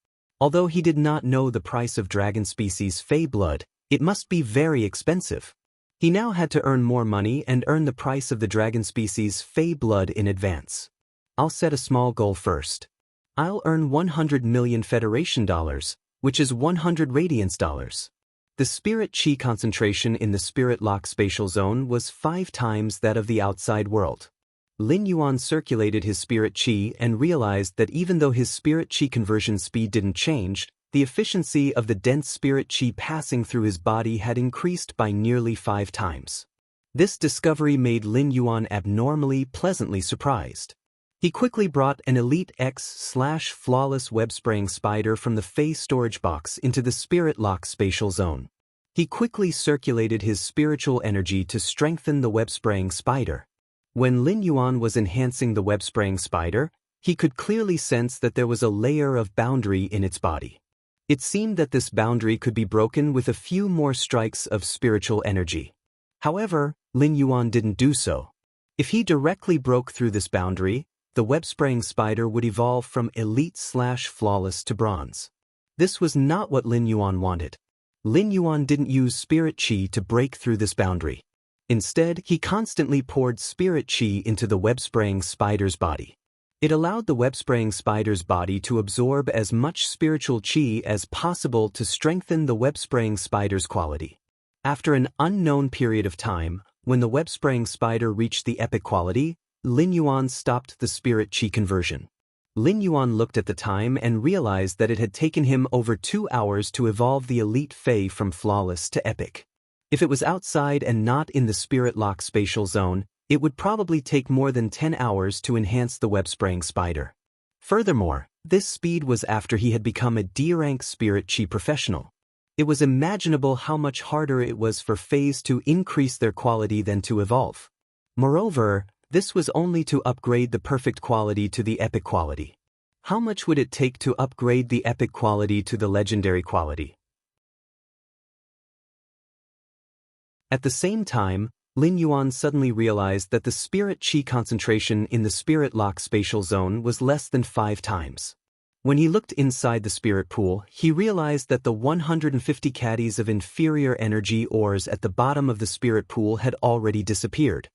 Although he did not know the price of dragon species Fey blood, it must be very expensive. He now had to earn more money and earn the price of the dragon species Fey blood in advance. I'll set a small goal first. I'll earn 100 million Federation dollars, which is 100 radiance dollars. The spirit chi concentration in the spirit lock spatial zone was 5 times that of the outside world. Lin Yuan circulated his spirit chi and realized that even though his spirit chi conversion speed didn't change, the efficiency of the dense spirit chi passing through his body had increased by nearly 5 times. This discovery made Lin Yuan abnormally pleasantly surprised. He quickly brought an Elite X/flawless web-spraying spider from the Fey storage box into the spirit lock spatial zone. He quickly circulated his spiritual energy to strengthen the web-spraying spider. When Lin Yuan was enhancing the web-spraying spider, he could clearly sense that there was a layer of boundary in its body. It seemed that this boundary could be broken with a few more strikes of spiritual energy. However, Lin Yuan didn't do so. If he directly broke through this boundary, the web-spraying spider would evolve from elite/flawless to bronze. This was not what Lin Yuan wanted. Lin Yuan didn't use spirit chi to break through this boundary. Instead, he constantly poured spirit chi into the web-spraying spider's body. It allowed the web-spraying spider's body to absorb as much spiritual chi as possible to strengthen the web-spraying spider's quality. After an unknown period of time, when the web-spraying spider reached the epic quality, Lin Yuan stopped the spirit chi conversion. Lin Yuan looked at the time and realized that it had taken him over 2 hours to evolve the elite Fey from flawless to epic. If it was outside and not in the spirit lock spatial zone, it would probably take more than 10 hours to enhance the web-spraying spider. Furthermore, this speed was after he had become a D-rank spirit chi professional. It was imaginable how much harder it was for Feys to increase their quality than to evolve. Moreover, this was only to upgrade the perfect quality to the epic quality. How much would it take to upgrade the epic quality to the legendary quality? At the same time, Lin Yuan suddenly realized that the spirit chi concentration in the spirit lock spatial zone was less than 5 times. When he looked inside the spirit pool, he realized that the 150 caddies of inferior energy ores at the bottom of the spirit pool had already disappeared.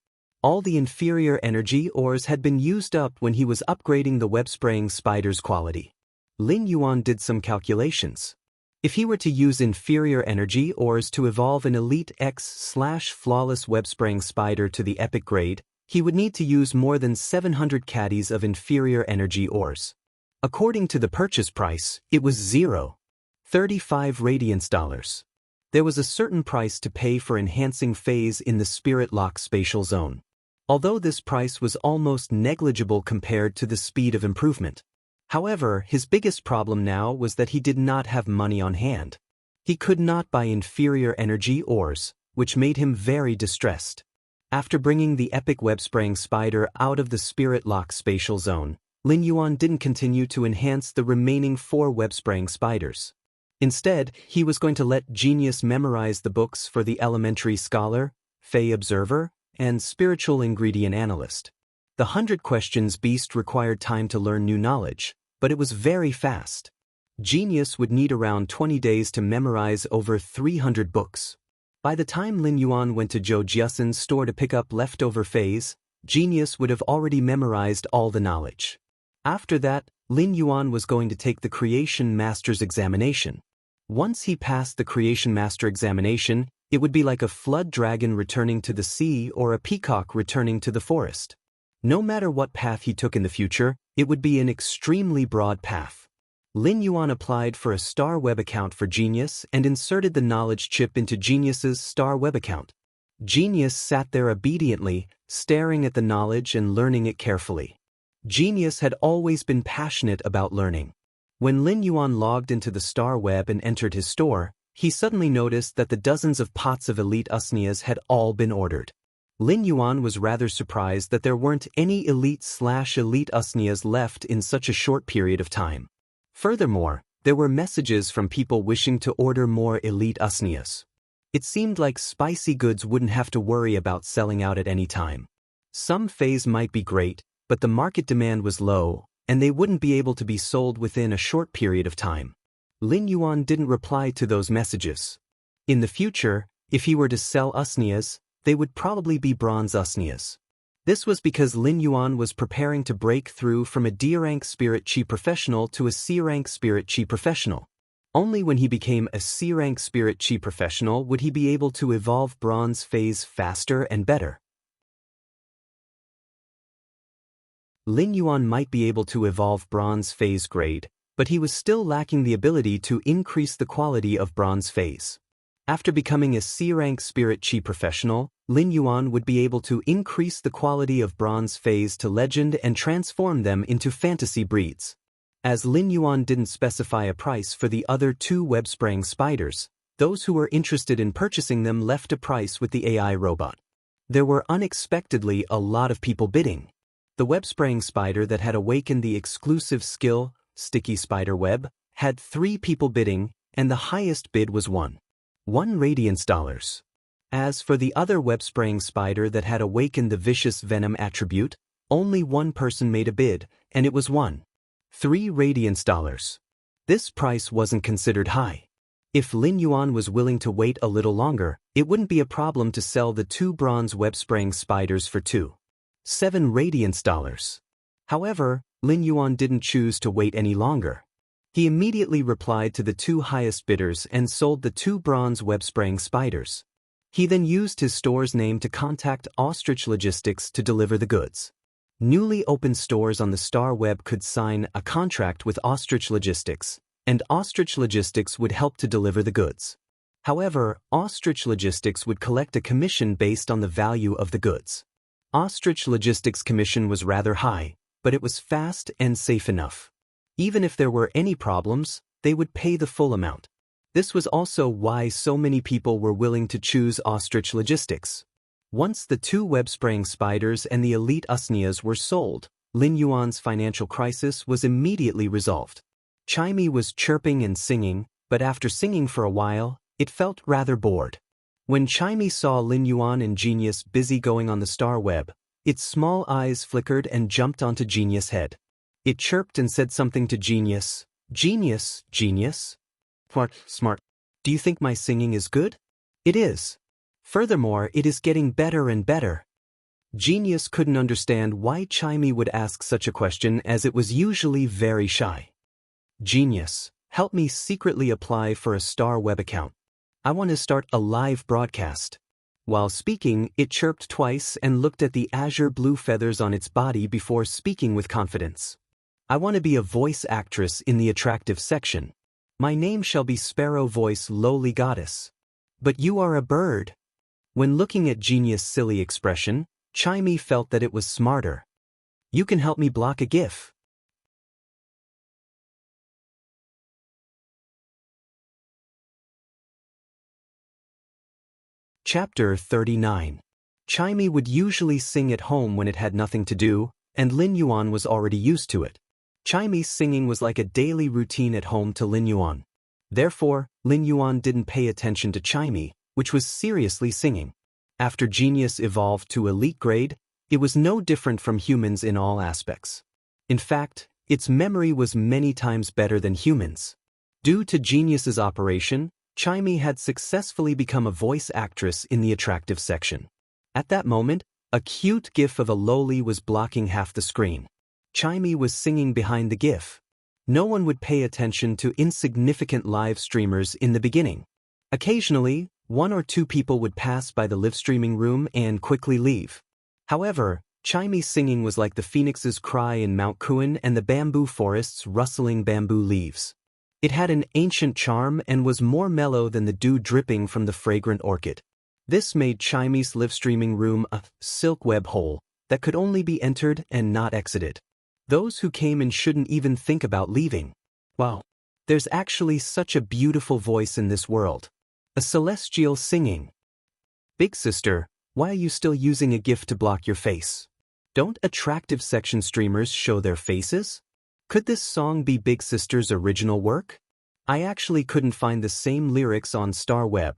All the inferior energy ores had been used up when he was upgrading the web-spraying spider's quality. Lin Yuan did some calculations. If he were to use inferior energy ores to evolve an Elite X/flawless web-spraying spider to the epic grade, he would need to use more than 700 caddies of inferior energy ores. According to the purchase price, it was 0.35 radiance dollars. There was a certain price to pay for enhancing Feys in the spirit lock spatial zone. Although this price was almost negligible compared to the speed of improvement. However, his biggest problem now was that he did not have money on hand. He could not buy inferior energy ores, which made him very distressed. After bringing the epic web-spraying spider out of the spirit lock spatial zone, Lin Yuan didn't continue to enhance the remaining 4 web-spraying spiders. Instead, he was going to let Genius memorize the books for the Elementary Scholar, Fey Observer, and Spiritual Ingredient Analyst. The 100 Questions Beast required time to learn new knowledge, but it was very fast. Genius would need around 20 days to memorize over 300 books. By the time Lin Yuan went to Zhou Jiasen's store to pick up leftover Feys, Genius would have already memorized all the knowledge. After that, Lin Yuan was going to take the Creation Master's examination. Once he passed the Creation Master examination, it would be like a flood dragon returning to the sea or a peacock returning to the forest. No matter what path he took in the future, it would be an extremely broad path. Lin Yuan applied for a Star Web account for Genius and inserted the knowledge chip into Genius's Star Web account. Genius sat there obediently, staring at the knowledge and learning it carefully. Genius had always been passionate about learning. When Lin Yuan logged into the Star Web and entered his store, he suddenly noticed that the dozens of pots of elite usnias had all been ordered. Lin Yuan was rather surprised that there weren't any elite/elite usnias left in such a short period of time. Furthermore, there were messages from people wishing to order more elite usnias. It seemed like spicy goods wouldn't have to worry about selling out at any time. Some Feys might be great, but the market demand was low, and they wouldn't be able to be sold within a short period of time. Lin Yuan didn't reply to those messages. In the future, if he were to sell usnias, they would probably be bronze usnias. This was because Lin Yuan was preparing to break through from a D-rank Spirit Chi professional to a C-rank Spirit Chi professional. Only when he became a C-rank Spirit Chi professional would he be able to evolve Bronze phase faster and better. Lin Yuan might be able to evolve Bronze phase grade, but he was still lacking the ability to increase the quality of Bronze phase. After becoming a C-rank Spirit Chi professional, Lin Yuan would be able to increase the quality of Bronze phase to Legend and transform them into fantasy breeds. As Lin Yuan didn't specify a price for the other 2 web-spraying spiders, those who were interested in purchasing them left a price with the AI robot. There were unexpectedly a lot of people bidding. The web-spraying spider that had awakened the exclusive skill, Sticky Spider Web, had 3 people bidding, and the highest bid was $1 radiance. As for the other web-spraying spider that had awakened the vicious venom attribute, only 1 person made a bid, and it was $3 radiance. This price wasn't considered high. If Lin Yuan was willing to wait a little longer, it wouldn't be a problem to sell the 2 bronze web-spraying spiders for $7 radiance. However, Lin Yuan didn't choose to wait any longer. He immediately replied to the 2 highest bidders and sold the 2 bronze web-spraying spiders. He then used his store's name to contact Ostrich Logistics to deliver the goods. Newly opened stores on the Star Web could sign a contract with Ostrich Logistics, and Ostrich Logistics would help to deliver the goods. However, Ostrich Logistics would collect a commission based on the value of the goods. Ostrich Logistics' commission was rather high, but it was fast and safe enough. Even if there were any problems, they would pay the full amount. This was also why so many people were willing to choose Ostrich Logistics. Once the 2 web-spraying spiders and the elite usnias were sold, Lin Yuan's financial crisis was immediately resolved. Chimey was chirping and singing, but after singing for a while, it felt rather bored. When Chimey saw Lin Yuan and Genius busy going on the Star Web, its small eyes flickered and jumped onto Genius' head. It chirped and said something to Genius. Genius. Smart. Do you think my singing is good? It is. Furthermore, it is getting better and better. Genius couldn't understand why Chimey would ask such a question, as it was usually very shy. Genius, help me secretly apply for a Star Web account. I want to start a live broadcast. While speaking, it chirped twice and looked at the azure blue feathers on its body before speaking with confidence. I want to be a voice actress in the attractive section. My name shall be Sparrow Voice Lowly Goddess. But you are a bird. When looking at Genius' silly expression, Chimey felt that it was smarter. You can help me block a GIF. Chapter 39. Chimey would usually sing at home when it had nothing to do, and Lin Yuan was already used to it. Chimey's singing was like a daily routine at home to Lin Yuan. Therefore, Lin Yuan didn't pay attention to Chimey, which was seriously singing. After Genius evolved to elite grade, it was no different from humans in all aspects. In fact, its memory was many times better than humans. Due to Genius's operation, Chimey had successfully become a voice actress in the attractive section. At that moment, a cute gif of a loli was blocking half the screen. Chimey was singing behind the gif. No one would pay attention to insignificant live streamers in the beginning. Occasionally, 1 or 2 people would pass by the live streaming room and quickly leave. However, Chimey's singing was like the phoenix's cry in Mount Kuan and the bamboo forest's rustling bamboo leaves. It had an ancient charm and was more mellow than the dew dripping from the fragrant orchid. This made Chimey's live streaming room a silk web hole that could only be entered and not exited. Those who came in shouldn't even think about leaving. Wow, there's actually such a beautiful voice in this world. A celestial singing. Big sister, why are you still using a GIF to block your face? Don't attractive section streamers show their faces? Could this song be Big Sister's original work? I actually couldn't find the same lyrics on Star Web.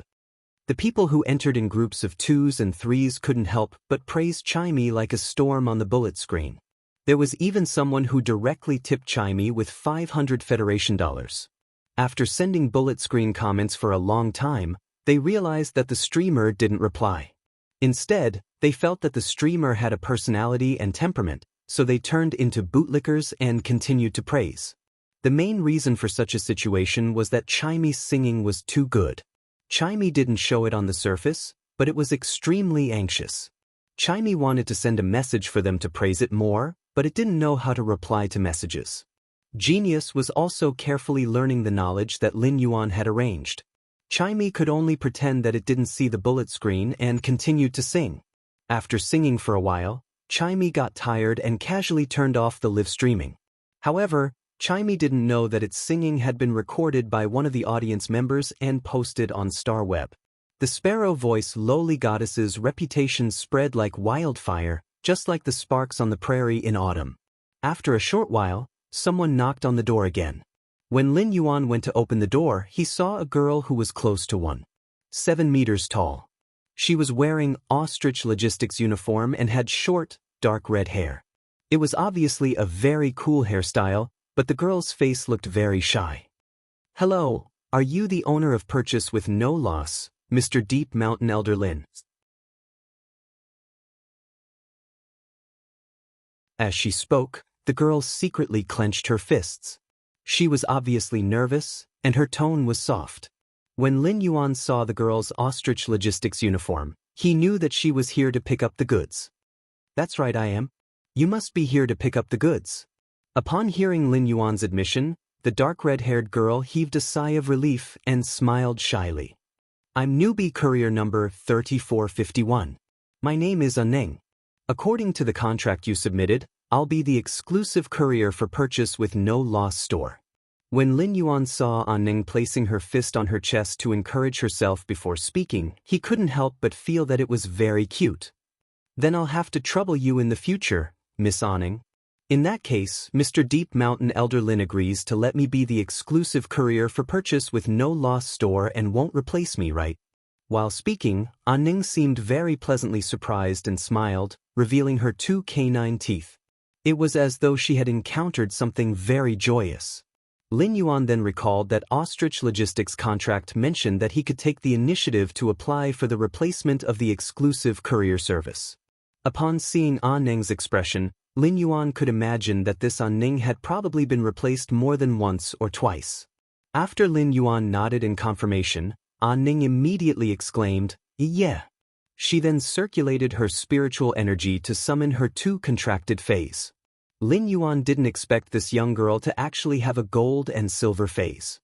The people who entered in groups of 2s and 3s couldn't help but praise Chimey like a storm on the bullet screen. There was even someone who directly tipped Chimey with $500 Federation dollars. After sending bullet screen comments for a long time, they realized that the streamer didn't reply. Instead, they felt that the streamer had a personality and temperament, so they turned into bootlickers and continued to praise. The main reason for such a situation was that Chimy's singing was too good. Chimy didn't show it on the surface, but it was extremely anxious. Chimy wanted to send a message for them to praise it more, but it didn't know how to reply to messages. Genius was also carefully learning the knowledge that Lin Yuan had arranged. Chimy could only pretend that it didn't see the bullet screen and continued to sing. After singing for a while, Chimy got tired and casually turned off the live streaming. However, Chimy didn't know that its singing had been recorded by one of the audience members and posted on StarWeb. The sparrow voice lowly goddess's reputation spread like wildfire, just like the sparks on the prairie in autumn. After a short while, someone knocked on the door again. When Lin Yuan went to open the door, he saw a girl who was close to 1.7 meters tall. She was wearing ostrich logistics uniform and had short, dark red hair. It was obviously a very cool hairstyle, but the girl's face looked very shy. "Hello, are you the owner of Purchase with No Loss, Mr. Deep Mountain Elder Lin?" As she spoke, the girl secretly clenched her fists. She was obviously nervous, and her tone was soft. When Lin Yuan saw the girl's ostrich logistics uniform, he knew that she was here to pick up the goods. "That's right, I am. You must be here to pick up the goods." Upon hearing Lin Yuan's admission, the dark red-haired girl heaved a sigh of relief and smiled shyly. "I'm newbie courier number 3451. My name is Ning. According to the contract you submitted, I'll be the exclusive courier for Purchase with No Loss store." When Lin Yuan saw Ning placing her fist on her chest to encourage herself before speaking, he couldn't help but feel that it was very cute. "Then I'll have to trouble you in the future, Miss Ning. In that case, Mr. Deep Mountain Elder Lin agrees to let me be the exclusive courier for Purchase with No Loss store and won't replace me, right?" While speaking, Ning seemed very pleasantly surprised and smiled, revealing her 2 canine teeth. It was as though she had encountered something very joyous. Lin Yuan then recalled that Ostrich Logistics' contract mentioned that he could take the initiative to apply for the replacement of the exclusive courier service. Upon seeing Ning's expression, Lin Yuan could imagine that this Ning had probably been replaced more than once or twice. After Lin Yuan nodded in confirmation, Ning immediately exclaimed, "Yeah." She then circulated her spiritual energy to summon her 2 contracted phase. Lin Yuan didn't expect this young girl to actually have a gold and silver phase.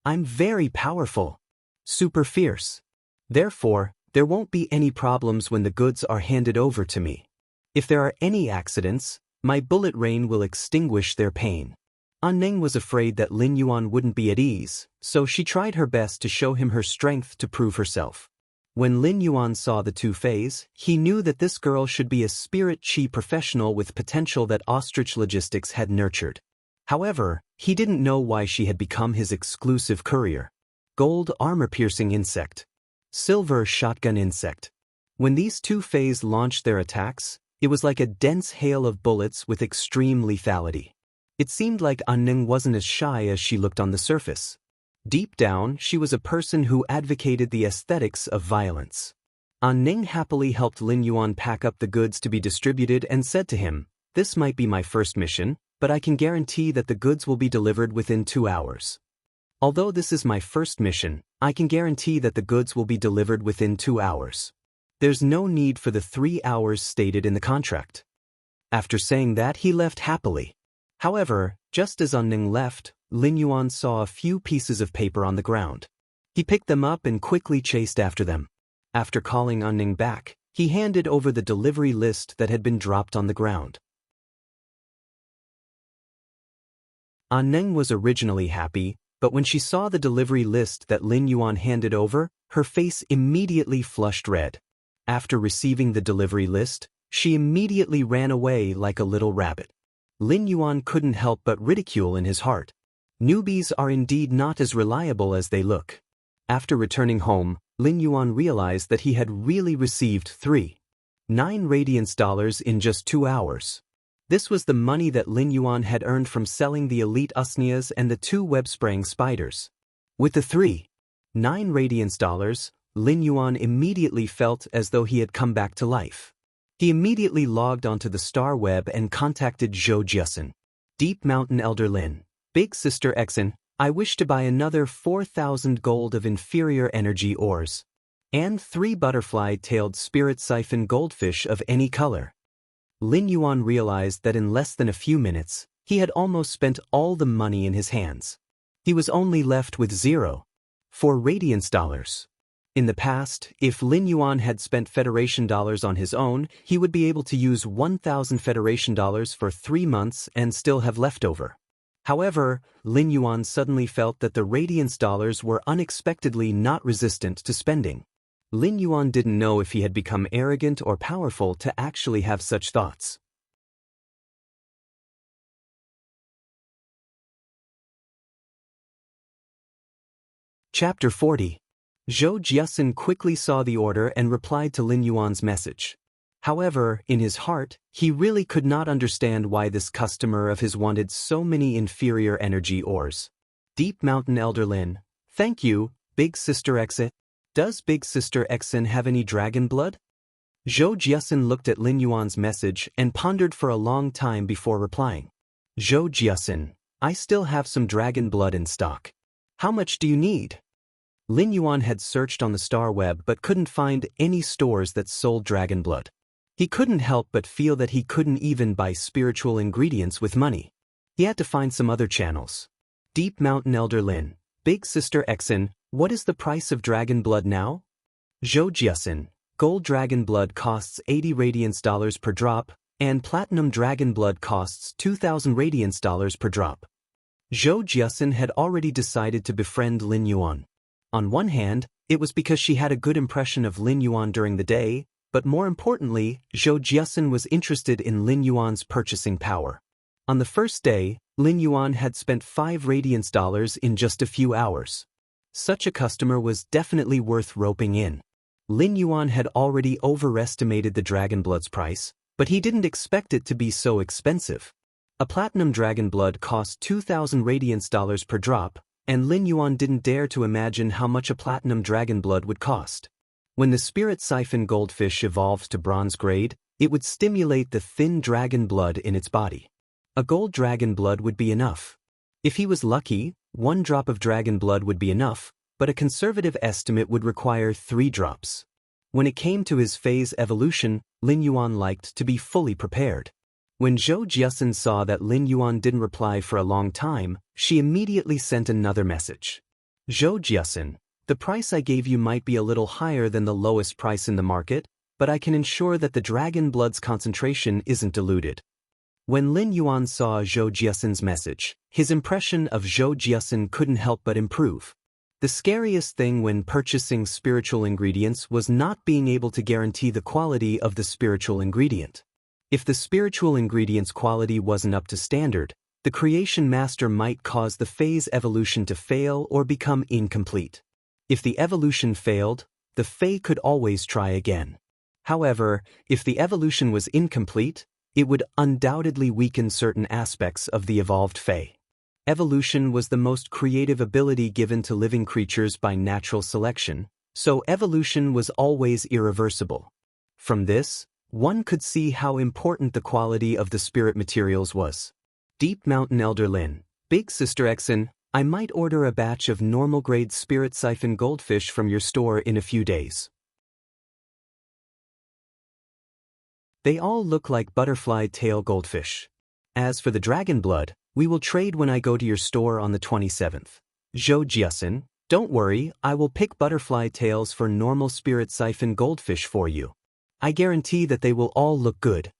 "I'm very powerful. Super fierce. Therefore, there won't be any problems when the goods are handed over to me. If there are any accidents, my bullet rain will extinguish their pain." Ning was afraid that Lin Yuan wouldn't be at ease, so she tried her best to show him her strength to prove herself. When Lin Yuan saw the 2 phase, he knew that this girl should be a spirit chi professional with potential that Ostrich Logistics had nurtured. However, he didn't know why she had become his exclusive courier. Gold armor-piercing insect. Silver shotgun insect. When these 2 phase launched their attacks, it was like a dense hail of bullets with extreme lethality. It seemed like Ning wasn't as shy as she looked on the surface. Deep down, she was a person who advocated the aesthetics of violence. Ning happily helped Lin Yuan pack up the goods to be distributed and said to him, "This might be my first mission, but I can guarantee that the goods will be delivered within 2 hours. Although this is my first mission, I can guarantee that the goods will be delivered within 2 hours. There's no need for the 3 hours stated in the contract." After saying that, he left happily. However, just as Ning left, Lin Yuan saw a few pieces of paper on the ground. He picked them up and quickly chased after them. After calling Ning back, he handed over the delivery list that had been dropped on the ground. Ning was originally happy, but when she saw the delivery list that Lin Yuan handed over, her face immediately flushed red. After receiving the delivery list, she immediately ran away like a little rabbit. Lin Yuan couldn't help but ridicule in his heart. Newbies are indeed not as reliable as they look. After returning home, Lin Yuan realized that he had really received 3.9 radiance dollars in just 2 hours. This was the money that Lin Yuan had earned from selling the elite usnias and the 2 web-spraying spiders. With the 3.9 radiance dollars, Lin Yuan immediately felt as though he had come back to life. He immediately logged onto the star web and contacted Zhou Jiasen. Deep Mountain Elder Lin, Big Sister Exen, I wish to buy another 4,000 gold of inferior energy ores. And 3 butterfly-tailed spirit siphon goldfish of any color. Lin Yuan realized that in less than a few minutes, he had almost spent all the money in his hands. He was only left with 4 Radiance dollars. In the past, if Lin Yuan had spent Federation dollars on his own, he would be able to use 1,000 Federation dollars for 3 months and still have leftover. However, Lin Yuan suddenly felt that the Radiance dollars were unexpectedly not resistant to spending. Lin Yuan didn't know if he had become arrogant or powerful to actually have such thoughts. Chapter 40. Zhou Jiasen quickly saw the order and replied to Lin Yuan's message. However, in his heart, he really could not understand why this customer of his wanted so many inferior energy ores. Deep Mountain Elder Lin, thank you, Big Sister Exen. Does Big Sister Exen have any dragon blood? Zhou Jiasen looked at Lin Yuan's message and pondered for a long time before replying. Zhou Jiasen, I still have some dragon blood in stock. How much do you need? Lin Yuan had searched on the star web but couldn't find any stores that sold dragon blood. He couldn't help but feel that he couldn't even buy spiritual ingredients with money. He had to find some other channels. Deep Mountain Elder Lin, Big Sister Exen, what is the price of dragon blood now? Zhou Jiasen, gold dragon blood costs 80 Radiance dollars per drop, and platinum dragon blood costs 2,000 Radiance dollars per drop. Zhou Jiasen had already decided to befriend Lin Yuan. On one hand, it was because she had a good impression of Lin Yuan during the day, but more importantly, Zhou Jiasen was interested in Lin Yuan's purchasing power. On the first day, Lin Yuan had spent 5 Radiance dollars in just a few hours. Such a customer was definitely worth roping in. Lin Yuan had already overestimated the dragon blood's price, but he didn't expect it to be so expensive. A platinum dragon blood cost 2,000 Radiance dollars per drop, and Lin Yuan didn't dare to imagine how much a platinum dragon blood would cost. When the spirit siphon goldfish evolved to bronze grade, it would stimulate the thin dragon blood in its body. A gold dragon blood would be enough. If he was lucky, 1 drop of dragon blood would be enough, but a conservative estimate would require 3 drops. When it came to his phase evolution, Lin Yuan liked to be fully prepared. When Zhou Jiasen saw that Lin Yuan didn't reply for a long time, she immediately sent another message. Zhou Jiasen, the price I gave you might be a little higher than the lowest price in the market, but I can ensure that the dragon blood's concentration isn't diluted. When Lin Yuan saw Zhou Jiasen's message, his impression of Zhou Jiasen couldn't help but improve. The scariest thing when purchasing spiritual ingredients was not being able to guarantee the quality of the spiritual ingredient. If the spiritual ingredient's quality wasn't up to standard, the creation master might cause the phase evolution to fail or become incomplete. If the evolution failed, the Fae could always try again. However, if the evolution was incomplete, it would undoubtedly weaken certain aspects of the evolved Fae. Evolution was the most creative ability given to living creatures by natural selection, so evolution was always irreversible. From this, one could see how important the quality of the spirit materials was. Deep Mountain Elder Lin, Big Sister Exen, I might order a batch of normal-grade spirit siphon goldfish from your store in a few days. They all look like butterfly tail goldfish. As for the dragon blood, we will trade when I go to your store on the 27th. Zhou Jiasen, don't worry, I will pick butterfly tails for normal spirit siphon goldfish for you. I guarantee that they will all look good.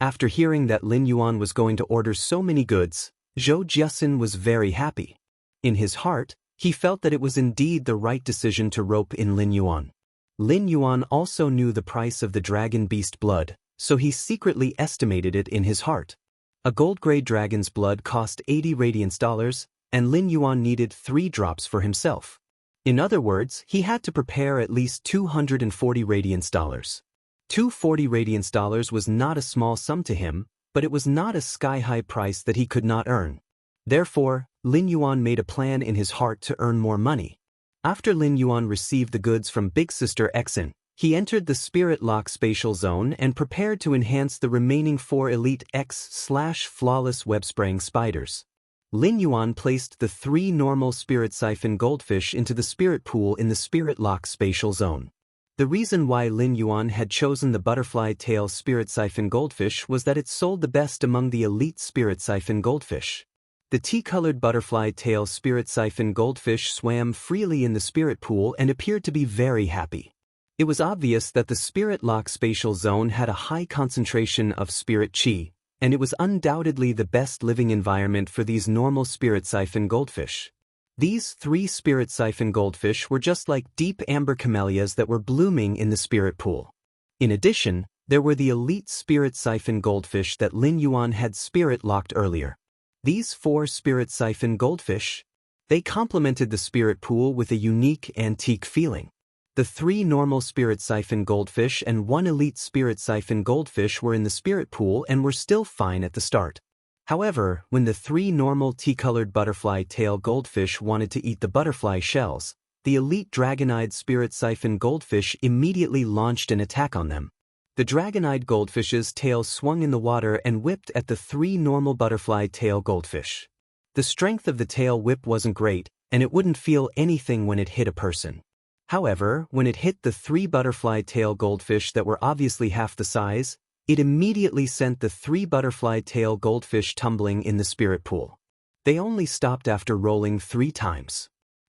After hearing that Lin Yuan was going to order so many goods, Zhou Jiasen was very happy. In his heart, he felt that it was indeed the right decision to rope in Lin Yuan. Lin Yuan also knew the price of the dragon beast blood, so he secretly estimated it in his heart. A gold-grade dragon's blood cost 80 Radiance dollars, and Lin Yuan needed 3 drops for himself. In other words, he had to prepare at least 240 Radiance dollars. 240 Radiance dollars was not a small sum to him, but it was not a sky-high price that he could not earn. Therefore, Lin Yuan made a plan in his heart to earn more money. After Lin Yuan received the goods from Big Sister Exin, he entered the Spirit Lock spatial zone and prepared to enhance the remaining 4 Elite X/flawless web-spraying spiders. Lin Yuan placed the 3 normal Spirit Siphon goldfish into the Spirit Pool in the Spirit Lock spatial zone. The reason why Lin Yuan had chosen the Butterfly Tail Spirit Siphon goldfish was that it sold the best among the Elite Spirit Siphon goldfish. The tea-colored Butterfly Tail Spirit Siphon goldfish swam freely in the Spirit Pool and appeared to be very happy. It was obvious that the Spirit Lock spatial zone had a high concentration of Spirit Chi, and it was undoubtedly the best living environment for these normal Spirit Siphon goldfish. These 3 Spirit Siphon goldfish were just like deep amber camellias that were blooming in the Spirit Pool. In addition, there were the Elite Spirit Siphon goldfish that Lin Yuan had Spirit Locked earlier. These 4 Spirit Siphon goldfish, they complemented the Spirit Pool with a unique, antique feeling. The 3 normal Spirit Siphon goldfish and 1 Elite Spirit Siphon goldfish were in the Spirit Pool and were still fine at the start. However, when the 3 normal tea-colored Butterfly Tail goldfish wanted to eat the butterfly shells, the Elite Dragon-eyed Spirit Siphon goldfish immediately launched an attack on them. The dragon-eyed goldfish's tail swung in the water and whipped at the 3 normal Butterfly Tail goldfish. The strength of the tail whip wasn't great, and it wouldn't feel anything when it hit a person. However, when it hit the 3 Butterfly Tail goldfish that were obviously half the size, it immediately sent the 3 Butterfly Tail goldfish tumbling in the Spirit Pool. They only stopped after rolling 3 times.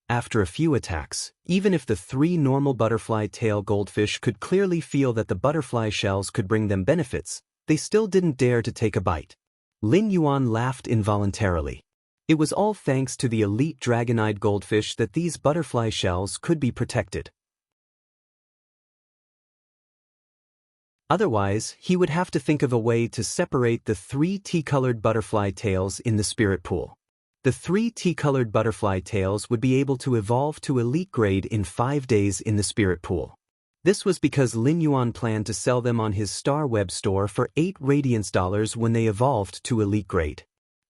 After a few attacks, even if the 3 normal Butterfly Tail goldfish could clearly feel that the butterfly shells could bring them benefits, they still didn't dare to take a bite. Lin Yuan laughed involuntarily. It was all thanks to the Elite Dragon-eyed goldfish that these butterfly shells could be protected. Otherwise, he would have to think of a way to separate the 3 tea-colored butterfly tails in the Spirit Pool. The 3 tea-colored butterfly tails would be able to evolve to Elite grade in 5 days in the Spirit Pool. This was because Lin Yuan planned to sell them on his Star Web store for 8 Radiance dollars when they evolved to Elite grade.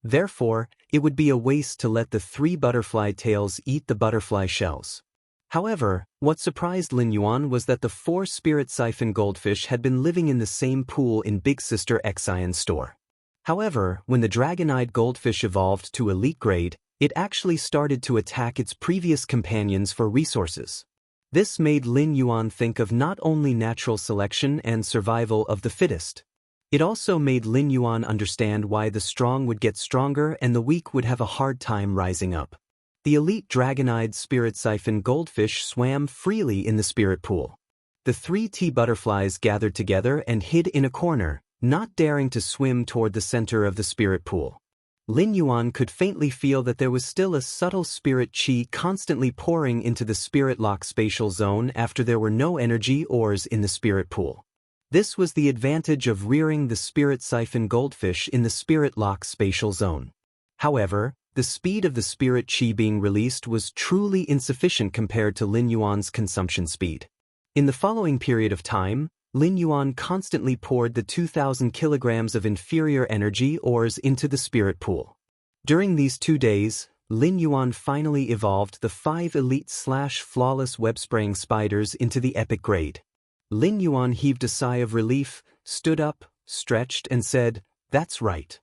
Therefore, it would be a waste to let the 3 butterfly tails eat the butterfly shells. However, what surprised Lin Yuan was that the 4 Spirit Siphon goldfish had been living in the same pool in Big Sister Xianxia's store. However, when the dragon-eyed goldfish evolved to Elite grade, it actually started to attack its previous companions for resources. This made Lin Yuan think of not only natural selection and survival of the fittest. It also made Lin Yuan understand why the strong would get stronger and the weak would have a hard time rising up. The Elite Dragon-eyed Spirit Siphon goldfish swam freely in the Spirit Pool. The 3 tea butterflies gathered together and hid in a corner, not daring to swim toward the center of the Spirit Pool. Lin Yuan could faintly feel that there was still a subtle spirit chi constantly pouring into the Spirit Lock spatial zone after there were no energy ores in the Spirit Pool. This was the advantage of rearing the Spirit Siphon goldfish in the Spirit Lock spatial zone. However, the speed of the spirit chi being released was truly insufficient compared to Lin Yuan's consumption speed. In the following period of time, Lin Yuan constantly poured the 2,000 kilograms of inferior energy ores into the Spirit Pool. During these 2 days, Lin Yuan finally evolved the 5 elite/flawless web-spraying spiders into the epic grade. Lin Yuan heaved a sigh of relief, stood up, stretched, and said, "That's right."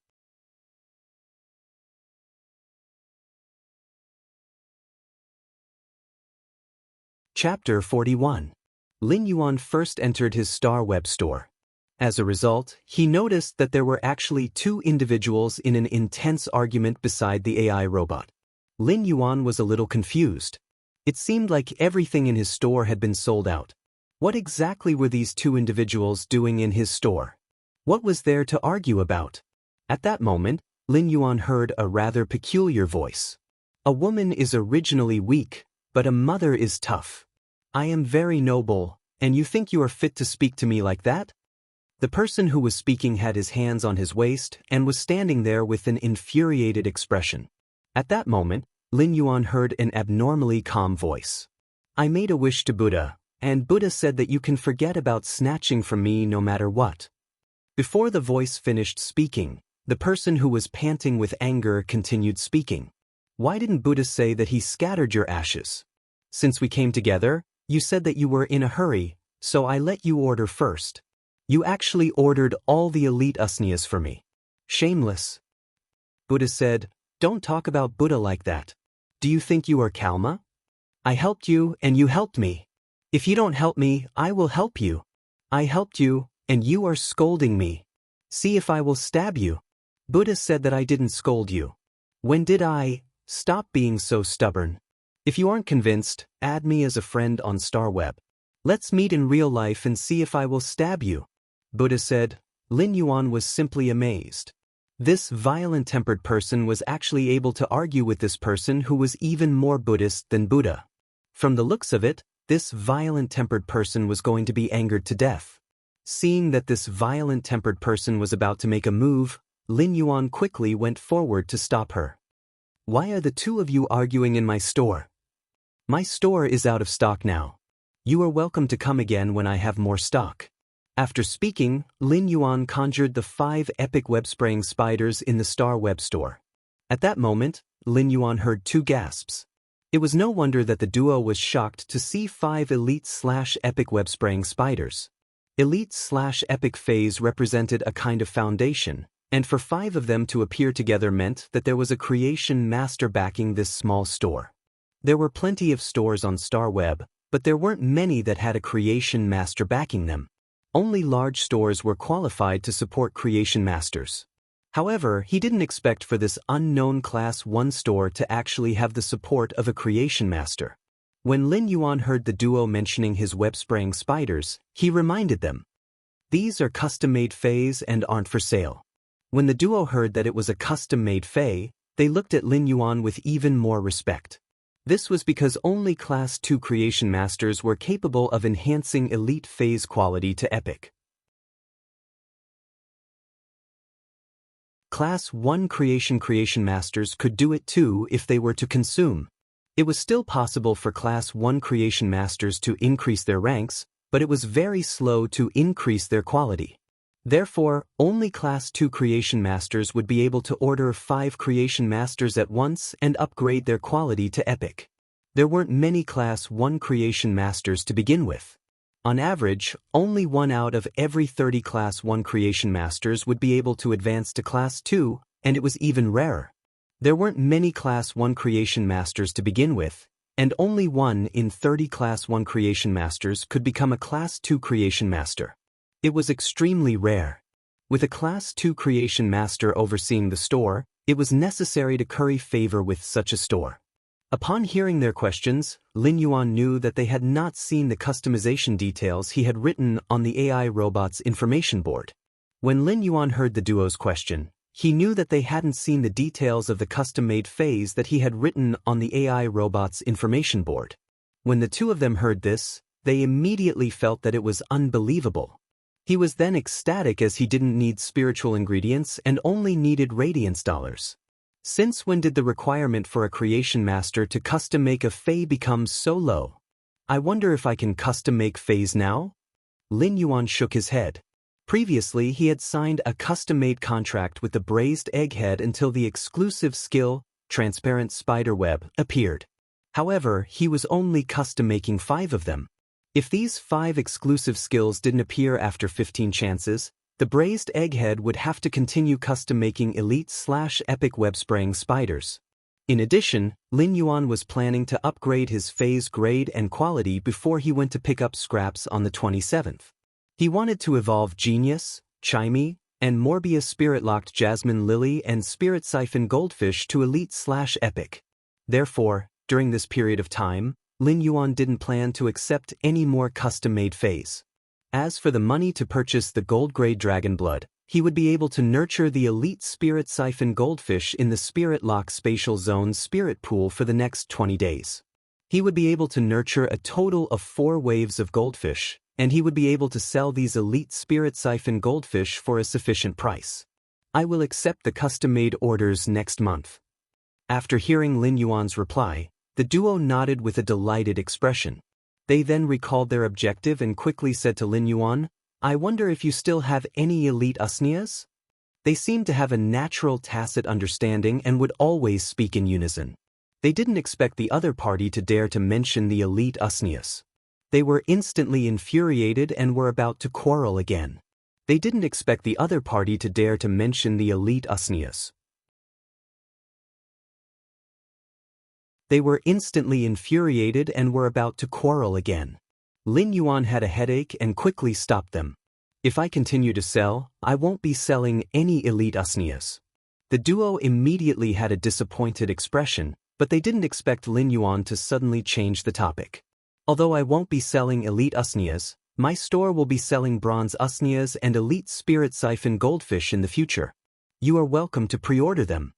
Chapter 41. Lin Yuan first entered his Star Web store. As a result, he noticed that there were actually 2 individuals in an intense argument beside the AI robot. Lin Yuan was a little confused. It seemed like everything in his store had been sold out. What exactly were these 2 individuals doing in his store? What was there to argue about? At that moment, Lin Yuan heard a rather peculiar voice. "A woman is originally weak, but a mother is tough. I am very noble, and you think you are fit to speak to me like that?" The person who was speaking had his hands on his waist and was standing there with an infuriated expression. At that moment, Lin Yuan heard an abnormally calm voice. "I made a wish to Buddha, and Buddha said that you can forget about snatching from me no matter what." Before the voice finished speaking, the person who was panting with anger continued speaking. "Why didn't Buddha say that he scattered your ashes? Since we came together, you said that you were in a hurry, so I let you order first. You actually ordered all the elite usnias for me. Shameless. Buddha said, "Don't talk about Buddha like that. Do you think you are Kalma? I helped you and you helped me. If you don't help me, I will help you. I helped you, and you are scolding me. See if I will stab you." Buddha said that I didn't scold you. When did I? Stop being so stubborn. If you aren't convinced, add me as a friend on StarWeb. Let's meet in real life and see if I will stab you. Buddha said. Lin Yuan was simply amazed. This violent-tempered person was actually able to argue with this person who was even more Buddhist than Buddha. From the looks of it, this violent-tempered person was going to be angered to death. Seeing that this violent-tempered person was about to make a move, Lin Yuan quickly went forward to stop her. Why are the two of you arguing in my store? My store is out of stock now. You are welcome to come again when I have more stock. After speaking, Lin Yuan conjured the 5 epic web-spraying spiders in the Star Web store. At that moment, Lin Yuan heard 2 gasps. It was no wonder that the duo was shocked to see 5 elite/epic web-spraying spiders. Elite/epic phase represented a kind of foundation, and for 5 of them to appear together meant that there was a creation master backing this small store. There were plenty of stores on Star Web, but there weren't many that had a creation master backing them. Only large stores were qualified to support creation masters. However, he didn't expect for this unknown Class 1 store to actually have the support of a creation master. When Lin Yuan heard the duo mentioning his web-spraying spiders, he reminded them. These are custom-made fays and aren't for sale. When the duo heard that it was a custom-made fay, they looked at Lin Yuan with even more respect. This was because only Class 2 creation masters were capable of enhancing elite phase quality to epic. Class 1 creation masters could do it too if they were to consume. It was still possible for Class 1 creation masters to increase their ranks, but it was very slow to increase their quality. Therefore, only Class 2 creation masters would be able to order 5 creation masters at once and upgrade their quality to epic. There weren't many Class 1 creation masters to begin with. On average, only 1 out of every 30 Class 1 creation masters would be able to advance to Class 2, and it was even rarer. There weren't many Class 1 creation masters to begin with, and only 1 in 30 Class 1 creation masters could become a Class 2 creation master. It was extremely rare. With a Class 2 creation master overseeing the store, it was necessary to curry favor with such a store. Upon hearing their questions, Lin Yuan knew that they had not seen the customization details he had written on the AI robot's information board. When Lin Yuan heard the duo's question, he knew that they hadn't seen the details of the custom-made phase that he had written on the AI robot's information board. When the two of them heard this, they immediately felt that it was unbelievable. He was then ecstatic as he didn't need spiritual ingredients and only needed radiance dollars. Since when did the requirement for a creation master to custom make a fey become so low? I wonder if I can custom make feys now? Lin Yuan shook his head. Previously, he had signed a custom-made contract with the braised egghead until the exclusive skill, transparent spiderweb, appeared. However, he was only custom making 5 of them. If these 5 exclusive skills didn't appear after 15 chances, the braised egghead would have to continue custom-making elite/epic web-spraying spiders. In addition, Lin Yuan was planning to upgrade his phase grade and quality before he went to pick up scraps on the 27th. He wanted to evolve Genius, Chimey, and Morbius Spirit-Locked Jasmine Lily and Spirit Siphon Goldfish to elite/epic. Therefore, during this period of time, Lin Yuan didn't plan to accept any more custom-made phase. As for the money to purchase the gold-grade dragon blood, he would be able to nurture the elite Spirit Siphon Goldfish in the Spirit Lock Spatial Zone's spirit pool for the next 20 days. He would be able to nurture a total of 4 waves of goldfish, and he would be able to sell these elite Spirit Siphon Goldfish for a sufficient price. I will accept the custom-made orders next month. After hearing Lin Yuan's reply, the duo nodded with a delighted expression. They then recalled their objective and quickly said to Lin Yuan, I wonder if you still have any elite usnias? They seemed to have a natural tacit understanding and would always speak in unison. They didn't expect the other party to dare to mention the elite Usnias. They were instantly infuriated and were about to quarrel again. They didn't expect the other party to dare to mention the elite Usnias. They were instantly infuriated and were about to quarrel again. Lin Yuan had a headache and quickly stopped them. If I continue to sell, I won't be selling any elite Usnias. The duo immediately had a disappointed expression, but they didn't expect Lin Yuan to suddenly change the topic. Although I won't be selling elite Usnias, my store will be selling bronze Usnias and elite spirit siphon goldfish in the future. You are welcome to pre-order them.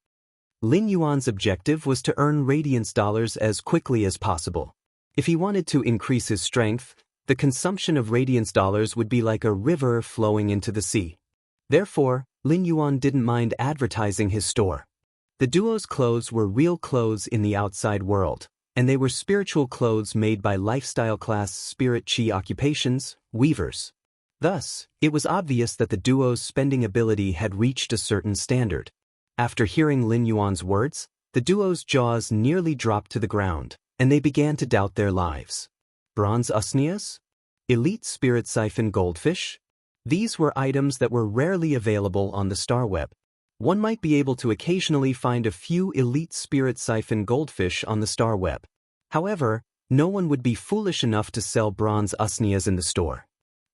Lin Yuan's objective was to earn radiance dollars as quickly as possible. If he wanted to increase his strength, the consumption of radiance dollars would be like a river flowing into the sea. Therefore, Lin Yuan didn't mind advertising his store. The duo's clothes were real clothes in the outside world, and they were spiritual clothes made by lifestyle class spirit chi occupations, weavers. Thus, it was obvious that the duo's spending ability had reached a certain standard. After hearing Lin Yuan's words, the duo's jaws nearly dropped to the ground, and they began to doubt their lives. Bronze Usnias? Elite spirit siphon goldfish? These were items that were rarely available on the Star Web. One might be able to occasionally find a few elite spirit siphon goldfish on the Star Web. However, no one would be foolish enough to sell bronze Usnias in the store.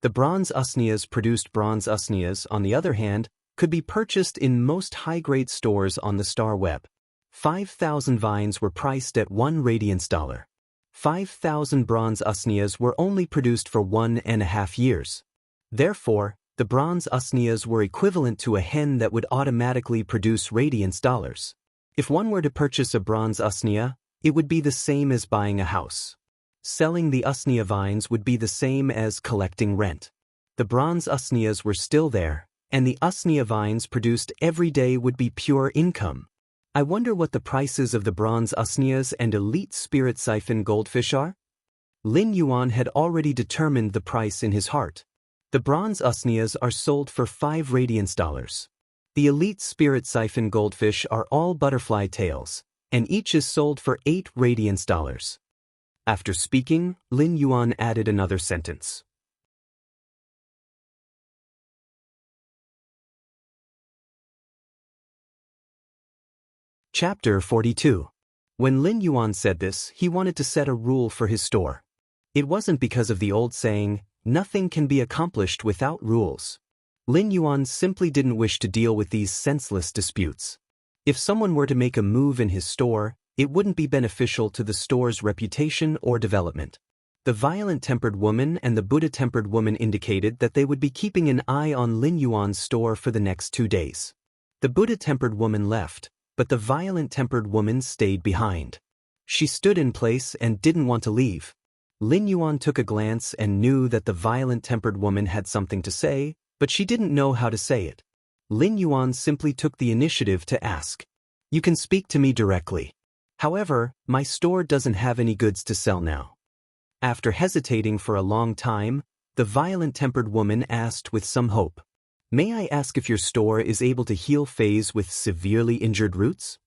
The bronze Usnias produced bronze Usnias, on the other hand, could be purchased in most high-grade stores on the Star Web. 5,000 vines were priced at 1 radiance dollar. 5,000 bronze Usnias were only produced for 1.5 years. Therefore, the bronze Usnias were equivalent to a hen that would automatically produce radiance dollars. If one were to purchase a bronze Usnia, it would be the same as buying a house. Selling the Usnia vines would be the same as collecting rent. The bronze Usnias were still there, and the Usnia vines produced every day would be pure income. I wonder what the prices of the bronze Usnias and elite spirit siphon goldfish are? Lin Yuan had already determined the price in his heart. The bronze Usnias are sold for 5 radiance dollars. The elite spirit siphon goldfish are all butterfly tails, and each is sold for 8 radiance dollars. After speaking, Lin Yuan added another sentence. Chapter 42. When Lin Yuan said this, he wanted to set a rule for his store. It wasn't because of the old saying, "Nothing can be accomplished without rules." Lin Yuan simply didn't wish to deal with these senseless disputes. If someone were to make a move in his store, it wouldn't be beneficial to the store's reputation or development. The violent-tempered woman and the Buddha-tempered woman indicated that they would be keeping an eye on Lin Yuan's store for the next 2 days. The Buddha-tempered woman left, but the violent-tempered woman stayed behind. She stood in place and didn't want to leave. Lin Yuan took a glance and knew that the violent-tempered woman had something to say, but she didn't know how to say it. Lin Yuan simply took the initiative to ask. "You can speak to me directly. However, my store doesn't have any goods to sell now." After hesitating for a long time, the violent-tempered woman asked with some hope, "May I ask if your store is able to heal Fays with severely injured roots?"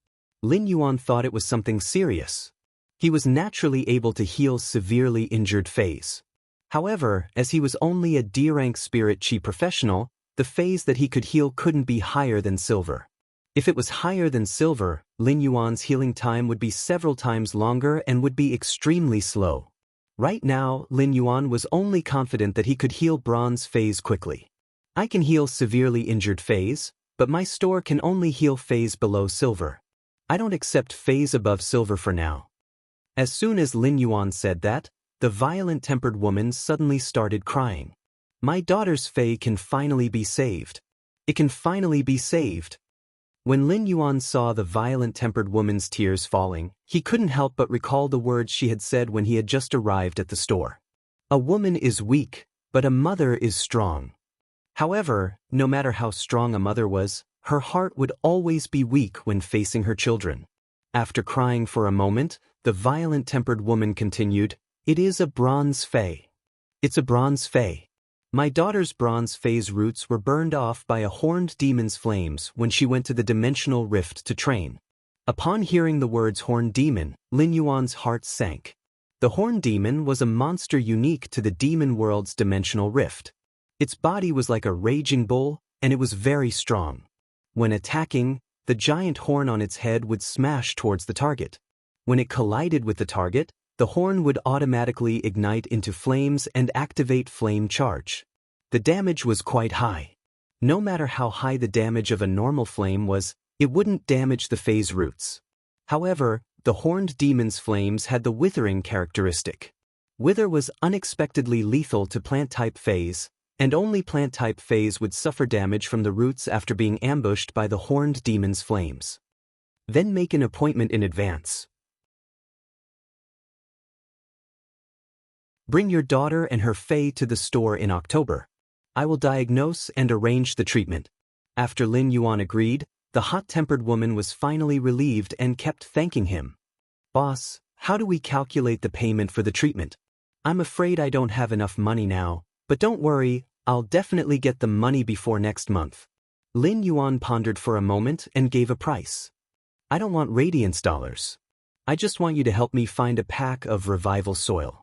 Lin Yuan thought it was something serious. He was naturally able to heal severely injured Fays. However, as he was only a D-rank spirit chi professional, the Fays that he could heal couldn't be higher than silver. If it was higher than silver, Lin Yuan's healing time would be several times longer and would be extremely slow. Right now, Lin Yuan was only confident that he could heal bronze Fays quickly. "I can heal severely injured Fays, but my store can only heal Fays below silver. I don't accept Fays above silver for now." As soon as Lin Yuan said that, the violent-tempered woman suddenly started crying. "My daughter's Fei can finally be saved. It can finally be saved." When Lin Yuan saw the violent-tempered woman's tears falling, he couldn't help but recall the words she had said when he had just arrived at the store. "A woman is weak, but a mother is strong." However, no matter how strong a mother was, her heart would always be weak when facing her children. After crying for a moment, the violent-tempered woman continued, "It is a bronze Fei. It's a bronze Fei. My daughter's bronze Fei's roots were burned off by a horned demon's flames when she went to the dimensional rift to train. Upon hearing the words horned demon, Lin Yuan's heart sank. The horned demon was a monster unique to the demon world's dimensional rift. Its body was like a raging bull, and it was very strong. When attacking, the giant horn on its head would smash towards the target. When it collided with the target, the horn would automatically ignite into flames and activate flame charge. The damage was quite high. No matter how high the damage of a normal flame was, it wouldn't damage the phase roots. However, the horned demon's flames had the withering characteristic. Wither was unexpectedly lethal to plant-type phase, and only plant-type phase would suffer damage from the roots after being ambushed by the horned demon's flames. Then make an appointment in advance. Bring your daughter and her fae to the store in October. I will diagnose and arrange the treatment. After Lin Yuan agreed, the hot-tempered woman was finally relieved and kept thanking him. Boss, how do we calculate the payment for the treatment? I'm afraid I don't have enough money now, but don't worry, I'll definitely get the money before next month. Lin Yuan pondered for a moment and gave a price. I don't want radiance dollars. I just want you to help me find a pack of revival soil.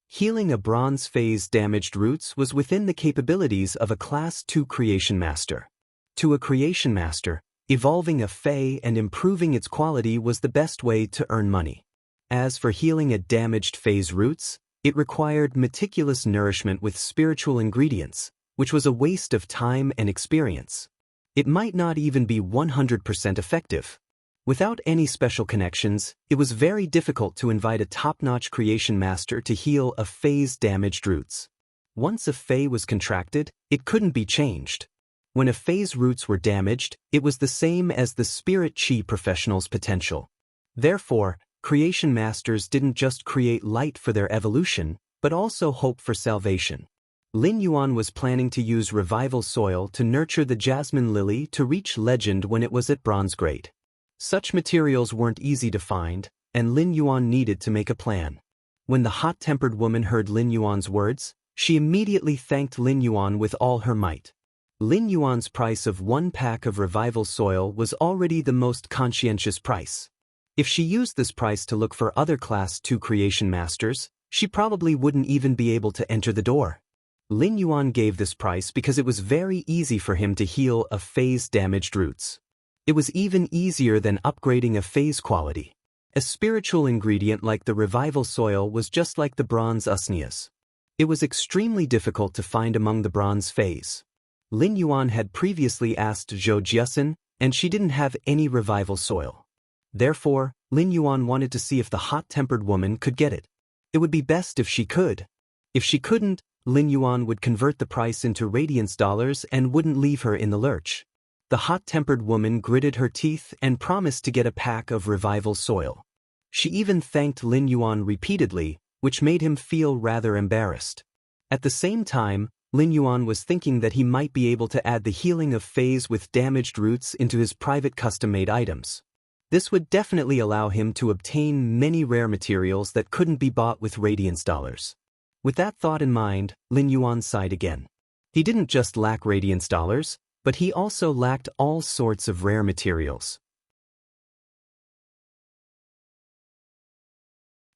Healing a bronze phase damaged roots was within the capabilities of a Class 2 creation master. To a creation master, evolving a fae and improving its quality was the best way to earn money. As for healing a damaged phase roots, it required meticulous nourishment with spiritual ingredients, which was a waste of time and experience. It might not even be 100% effective. Without any special connections, it was very difficult to invite a top-notch creation master to heal a fae's damaged roots. Once a fae was contracted, it couldn't be changed. When a fae's roots were damaged, it was the same as the spirit chi professional's potential. Therefore, creation masters didn't just create light for their evolution, but also hope for salvation. Lin Yuan was planning to use revival soil to nurture the jasmine lily to reach legend when it was at bronze grade. Such materials weren't easy to find, and Lin Yuan needed to make a plan. When the hot-tempered woman heard Lin Yuan's words, she immediately thanked Lin Yuan with all her might. Lin Yuan's price of 1 pack of revival soil was already the most conscientious price. If she used this price to look for other Class 2 creation masters, she probably wouldn't even be able to enter the door. Lin Yuan gave this price because it was very easy for him to heal a fae's damaged roots. It was even easier than upgrading a phase quality. A spiritual ingredient like the revival soil was just like the bronze usnias. It was extremely difficult to find among the bronze phase. Lin Yuan had previously asked Zhou Jiasen, and she didn't have any revival soil. Therefore, Lin Yuan wanted to see if the hot-tempered woman could get it. It would be best if she could. If she couldn't, Lin Yuan would convert the price into radiance dollars and wouldn't leave her in the lurch. The hot-tempered woman gritted her teeth and promised to get a pack of revival soil. She even thanked Lin Yuan repeatedly, which made him feel rather embarrassed. At the same time, Lin Yuan was thinking that he might be able to add the healing of faes with damaged roots into his private custom-made items. This would definitely allow him to obtain many rare materials that couldn't be bought with radiance dollars. With that thought in mind, Lin Yuan sighed again. He didn't just lack radiance dollars, but he also lacked all sorts of rare materials.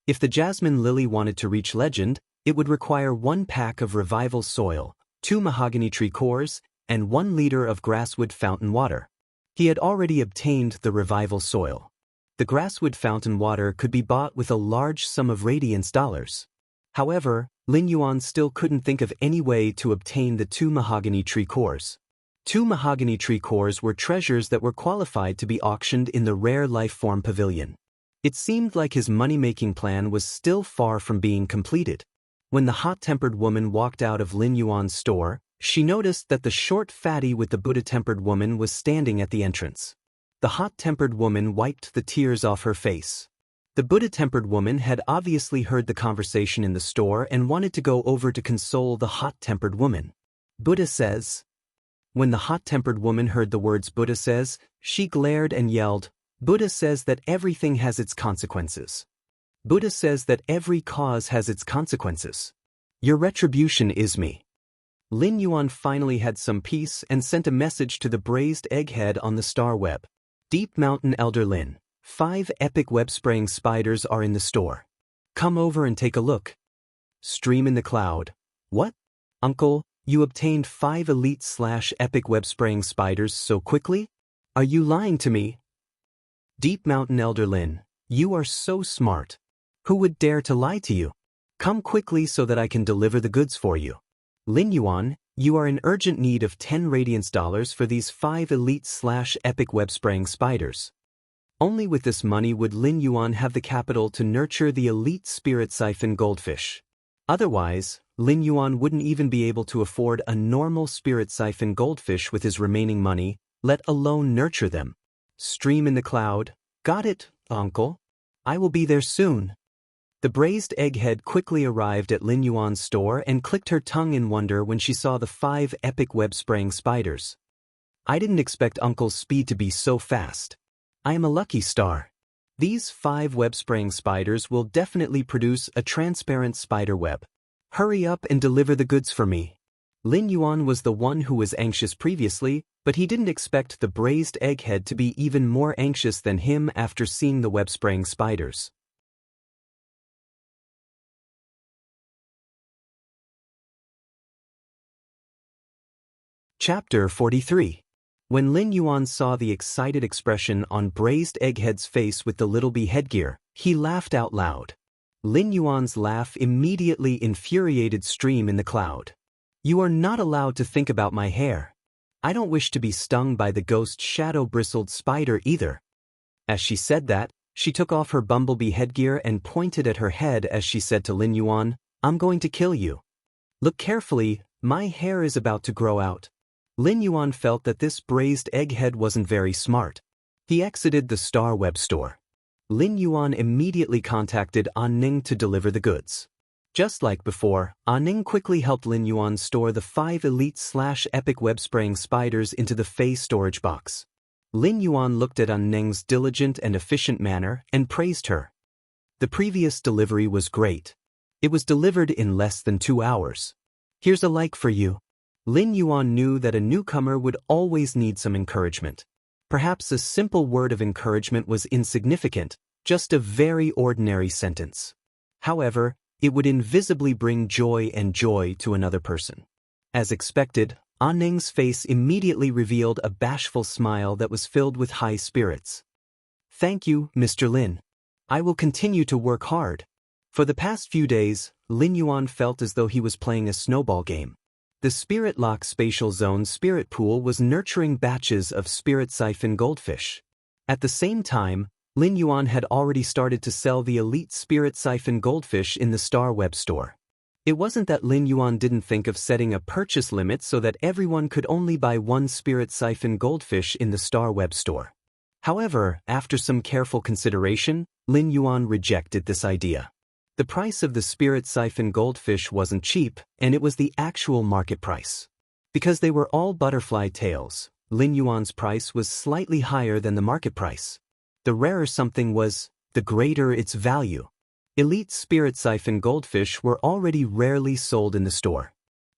If the jasmine lily wanted to reach legend, it would require 1 pack of revival soil, 2 mahogany tree cores, and 1 liter of grasswood fountain water. He had already obtained the revival soil. The grasswood fountain water could be bought with a large sum of radiance dollars. However, Lin Yuan still couldn't think of any way to obtain the 2 mahogany tree cores. 2 mahogany tree cores were treasures that were qualified to be auctioned in the rare life form pavilion. It seemed like his money-making plan was still far from being completed. When the hot-tempered woman walked out of Lin Yuan's store, she noticed that the short fatty with the Buddha-tempered woman was standing at the entrance. The hot-tempered woman wiped the tears off her face. The Buddha-tempered woman had obviously heard the conversation in the store and wanted to go over to console the hot-tempered woman. Buddha says. When the hot-tempered woman heard the words Buddha says, she glared and yelled, Buddha says that everything has its consequences. Buddha says that every cause has its consequences. Your retribution is me. Lin Yuan finally had some peace and sent a message to the braised egghead on the star web. Deep Mountain Elder Lin, 5 epic web-spraying spiders are in the store. Come over and take a look. Stream in the cloud. What? Uncle, you obtained 5 elite/epic web-spraying spiders so quickly? Are you lying to me? Deep Mountain Elder Lin, you are so smart. Who would dare to lie to you? Come quickly so that I can deliver the goods for you. Lin Yuan, you are in urgent need of 10 radiance dollars for these 5 elite/epic web-spraying spiders. Only with this money would Lin Yuan have the capital to nurture the elite spirit siphon goldfish. Otherwise, Lin Yuan wouldn't even be able to afford a normal spirit siphon goldfish with his remaining money, let alone nurture them. Stream in the cloud. Got it, uncle. I will be there soon. The braised egghead quickly arrived at Lin Yuan's store and clicked her tongue in wonder when she saw the 5 epic web-spraying spiders. I didn't expect Uncle's speed to be so fast. I am a lucky star. These 5 web-spraying spiders will definitely produce a transparent spider web. Hurry up and deliver the goods for me. Lin Yuan was the one who was anxious previously, but he didn't expect the braised egghead to be even more anxious than him after seeing the web-spraying spiders. Chapter 43. When Lin Yuan saw the excited expression on braised egghead's face with the little bee headgear, he laughed out loud. Lin Yuan's laugh immediately infuriated Stream in the cloud. You are not allowed to think about my hair. I don't wish to be stung by the ghost shadow-bristled spider either. As she said that, she took off her bumblebee headgear and pointed at her head as she said to Lin Yuan, I'm going to kill you. Look carefully, my hair is about to grow out. Lin Yuan felt that this braised egghead wasn't very smart. He exited the Star Web store. Lin Yuan immediately contacted An Ning to deliver the goods. Just like before, An Ning quickly helped Lin Yuan store the 5 elite/epic web-spraying spiders into the Fey storage box. Lin Yuan looked at An Ning's diligent and efficient manner and praised her. The previous delivery was great. It was delivered in less than 2 hours. Here's a like for you. Lin Yuan knew that a newcomer would always need some encouragement. Perhaps a simple word of encouragement was insignificant, just a very ordinary sentence. However, it would invisibly bring joy to another person. As expected, An Ning's face immediately revealed a bashful smile that was filled with high spirits. Thank you, Mr. Lin. I will continue to work hard. For the past few days, Lin Yuan felt as though he was playing a snowball game. The Spirit Lock Spatial Zone Spirit Pool was nurturing batches of Spirit Siphon goldfish. At the same time, Lin Yuan had already started to sell the elite Spirit Siphon goldfish in the Star Web store. It wasn't that Lin Yuan didn't think of setting a purchase limit so that everyone could only buy 1 Spirit Siphon goldfish in the Star Web store. However, after some careful consideration, Lin Yuan rejected this idea. The price of the Spirit Siphon goldfish wasn't cheap, and it was the actual market price. Because they were all butterfly tails, Lin Yuan's price was slightly higher than the market price. The rarer something was, the greater its value. Elite Spirit Siphon goldfish were already rarely sold in the store.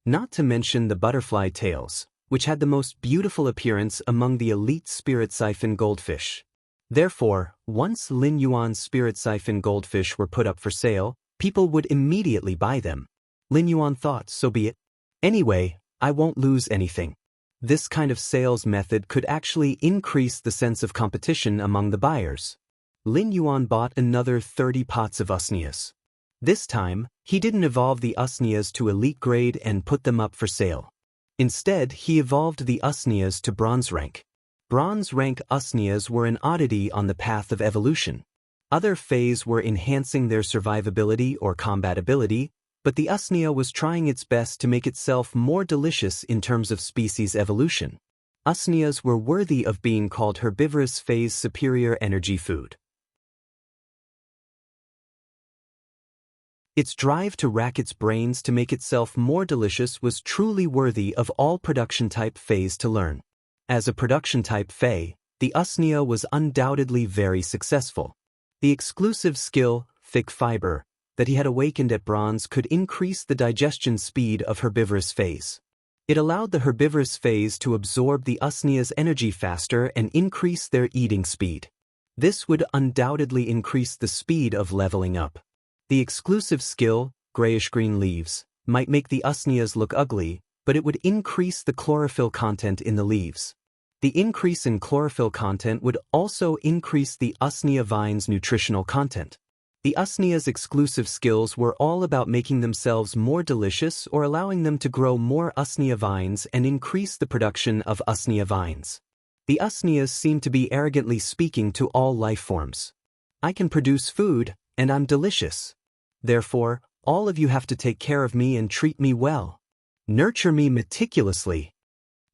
Not to mention the butterfly tails, which had the most beautiful appearance among the elite Spirit Siphon goldfish. Therefore, once Lin Yuan's Spirit Siphon goldfish were put up for sale, people would immediately buy them. Lin Yuan thought, so be it. Anyway, I won't lose anything. This kind of sales method could actually increase the sense of competition among the buyers. Lin Yuan bought another 30 pots of usnias. This time, he didn't evolve the usnias to elite grade and put them up for sale. Instead, he evolved the usnias to bronze rank. Bronze rank usnias were an oddity on the path of evolution. Other Fays were enhancing their survivability or combatability, but the usnia was trying its best to make itself more delicious in terms of species evolution. Usnias were worthy of being called herbivorous Fays' superior energy food. Its drive to rack its brains to make itself more delicious was truly worthy of all production-type Fays to learn. As a production-type Fey, the usnia was undoubtedly very successful. The exclusive skill, thick fiber, that he had awakened at bronze could increase the digestion speed of herbivorous Fays. It allowed the herbivorous Fays to absorb the usnia's energy faster and increase their eating speed. This would undoubtedly increase the speed of leveling up. The exclusive skill, grayish-green leaves, might make the usnias look ugly, but it would increase the chlorophyll content in the leaves. The increase in chlorophyll content would also increase the usnia vine's nutritional content. The usnia's exclusive skills were all about making themselves more delicious or allowing them to grow more usnia vines and increase the production of usnia vines. The usnias seem to be arrogantly speaking to all life forms. I can produce food, and I'm delicious. Therefore, all of you have to take care of me and treat me well. Nurture me meticulously.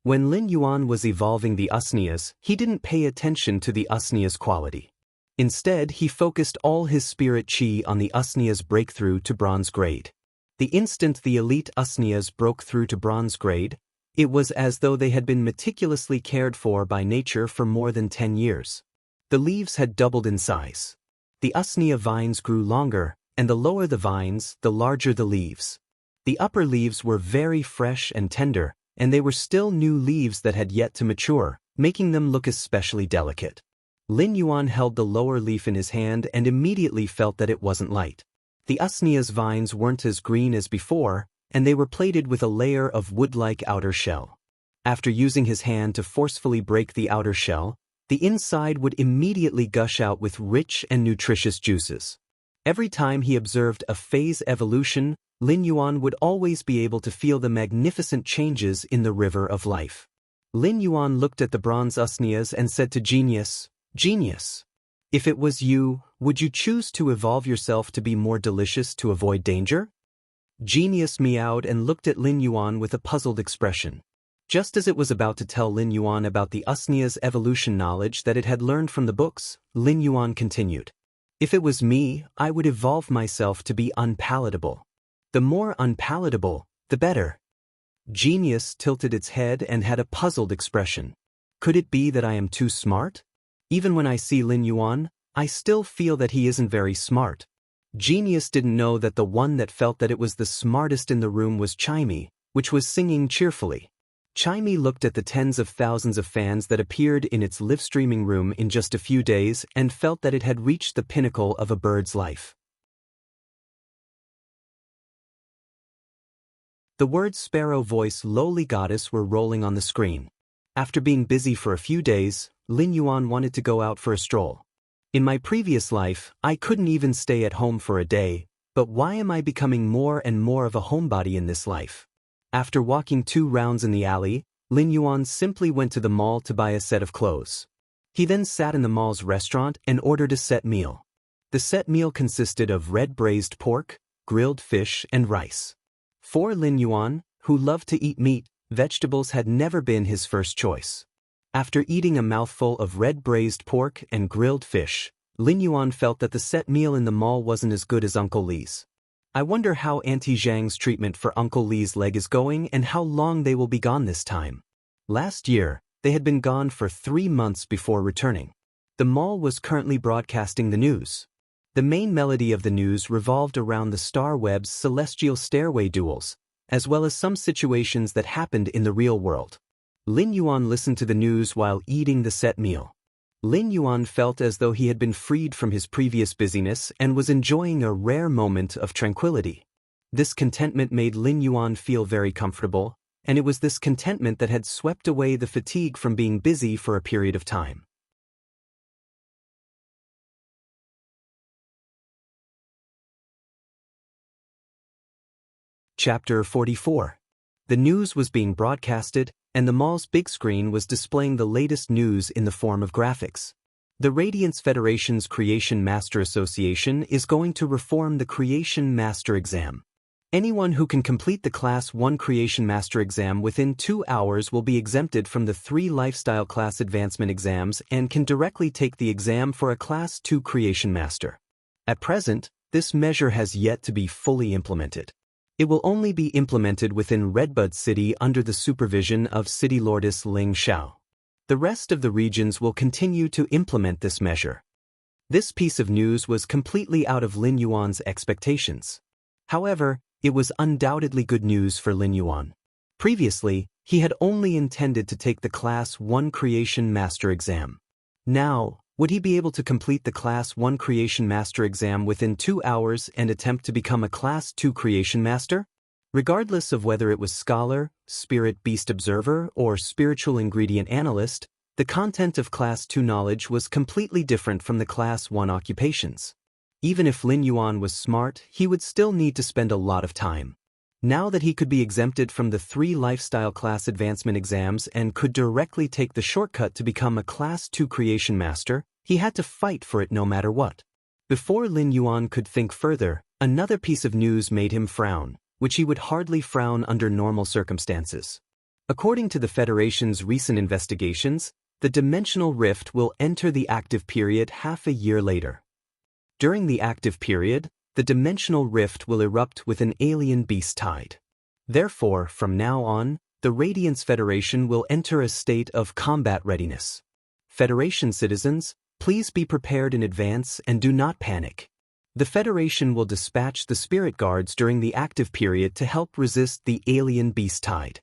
When Lin Yuan was evolving the usnias, he didn't pay attention to the usnias' quality. Instead, he focused all his spirit chi on the usnias' breakthrough to bronze grade. The instant the elite usnias broke through to bronze grade, it was as though they had been meticulously cared for by nature for more than 10 years. The leaves had doubled in size. The usnia vines grew longer, and the lower the vines, the larger the leaves. The upper leaves were very fresh and tender, and they were still new leaves that had yet to mature, making them look especially delicate. Lin Yuan held the lower leaf in his hand and immediately felt that it wasn't light. The usnia's vines weren't as green as before, and they were plated with a layer of wood-like outer shell. After using his hand to forcefully break the outer shell, the inside would immediately gush out with rich and nutritious juices. Every time he observed a phase evolution, Lin Yuan would always be able to feel the magnificent changes in the river of life. Lin Yuan looked at the bronze usnias and said to Genius, "Genius, if it was you, would you choose to evolve yourself to be more delicious to avoid danger?" Genius meowed and looked at Lin Yuan with a puzzled expression. Just as it was about to tell Lin Yuan about the usnia's evolution knowledge that it had learned from the books, Lin Yuan continued. "If it was me, I would evolve myself to be unpalatable. The more unpalatable, the better." Genius tilted its head and had a puzzled expression. Could it be that I am too smart? Even when I see Lin Yuan, I still feel that he isn't very smart. Genius didn't know that the one that felt that it was the smartest in the room was Chimey, which was singing cheerfully. Chimey looked at the tens of thousands of fans that appeared in its live-streaming room in just a few days and felt that it had reached the pinnacle of a bird's life. The words sparrow voice lowly goddess were rolling on the screen. After being busy for a few days, Lin Yuan wanted to go out for a stroll. In my previous life, I couldn't even stay at home for a day, but why am I becoming more and more of a homebody in this life? After walking 2 rounds in the alley, Lin Yuan simply went to the mall to buy a set of clothes. He then sat in the mall's restaurant and ordered a set meal. The set meal consisted of red braised pork, grilled fish, and rice. For Lin Yuan, who loved to eat meat, vegetables had never been his first choice. After eating a mouthful of red braised pork and grilled fish, Lin Yuan felt that the set meal in the mall wasn't as good as Uncle Li's. I wonder how Auntie Zhang's treatment for Uncle Li's leg is going and how long they will be gone this time. Last year, they had been gone for 3 months before returning. The mall was currently broadcasting the news. The main melody of the news revolved around the Star Web's celestial stairway duels, as well as some situations that happened in the real world. Lin Yuan listened to the news while eating the set meal. Lin Yuan felt as though he had been freed from his previous busyness and was enjoying a rare moment of tranquility. This contentment made Lin Yuan feel very comfortable, and it was this contentment that had swept away the fatigue from being busy for a period of time. Chapter 44. The news was being broadcasted, and the mall's big screen was displaying the latest news in the form of graphics. The Radiance Federation's Creation Master Association is going to reform the Creation Master exam. Anyone who can complete the Class 1 Creation Master exam within 2 hours will be exempted from the 3 Lifestyle Class Advancement exams and can directly take the exam for a Class 2 Creation Master. At present, this measure has yet to be fully implemented. It will only be implemented within Redbud City under the supervision of City Lordess Ling Xiao. The rest of the regions will continue to implement this measure. This piece of news was completely out of Lin Yuan's expectations. However, it was undoubtedly good news for Lin Yuan. Previously, he had only intended to take the Class 1 Creation Master exam. Now, Would he be able to complete the Class 1 Creation Master exam within 2 hours and attempt to become a Class 2 Creation Master? Regardless of whether it was Scholar, Spirit Beast Observer, or Spiritual Ingredient Analyst, the content of Class 2 knowledge was completely different from the Class 1 occupations. Even if Lin Yuan was smart, he would still need to spend a lot of time. Now that he could be exempted from the 3 lifestyle class advancement exams and could directly take the shortcut to become a Class 2 Creation Master, he had to fight for it no matter what. Before Lin Yuan could think further, another piece of news made him frown, which he would hardly frown under normal circumstances. According to the Federation's recent investigations, the dimensional rift will enter the active period half a year later. During the active period, the dimensional rift will erupt with an alien beast tide. Therefore, from now on, the Radiance Federation will enter a state of combat readiness. Federation citizens, please be prepared in advance and do not panic. The Federation will dispatch the spirit guards during the active period to help resist the alien beast tide.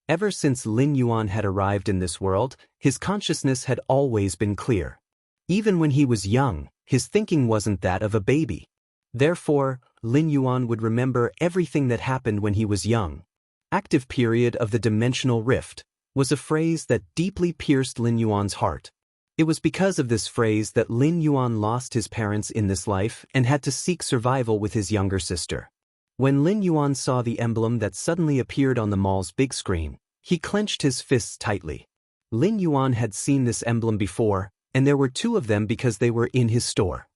Ever since Lin Yuan had arrived in this world, his consciousness had always been clear. Even when he was young, his thinking wasn't that of a baby. Therefore, Lin Yuan would remember everything that happened when he was young. Active period of the dimensional rift was a phrase that deeply pierced Lin Yuan's heart. It was because of this phrase that Lin Yuan lost his parents in this life and had to seek survival with his younger sister. When Lin Yuan saw the emblem that suddenly appeared on the mall's big screen, he clenched his fists tightly. Lin Yuan had seen this emblem before, and there were 2 of them because they were in his store.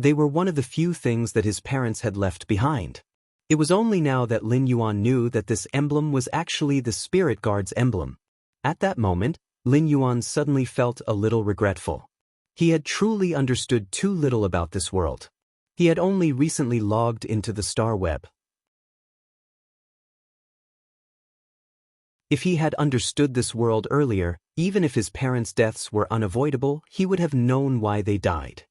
They were one of the few things that his parents had left behind. It was only now that Lin Yuan knew that this emblem was actually the Spirit Guard's emblem. At that moment, Lin Yuan suddenly felt a little regretful. He had truly understood too little about this world. He had only recently logged into the Star Web. If he had understood this world earlier, even if his parents' deaths were unavoidable, he would have known why they died.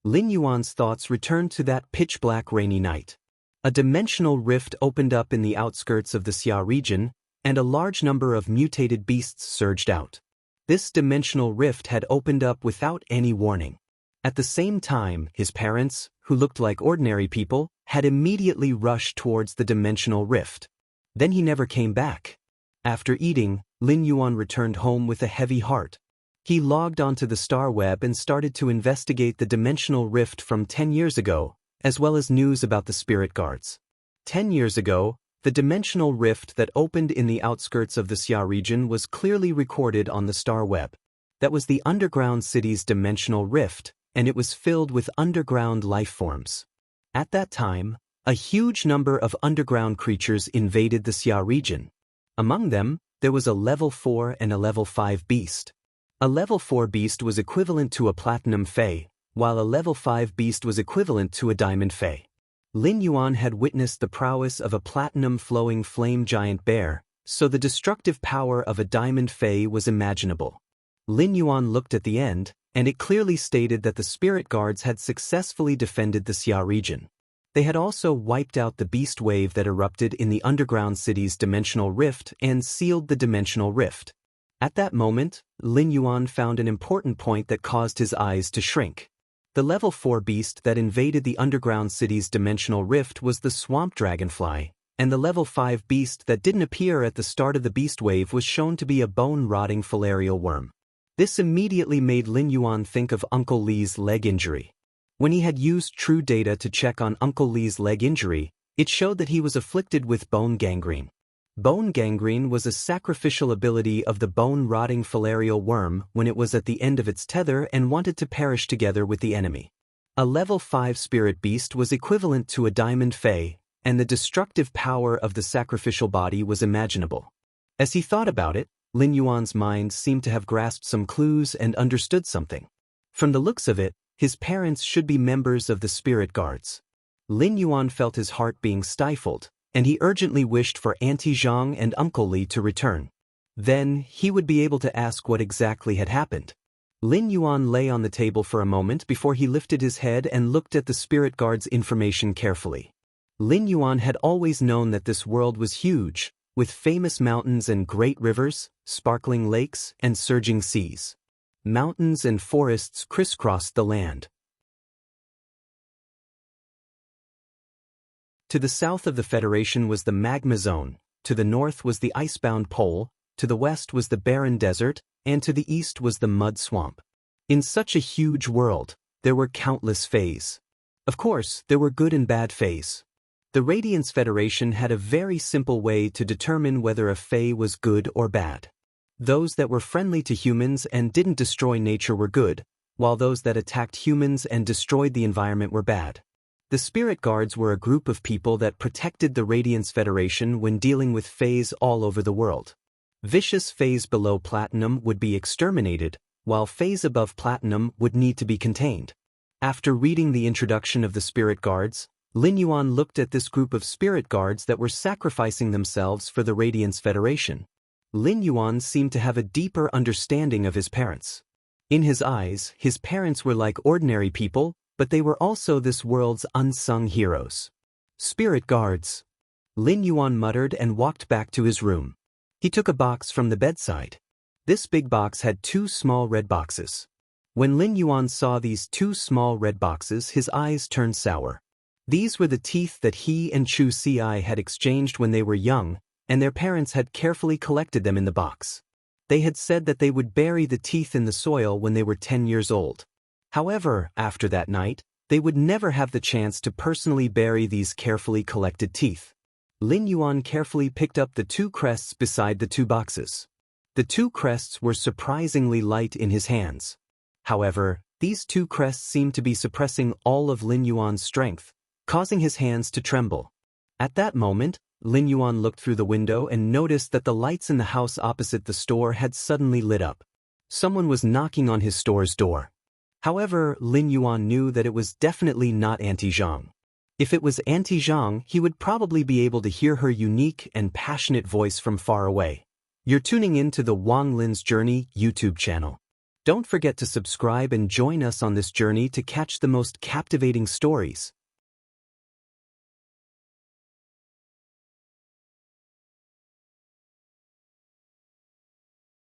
Lin Yuan's thoughts returned to that pitch-black rainy night. A dimensional rift opened up in the outskirts of the Xia region, and a large number of mutated beasts surged out. This dimensional rift had opened up without any warning. At the same time, his parents, who looked like ordinary people, had immediately rushed towards the dimensional rift. Then he never came back. After eating, Lin Yuan returned home with a heavy heart. He logged onto the Star Web and started to investigate the dimensional rift from 10 years ago, as well as news about the spirit guards. 10 years ago, the dimensional rift that opened in the outskirts of the Xia region was clearly recorded on the Star Web. That was the underground city's dimensional rift, and it was filled with underground life forms. At that time, a huge number of underground creatures invaded the Xia region. Among them, there was a level 4 and a level 5 beast. A level 4 beast was equivalent to a platinum fey, while a level 5 beast was equivalent to a diamond fey. Lin Yuan had witnessed the prowess of a platinum flowing flame giant bear, so the destructive power of a diamond fey was imaginable. Lin Yuan looked at the end, and it clearly stated that the spirit guards had successfully defended the Xia region. They had also wiped out the beast wave that erupted in the underground city's dimensional rift and sealed the dimensional rift. At that moment, Lin Yuan found an important point that caused his eyes to shrink. The level 4 beast that invaded the underground city's dimensional rift was the swamp dragonfly, and the level 5 beast that didn't appear at the start of the beast wave was shown to be a bone-rotting filarial worm. This immediately made Lin Yuan think of Uncle Li's leg injury. When he had used true data to check on Uncle Li's leg injury, it showed that he was afflicted with bone gangrene. Bone gangrene was a sacrificial ability of the bone-rotting filarial worm when it was at the end of its tether and wanted to perish together with the enemy. A level 5 spirit beast was equivalent to a diamond fey, and the destructive power of the sacrificial body was imaginable. As he thought about it, Lin Yuan's mind seemed to have grasped some clues and understood something. From the looks of it, his parents should be members of the spirit guards. Lin Yuan felt his heart being stifled, and he urgently wished for Auntie Zhang and Uncle Li to return. Then, he would be able to ask what exactly had happened. Lin Yuan lay on the table for a moment before he lifted his head and looked at the spirit guard's information carefully. Lin Yuan had always known that this world was huge, with famous mountains and great rivers, sparkling lakes, and surging seas. Mountains and forests crisscrossed the land. To the south of the Federation was the magma zone, to the north was the icebound pole, to the west was the barren desert, and to the east was the mud swamp. In such a huge world, there were countless fays. Of course, there were good and bad fays. The Radiance Federation had a very simple way to determine whether a fey was good or bad. Those that were friendly to humans and didn't destroy nature were good, while those that attacked humans and destroyed the environment were bad. The Spirit Guards were a group of people that protected the Radiance Federation when dealing with fays all over the world. Vicious fays below Platinum would be exterminated, while fays above Platinum would need to be contained. After reading the introduction of the Spirit Guards, Lin Yuan looked at this group of Spirit Guards that were sacrificing themselves for the Radiance Federation. Lin Yuan seemed to have a deeper understanding of his parents. In his eyes, his parents were like ordinary people, but they were also this world's unsung heroes. Spirit Guards. Lin Yuan muttered and walked back to his room. He took a box from the bedside. This big box had 2 small red boxes. When Lin Yuan saw these 2 small red boxes, his eyes turned sour. These were the teeth that he and Chu Ci had exchanged when they were young, and their parents had carefully collected them in the box. They had said that they would bury the teeth in the soil when they were 10 years old. However, after that night, they would never have the chance to personally bury these carefully collected teeth. Lin Yuan carefully picked up the 2 crests beside the 2 boxes. The 2 crests were surprisingly light in his hands. However, these 2 crests seemed to be suppressing all of Lin Yuan's strength, causing his hands to tremble. At that moment, Lin Yuan looked through the window and noticed that the lights in the house opposite the store had suddenly lit up. Someone was knocking on his store's door. However, Lin Yuan knew that it was definitely not Auntie Zhang. If it was Auntie Zhang, he would probably be able to hear her unique and passionate voice from far away. You're tuning in to the Wang Lin's Journey YouTube channel. Don't forget to subscribe and join us on this journey to catch the most captivating stories.